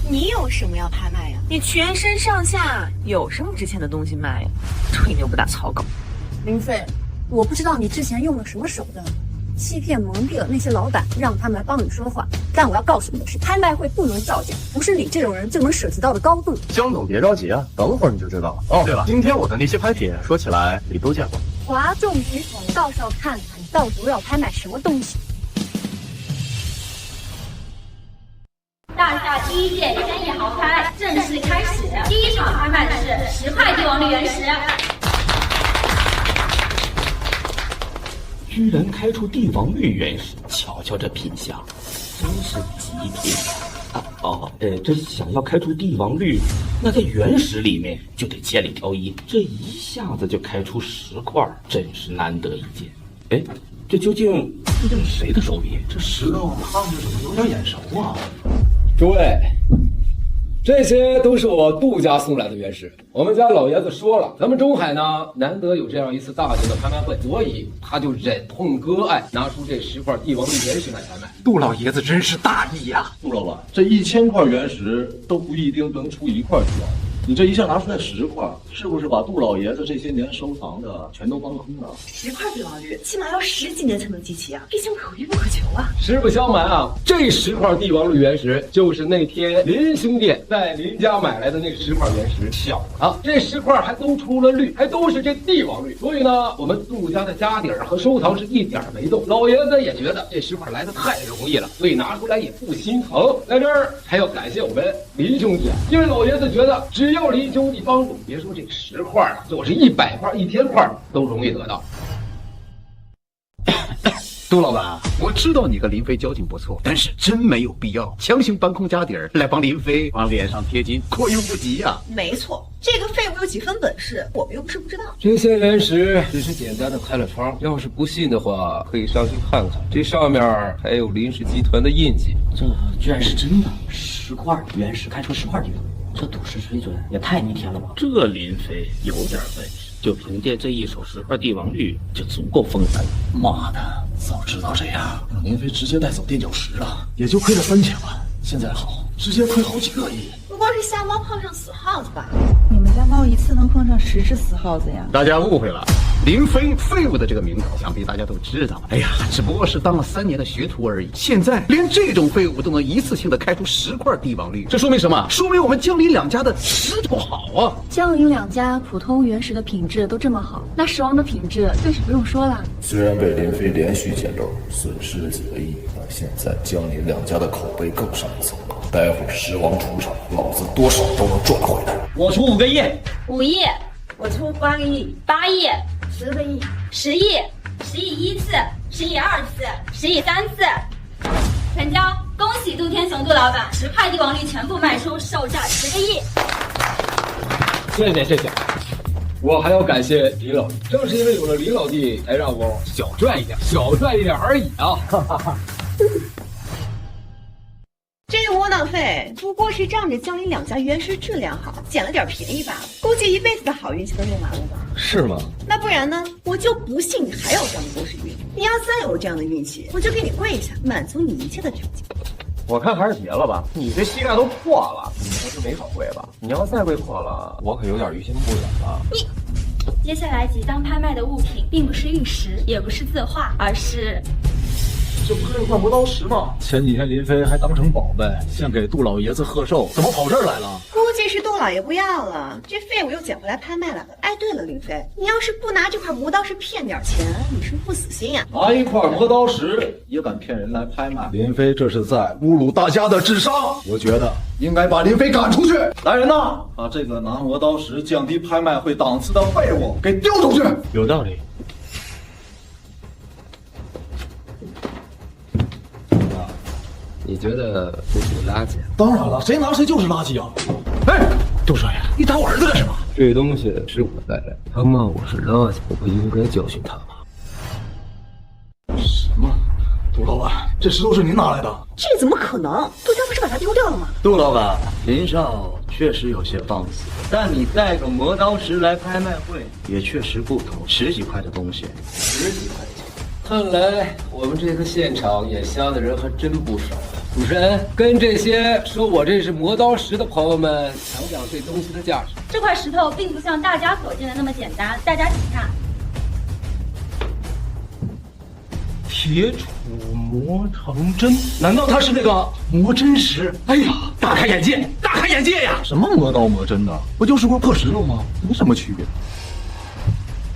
S9: 你有什么要拍卖呀？你全身上下有什么值钱的东西卖呀？吹牛不打草稿。
S16: 林飞，我不知道你之前用了什么手段，欺骗蒙蔽了那些老板，让他们来帮你说话。但我要告诉你的是，拍卖会不能造假，不是你这种人就能涉及到的高度。
S3: 江总别着急啊，等会儿你就知道了。哦，对了，今天我的那些拍品，说起来你都见过。
S16: 哗众取宠，到时候看看你到时候要拍卖什么东西。
S18: 大夏第1届千亿豪拍正式开始，第一场拍卖的是10块帝王绿原石。
S12: 居然开出帝王绿原石，瞧瞧这品相，真是极品啊！这想要开出帝王绿，那在原石里面就得千里挑一，这一下子就开出10块，真是难得一见。哎，这究竟这是谁的手笔？这石头看着怎么有点眼熟啊？
S15: 诸位，这些都是我杜家送来的原石。我们家老爷子说了，咱们中海呢难得有这样一次大型的拍卖会，所以他就忍痛割爱，拿出这10块帝王绿原石来拍卖。
S3: 杜老爷子真是大义呀！
S10: 杜老板，这1000块原石都不一定能出1块帝王，你这一下拿出来10块，是不是把杜老爷子这些年收藏的全都放空了
S9: ？10块帝王绿起码要10几年才能集齐啊，毕竟可遇不可求啊。
S15: 实不相瞒啊，这10块帝王绿原石就是那天林兄弟在林家买来的那10块原石，巧了，这10块还都出了绿，还都是这帝王绿，所以呢，我们杜家的家底儿和收藏是一点没动。老爷子也觉得这10块来的太容易了，所以拿出来也不心疼。在这儿还要感谢我们林兄弟，因为老爷子觉得只要林兄弟帮助，别说这10块了，就是100块、1000块都容易得到。
S12: 杜老板，我知道你和林飞交情不错，但是真没有必要强行搬空家底儿来帮林飞往脸上贴金，过犹不及呀。
S9: 没错，这个废物有几分本事，我们又不是不知道。
S15: 这些原石只是简单的开了窗，要是不信的话，可以上去看看，这上面还有林氏集团的印记。
S12: 这居然是真的，10块原石开出10块帝王，这赌石水准也太逆天了吧！
S19: 这林飞有点本事，就凭借这一手10块帝王绿就足够封神。
S10: 妈的，早知道这样，让林飞直接带走垫脚石了，也就亏了3000万。现在好，直接亏好几个亿。
S9: 不过是瞎猫碰上死耗子吧？
S2: 你们家猫一次能碰上10只死耗子呀？
S12: 大家误会了，林飞废物的这个名头，想必大家都知道。哎呀，只不过是当了3年的学徒而已。现在连这种废物都能一次性的开出10块帝王绿，这说明什么？说明我们江林两家的石头好啊！
S16: 江林两家普通原石的品质都这么好，那石王的品质更是不用说了。
S5: 虽然被林飞连续捡漏，损失了几个亿，但现在江林两家的口碑更上一层楼。待会石王出场，老子多少都能赚回来。
S8: 我出5个亿
S18: ，5亿，
S9: 我出8个亿
S18: ，8亿
S16: ，10个亿
S18: ，10亿，10亿1次，10亿2次，10亿3次，成交！恭喜杜天雄杜老板，10块帝王绿全部卖出，售价10个亿。
S15: 谢谢谢谢，我还要感谢林老弟，正是因为有了林老弟，才让我小赚一点而已啊！哈哈哈。
S9: 这个窝囊废不过是仗着江林两家原石质量好，捡了点便宜罢了，估计一辈子的好运气都用完了吧？
S15: 是吗？
S9: 那不然呢？我就不信你还有这样的狗屎运。你要再有这样的运气，我就给你跪下，满足你一切的条件。
S8: 我看还是别了吧，你这膝盖都破了，你不是没少跪吧？你要再跪破了，我可有点于心不忍了。
S18: 你接下来即将拍卖的物品，并不是玉石，也不是字画，而是。
S10: 这不是块磨刀石吗？前几天林飞还当成宝贝献给杜老爷子贺寿，怎么跑这儿来了？
S9: 估计是杜老爷不要了，这废物又捡回来拍卖来了。哎，对了，林飞，你要是不拿这块磨刀石骗点钱，你是不死心呀？
S10: 拿一块磨刀石也敢骗人来拍卖，林飞这是在侮辱大家的智商。我觉得应该把林飞赶出去。来人呐，把这个拿磨刀石降低拍卖会档次的废物给丢出去。
S19: 有道理。
S15: 你觉得这是个垃圾？
S10: 当然了，谁拿谁就是垃圾啊！哎，杜少爷，你打我儿子干什么？
S15: 这东西是我带来的，他骂我是垃圾，我不应该教训他吗？
S10: 什么？杜老板，这石头是您拿来的？
S9: 这怎么可能？杜家不是把它丢掉了吗？
S17: 杜老板，林少确实有些放肆，但你带个磨刀石来拍卖会，也确实不同，10几块的东西
S15: ，10几块钱。看来我们这个现场眼瞎的人还真不少。主持人，跟这些说我这是磨刀石的朋友们讲讲这东西的价值。
S18: 这块石头并不像大家所见的那么简单，大家请看。
S10: 铁杵磨成针，难道它是那个磨真石？哎呀，大开眼界，大开眼界呀！什么磨刀磨针的，不就是块破石头吗？没什么区别。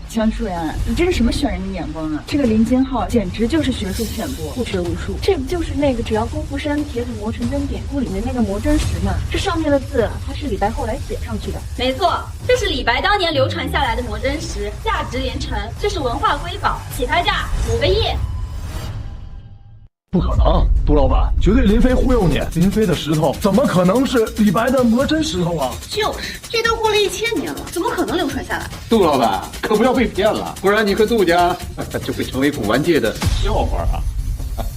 S2: 江舒然，你这是什么选人的眼光啊？这个林金浩简直就是学术浅薄，不学无术。
S16: 这不就是那个只要功夫深，铁杵磨成针典故里面那个磨真石吗？这上面的字，它是李白后来写上去的。
S18: 没错，这是李白当年流传下来的磨真石，价值连城，这是文化瑰宝，起拍价5个亿。
S10: 不可能，杜老板，绝对林飞忽悠你。林飞的石头怎么可能是李白的磨真石头啊？
S9: 就是，这都过了1000年了，怎么可能流传下来？
S13: 杜老板可不要被骗了，不然你和杜家就会成为古玩界的笑话啊！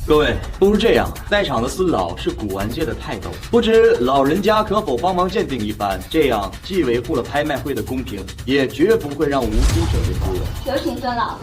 S17: 各位，不如这样，在场的4老是古玩界的泰斗，不知老人家可否帮忙鉴定一番？这样既维护了拍卖会的公平，也绝不会让无辜者被忽悠。
S18: 有请孙老。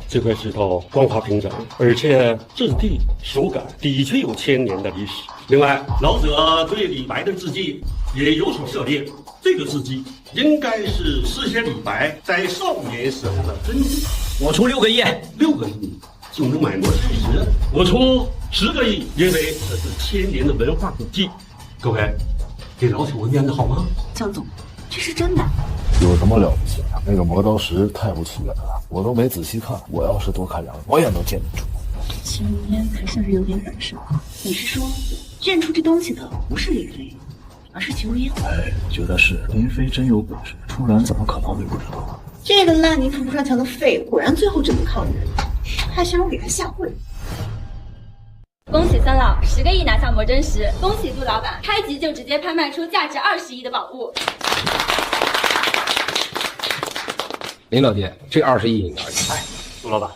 S20: 这块石头光滑平整，而且质地手感的确有1000年的历史。另外，老者对李白的字迹也有所涉猎，这个字迹应该是诗写李白在少年时候的真迹。
S8: 我出6个亿
S20: ，6个亿就能买磨真石，我出10个亿，因为这是1000年的文化古迹。各位，给老铁我面子好吗？
S9: 江总，这是真的。
S5: 有什么了不起？那个磨刀石太不起眼了，我都没仔细看。我要是多看2眼，我也能鉴定出。
S9: 秦如烟还算是有点本事。你是说，认出这东西的不是林飞，而是秦如烟？
S5: 哎，觉得是林飞真有本事，不然怎么可能会不知道？
S9: 这个烂泥扶不上墙的废物，果然最后只能靠人，还想让我给他下跪。
S18: 恭喜孙老10个亿拿下磨真石，恭喜杜老板开局就直接拍卖出价值20亿的宝物。
S15: 林老爹，这20亿你拿去。
S8: 哎，杜老板，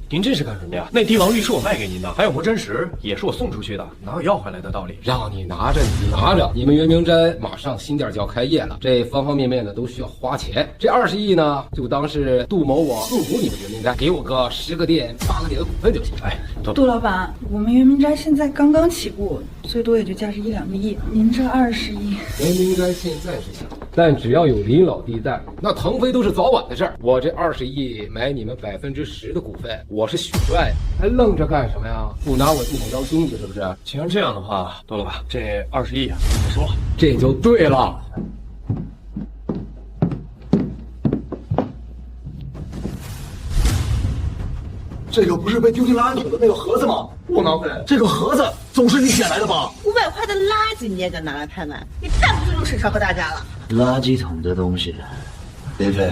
S8: 您这是干什么呀？那帝王绿是我卖给您的，还有磨真石也是我送出去的，哪有要回来的道理？
S15: 让你拿着，你拿着。你们圆明斋马上新店就要开业了，这方方面面的都需要花钱。这20亿呢，就当是杜某我入股你们圆明斋，给我个10个店、8个点的股份就行。哎，
S2: 杜老板，我们圆明斋现在刚刚起步，最多也就价值1、2个亿，您这20亿，
S15: 圆明斋现在是小，但只要有林老弟在，那腾飞都是早晚的事儿。我这20亿买你们10%的股份，我是许帅，还愣着干什么呀？不拿我杜某当兄弟是不是？
S8: 既然这样的话，杜老板，这20亿啊，别说了，
S15: 这就对了。
S10: 这个不是被丢进垃圾桶的那个盒子吗？不能飞，这个盒子总是你捡来的吧
S9: ？500块的垃圾你也敢拿来拍卖？你太不尊重沈少和大家了。
S17: 垃圾桶的东西，林飞，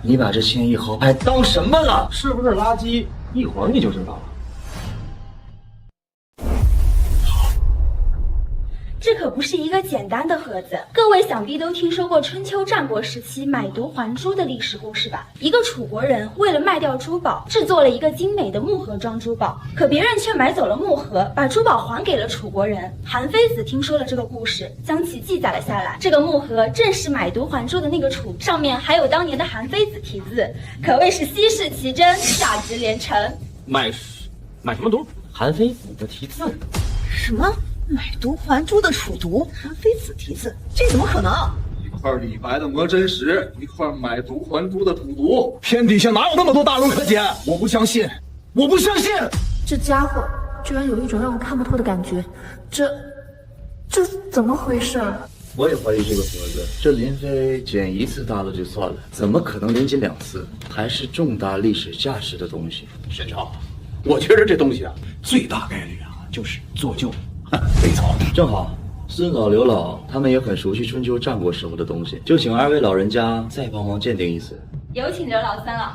S17: 你把这1000亿豪拍当什么了？
S8: 是不是垃圾？一会儿你就知道了。
S18: 这可不是一个简单的盒子，各位想必都听说过春秋战国时期买椟还珠的历史故事吧？一个楚国人为了卖掉珠宝，制作了一个精美的木盒装珠宝，可别人却买走了木盒，把珠宝还给了楚国人。韩非子听说了这个故事，将其记载了下来。这个木盒正是买椟还珠的那个楚，上面还有当年的韩非子题字，可谓是稀世奇珍，价值连城。
S8: 买什么椟？
S17: 韩非子的题字？
S9: 什么？买椟还珠的楚毒，韩非子题字，这怎么可能？
S10: 一块李白的磨真石，一块买椟还珠的土毒，天底下哪有那么多大龙可捡？我不相信，我不相信！
S16: 这家伙居然有一种让我看不透的感觉，这怎么回事？
S17: 我也怀疑这个盒子，这林飞捡1次大的就算了，怎么可能连捡2次？还是重大历史价值的东西。
S13: 沈少，我觉着这东西啊，最大概率啊就是做旧。没错，
S17: 正好孙老、刘老他们也很熟悉春秋战国时候的东西，就请2位老人家再帮忙鉴定一次。
S18: 有请刘老、三老。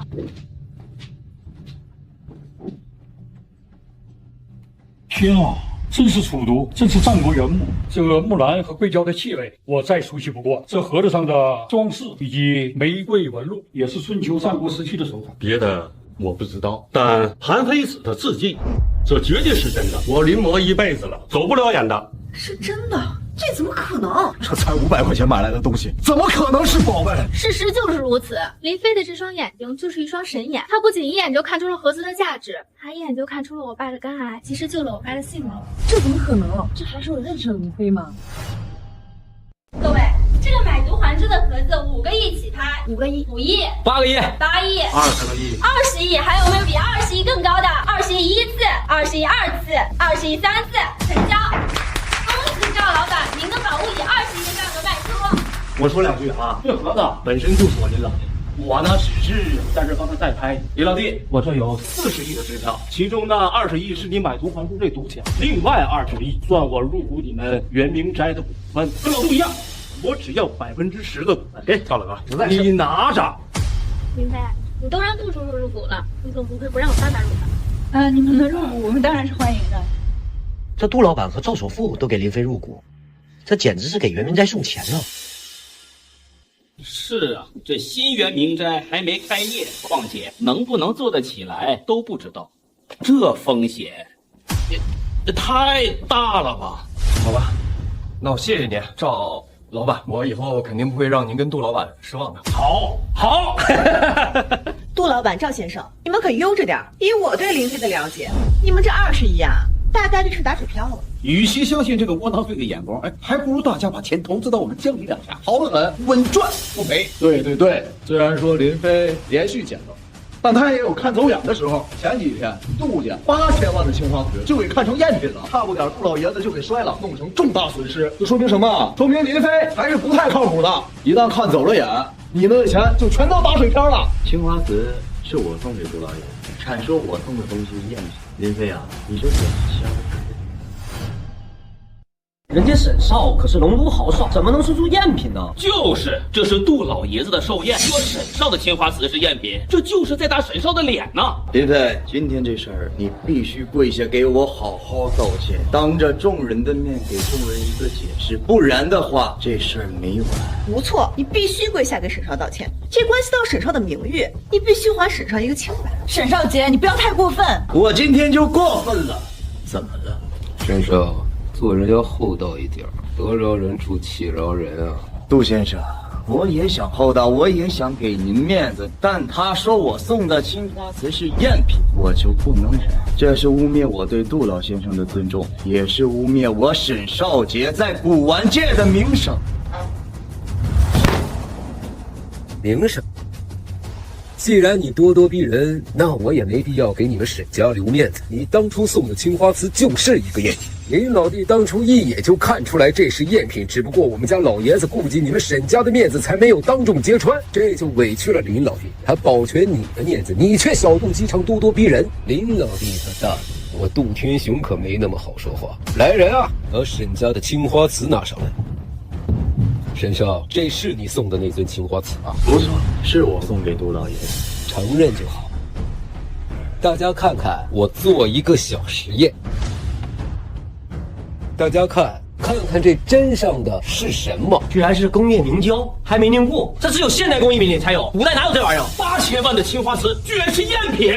S20: 天啊，
S21: 真是楚毒，真是战国原木。这木兰和硅胶的气味，我再熟悉不过。这盒子上的装饰以及玫瑰纹路，也是春秋战国时期的手法。
S20: 别的我不知道，但韩非子的字迹，这绝对是真的。我临摹一辈子了，走不了眼的。
S2: 是真的？这怎么可能？
S5: 这才500块钱买来的东西，怎么可能是宝贝？
S14: 事实就是如此。林飞的这双眼睛就是一双神眼，他不仅一眼就看出了盒子的价值，他一眼就看出了我爸的肝癌，及时救了我爸的性命。
S16: 这怎么可能？这还是我认识的林飞吗？
S18: 各位，这个买椟还珠的盒子5个亿起拍，5个亿，5亿
S8: ，8个亿
S18: ，8亿
S8: ，20个亿
S18: ，20亿，还有没有比20亿更高的？20亿1次，20亿2次，20亿3次，成交！恭喜赵老板，您的宝物以20亿的价格卖出。
S20: 我说2句啊，这盒子本身就是我林老弟，我呢只是在这帮他代拍。林老弟，我这有40亿的支票，其中呢20亿是你买椟还珠这赌钱，另外20亿算我入股你们圆明斋的股份，跟老杜一样，我只要10%的股份。给赵老哥，你拿着。
S14: 林飞，你都让杜叔叔入股了，你总不会不让我爸爸入吧？
S16: 你们的入股我们当然是欢迎的。
S22: 这杜老板和赵首富都给林飞入股，这简直是给圆明斋送钱呢。
S19: 是啊，这新圆明斋还没开业，况且能不能做得起来都不知道，这风险也太大了吧？
S1: 好吧，那我谢谢您，赵老板，我以后肯定不会让您跟杜老板失望的。
S20: 好，
S9: 杜老板、赵先生，你们可悠着点。以我对林飞的了解，你们这20亿啊，大概率是打水漂了。
S23: 与其相信这个窝囊废的眼光，还不如大家把钱投资到我们江里两下，好得很，稳赚不赔。
S10: 对，虽然说林飞连续捡到，但他也有看走眼的时候。前几天杜家8000万的青花瓷就给看成赝品了，差不点杜老爷子就给摔了，弄成重大损失。这说明什么？说明林飞还是不太靠谱的。一旦看走了眼，你们的钱就全都打水漂了。
S17: 青花瓷是我送给杜老爷，阐说我送的东西是赝品。林飞啊，你这眼瞎了。
S8: 人家沈少可是龙都豪少，怎么能说出赝品呢？
S19: 就是，这是杜老爷子的寿宴，说沈少的青花瓷是赝品，这就是在打沈少的脸呢。
S17: 林飞，今天这事儿你必须跪下给我好好道歉，当着众人的面给众人一个解释，不然的话这事儿没完。
S9: 不错，你必须跪下给沈少道歉，这关系到沈少的名誉，你必须还沈少一个清白。
S2: 沈少杰，你不要太过分。
S17: 我今天就过分了，怎么了？
S15: 沈少，做人要厚道一点，得饶人处且饶人啊。
S17: 杜先生，我也想厚道，我也想给您面子，但他说我送的青花瓷是赝品，我就不能忍。这是污蔑我对杜老先生的尊重，也是污蔑我沈少杰在古玩界的名声。
S15: 名声？既然你咄咄逼人，那我也没必要给你们沈家留面子。你当初送的青花瓷就是一个赝品，林老弟当初一眼就看出来这是赝品，只不过我们家老爷子顾及你们沈家的面子，才没有当众揭穿，这就委屈了林老弟。他保全你的面子，你却小肚鸡肠，咄咄逼人。林老弟他大度，我杜天雄可没那么好说话。来人啊，把沈家的青花瓷拿上来。沈少，这是你送的那尊青花瓷吧？
S17: 不错，是我送给杜老爷子。
S15: 承认就好。大家看看，我做一个小实验。大家看看这针上的是什么？
S8: 居然是工业凝胶，还没凝固，这只有现代工艺品里才有，古代哪有这玩意儿？8000万的青花瓷居然是赝品！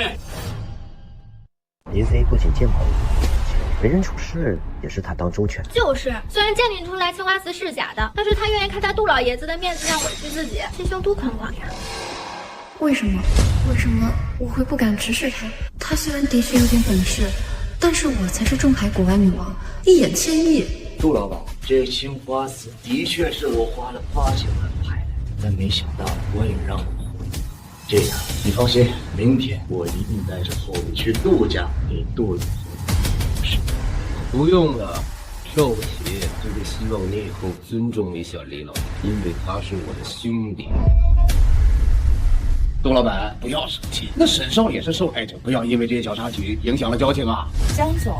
S22: 林飞不仅见过我，为人处事也是坦荡周全。
S14: 就是，虽然鉴定出来青花瓷是假的，但是他愿意看在杜老爷子的面子上委屈自己，心胸多宽广呀。
S24: 为什么我会不敢直视他？他虽然的确有点本事，但是我才是中海古玩女王，一眼千亿。
S17: 杜老板，这青花瓷的确是我花了8000万拍来，但没想到我也让我回。这样，你放心，明天我一定带着厚礼去杜家给杜老爷。
S15: 不用了，少杰，就是希望你以后尊重一下李老爷，因为他是我的兄弟。
S23: 杜老板，不要生气，那沈少也是受害者，不要因为这些小插曲影响了交情啊。
S2: 江总，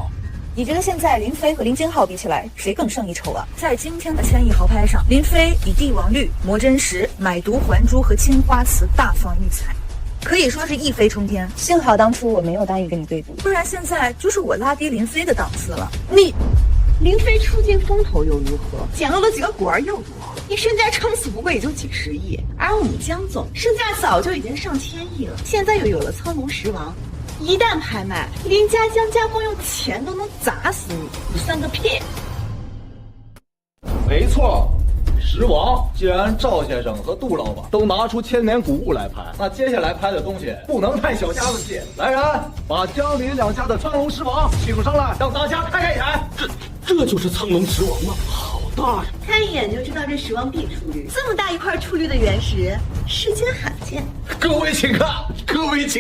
S2: 你觉得现在林飞和林金浩比起来，谁更胜一筹啊？在今天的1000亿豪拍上，林飞以帝王绿、魔真石、买椟还珠和青花瓷大放异彩，可以说是一飞冲天。
S16: 幸好当初我没有答应跟你对赌，
S2: 不然现在就是我拉低林飞的档次了。
S9: 林飞出尽风头又如何？捡漏了几个果儿又如何？你身家撑死不过也就几十亿，而我们江总身价早就已经上千亿了，现在又有了苍龙石王，一旦拍卖，林家江家光用钱都能砸死你，你算个屁！
S10: 没错。石王，既然赵先生和杜老板都拿出千年古物来拍，那接下来拍的东西不能太小家子气。来人，把江林两家的苍龙石王请上来，让大家开眼。
S20: 这就是苍龙石王吗？好大呀！
S9: 看一眼就知道这石王必出绿，这么大一块出绿的原石，世间罕见。
S23: 各位请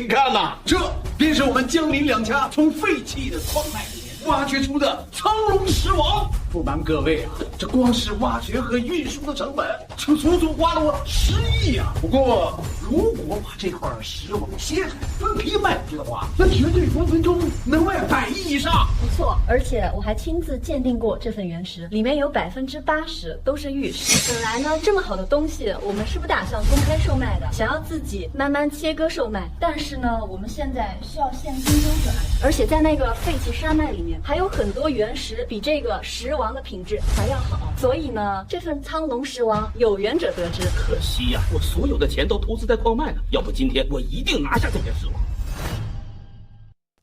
S23: 看，呐，这便是我们江林两家从废弃的矿脉里面挖掘出的苍龙石王。不瞒各位啊，这光是挖掘和运输的成本就足足花了我10亿啊！不过，如果把这块石王切开分批卖出去的话，那绝对分分钟能卖100亿以上。
S16: 不错，而且我还亲自鉴定过这份原石，里面有80%都是玉石。本来呢，这么好的东西，我们是不打算公开售卖的，想要自己慢慢切割售卖。但是呢，我们现在需要现金周转，而且在那个废弃山脉里面还有很多原石比这个石王的品质还要好，所以呢，这份苍龙石王有缘者得之。
S19: 可惜呀，我所有的钱都投资在矿脉了，要不今天我一定拿下这片石王。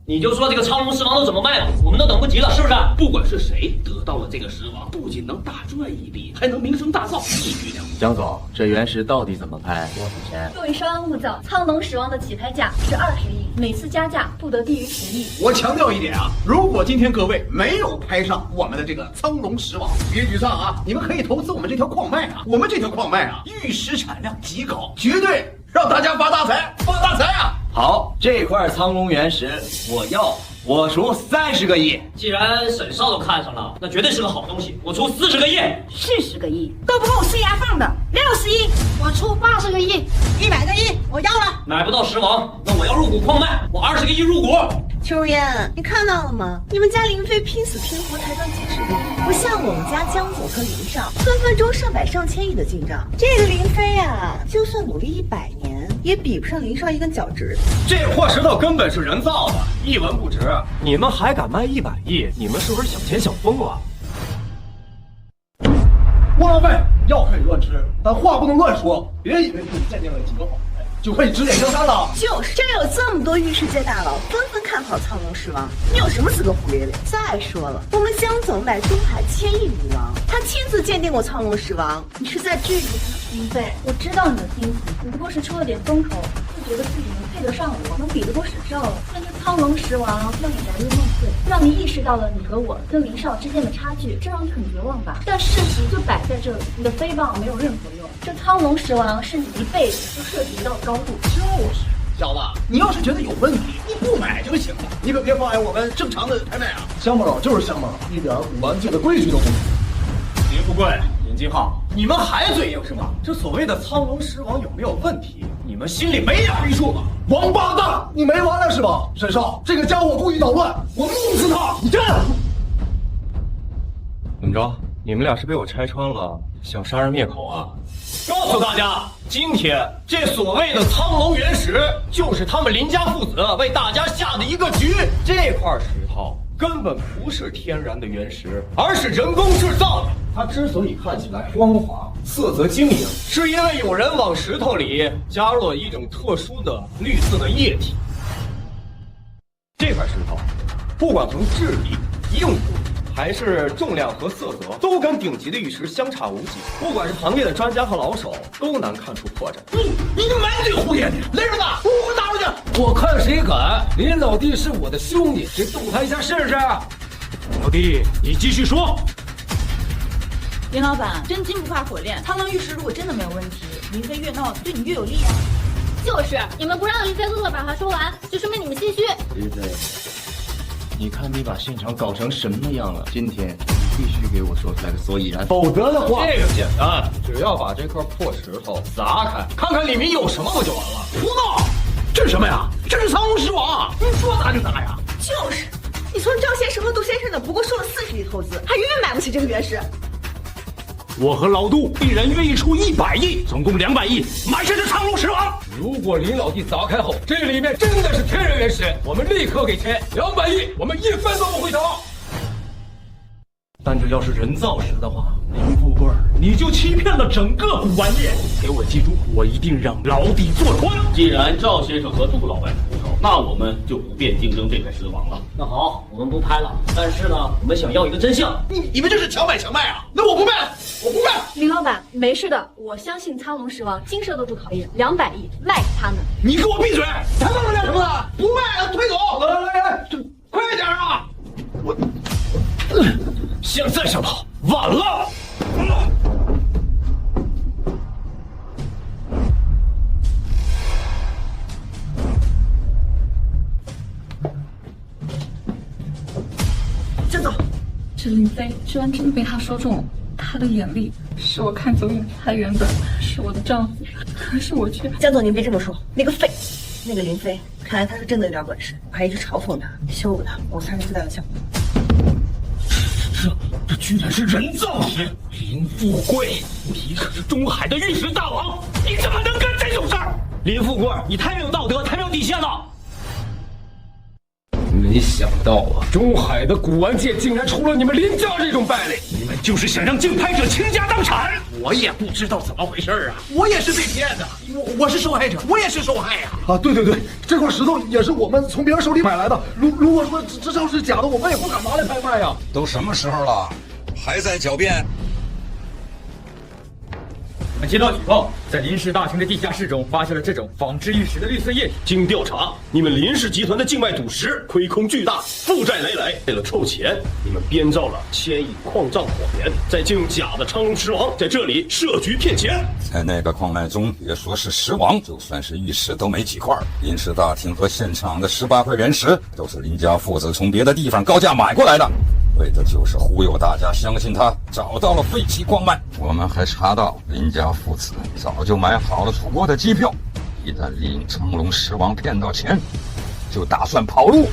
S8: 你就说这个苍龙石王都怎么卖吧，我们都等不及了，是不是？
S19: 不管是谁得到了这个石王，不仅能大赚一笔，还能名声大噪，一举两得。
S3: 江总，这原石到底怎么拍？多少钱？
S16: 各位稍安勿躁，苍龙石王的起拍价是20亿，每次加价不得低于10亿。
S23: 我强调一点啊，如果今天各位没有拍上我们的这个苍龙石王，别沮丧啊，你们可以投资我们这条矿脉啊，我们这条矿脉啊，玉石产量极高，绝对让大家发大财，发大财啊！
S1: 好，这块苍龙原石我要，我出30个亿。
S8: 既然沈少都看上了，那绝对是个好东西，我出40个亿。
S9: 40个亿都不够我塞牙缝的，60亿我出80个亿，100个亿我要了。
S8: 买不到石王，那我要入股矿脉，我20个亿入股。
S9: 秋烟，你看到了吗？你们家林飞拼死拼活才赚几十亿，不像我们家江总和林少，分分钟上百上千亿的进账。这个林飞啊，就算努力100年，也比不上林少一根脚趾。
S1: 这块石头根本是人造的，一文不值。你们还敢卖100亿？你们是不是想钱想疯了？
S23: 汪老板，药可以乱吃，但话不能乱说。别以为自己鉴定了几个好牌，就可以指点江山了。
S9: 就是这儿有这么多玉世界大佬纷纷看好苍龙石王，你有什么资格胡咧咧？再说了，我们江总乃中海1000亿女王，他亲自鉴定过苍龙石王，你是在质疑他？
S16: 林飞，我知道你的心思，你不过是出了点风头，就觉得自己能配得上我，能比得过沈少了。但是苍龙石王让你白日梦碎，让你意识到了你和我跟林少之间的差距，这让你很绝望吧？但事实就摆在这里，你的诽谤没有任何用。这苍龙石王是你一辈子都涉及不到的高度。
S23: 就是小子，你要是觉得有问题，你不买就行了，你可别妨碍我们正常的拍卖啊！
S10: 乡巴佬就是乡巴佬，一点古玩界的规矩都不懂。
S1: 林富贵、林金浩，你们还嘴硬是吧？这所谓的苍龙石王有没有问题？你们心里没点逼数吗？
S10: 王八蛋，你没完了是吧？沈少，这个家伙故意捣乱，我弄死他！你站！
S1: 怎么着？你们俩是被我拆穿了，想杀人灭口啊？告诉大家，今天这所谓的苍龙原石，就是他们林家父子为大家下的一个局。这块石头根本不是天然的原石，而是人工制造的。它之所以看起来光滑、色泽晶莹，是因为有人往石头里加入了一种特殊的绿色的液体。这块石头，不管从质地、硬度，还是重量和色泽，都跟顶级的玉石相差无几。不管是行业的专家和老手，都难看出破绽。
S23: 你个满嘴胡言！来人呐，给我打出去！
S15: 我看谁敢！林老弟是我的兄弟，谁动他一下试试？
S1: 老弟，你继续说。
S2: 林老板，真金不怕火炼，苍龙玉石如果真的没有问题，林飞越闹对你越有利啊。
S14: 就是你们不让林飞哥哥把话说完，就说明你们心虚。
S1: 林飞，你看你把现场搞成什么样了？今天你必须给我说出来个所以然，否则的话，这个简单，只要把这块破石头砸开，看看里面有什么不就完了？
S23: 胡闹！这是什么呀？这是苍龙石王，你说砸就砸呀！
S9: 就是，你从赵先生和杜先生的不过收了40亿投资，还远远买不起这个原石。
S20: 我和老杜一人愿意出100亿，总共200亿，买下这苍龙石王。
S15: 如果林老弟砸开后，这里面真的是天然原石，我们立刻给钱200亿，我们1分都不会少。
S8: 但这要是人造石的话，林富贵，你就欺骗了整个古玩业。给我记住，我一定让老底坐穿。
S19: 既然赵先生和杜老板出手，那我们就不便竞争这块石王了。
S8: 那好，我们不拍了。但是呢，我们想要一个真相。
S23: 你们这是强买强卖啊！那我不卖了，我不卖了。
S16: 林老板，没事的，我相信苍龙石王经受得住考验，200亿卖给他们。
S23: 你给我闭嘴！谈到了干什么呢？不卖了，退走！来，快点啊！我。
S8: 现在想跑，晚了。
S23: 先走。
S24: 这林飞居然真的被他说中了，他的眼力使我看走眼，他原本是我的丈夫，可是我却……
S9: 江总，您别这么说，那个废，那个林飞，看来他是真的有点本事，我还一直嘲讽他，羞辱他，我才是最大的效果。
S8: 这居然是人造石！林富贵，你可是中海的玉石大王，你怎么能干这种事儿？林富贵，你太没有道德，太没有底线了！
S15: 没想到啊，中海的古玩界竟然出了你们林家这种败类！
S23: 你们就是想让竞拍者倾家荡产！我也不知道怎么回事啊！我也是被骗的，我是受害者，我也是受害呀！
S10: 啊，对，这块石头也是我们从别人手里买来的。如果说这要是假的，我们也不敢拿来拍卖呀。
S4: 都什么时候了，还在狡辩？
S1: 我们接到举报，在林氏大厅的地下室中发现了这种仿制玉石的绿色液体。
S20: 经调查，你们林氏集团的境外赌石亏空巨大，负债累累。为了凑钱，你们编造了1000亿矿藏谎言，再借用假的苍龙石王在这里设局骗钱。
S4: 在那个矿脉中，别说是石王，就算是玉石都没几块。林氏大厅和现场的18块原石，都是林家父子从别的地方高价买过来的。为的就是忽悠大家相信他找到了废弃矿脉。我们还查到林家父子早就买好了出国的机票，一旦利用苍龙石王骗到钱，就打算跑路。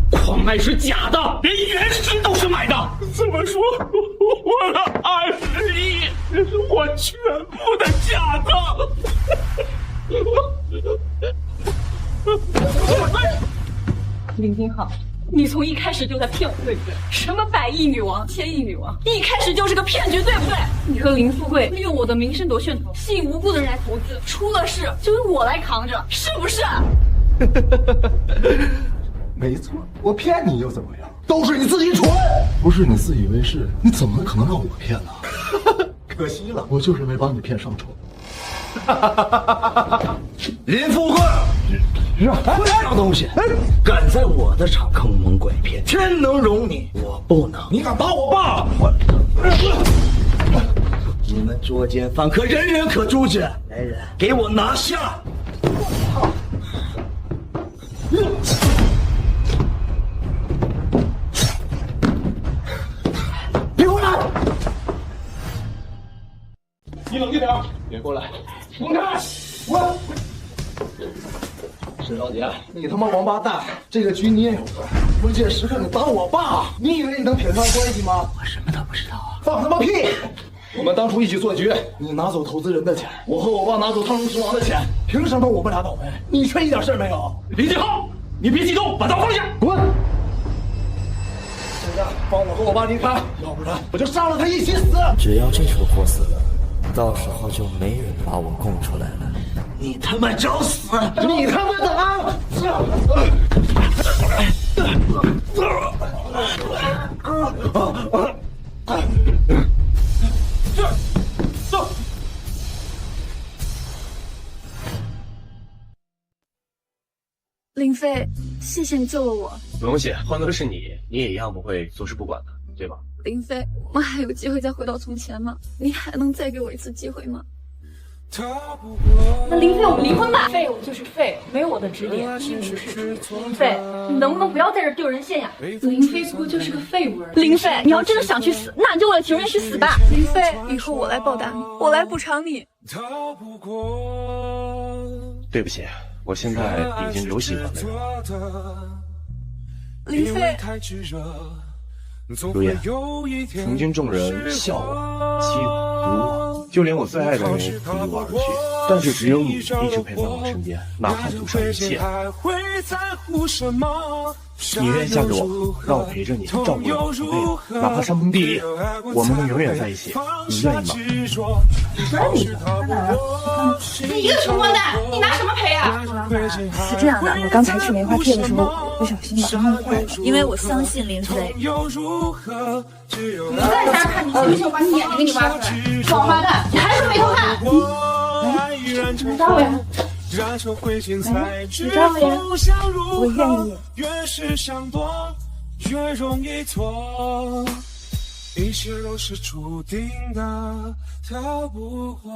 S8: 矿脉是假的，连原石都是买的。这么说，我的20亿是我全部的假的。
S24: 林金浩，你从一开始就在骗我，对不对？什么100亿女王、1000亿女王，一开始就是个骗局，对不对？你和林富贵利用我的名声夺噱头，吸引无辜的人来投资，出了事就由我来扛着，是不是？
S10: 没错，我骗你又怎么样？都是你自己蠢，不是你自以为是，你怎么可能让我骗呢？可惜了，我就是没把你骗上床。
S23: 林富贵，这东西敢在我的场坑蒙拐骗，天能容你，我不能。你敢打我爸？你们捉奸犯科，人人可诛之。来人，给我拿下！别过来！
S10: 你冷静点，别过来！滚开！滚！石小姐，你他妈王八蛋！这个局你也有份，关键时刻你打我爸，你以为你能撇开关系吗？
S23: 我什么都不知道啊！
S10: 放他妈屁！我们当初一起做局，你拿走投资人的钱，我和我爸拿走苍龙石王的钱，凭什么我们俩倒霉？你却一点事没有？
S8: 林金浩，你别激动，把刀放下，
S10: 滚！现在放我和我爸离开，要不然我就杀了他一起死。
S17: 只要这蠢货死了，到时候就没人把我供出来了。
S23: 你他妈找死！
S10: 你他妈打！
S23: 走。
S24: 林飞，谢谢你救了我。
S8: 不用谢，换个是你，你也一样不会坐视不管的，对吧？
S24: 林飞，我们还有机会再回到从前吗？你还能再给我一次机会吗？
S16: 那林飞，我们离婚吧。废物就是废物，没有我的指点，你不是。林飞，你能不能不要在这丢人现眼？
S24: 林飞不过就是个废物而已。
S16: 林飞，你要真的想去死，那你就为了情人去死吧。
S24: 林飞，以后我来报答你，我来补偿你。
S20: 对不起，我现在已经有喜欢的人了。
S24: 林飞，
S20: 如烟，曾经众人笑我、欺我、辱我，
S10: 就连我最爱的人也会离我而去，但是只有你一直陪在我身边，哪怕赌上一切。你愿意嫁给我，让我陪着你，照顾你一辈子，哪怕山崩地裂，我们能永远在一起，你愿意吗？
S9: 你一个穷光蛋，你拿什么赔啊？
S16: 是这样的，我刚才去梅花店的时候不小心把它弄坏了。
S2: 因为我相信林飞。
S9: 你再想想看，你信不信我把你眼睛给你挖出来？王八蛋，你还是没偷看？
S16: 你找我呀？你找我呀？我愿意。
S6: 一切都是注定的，逃不过。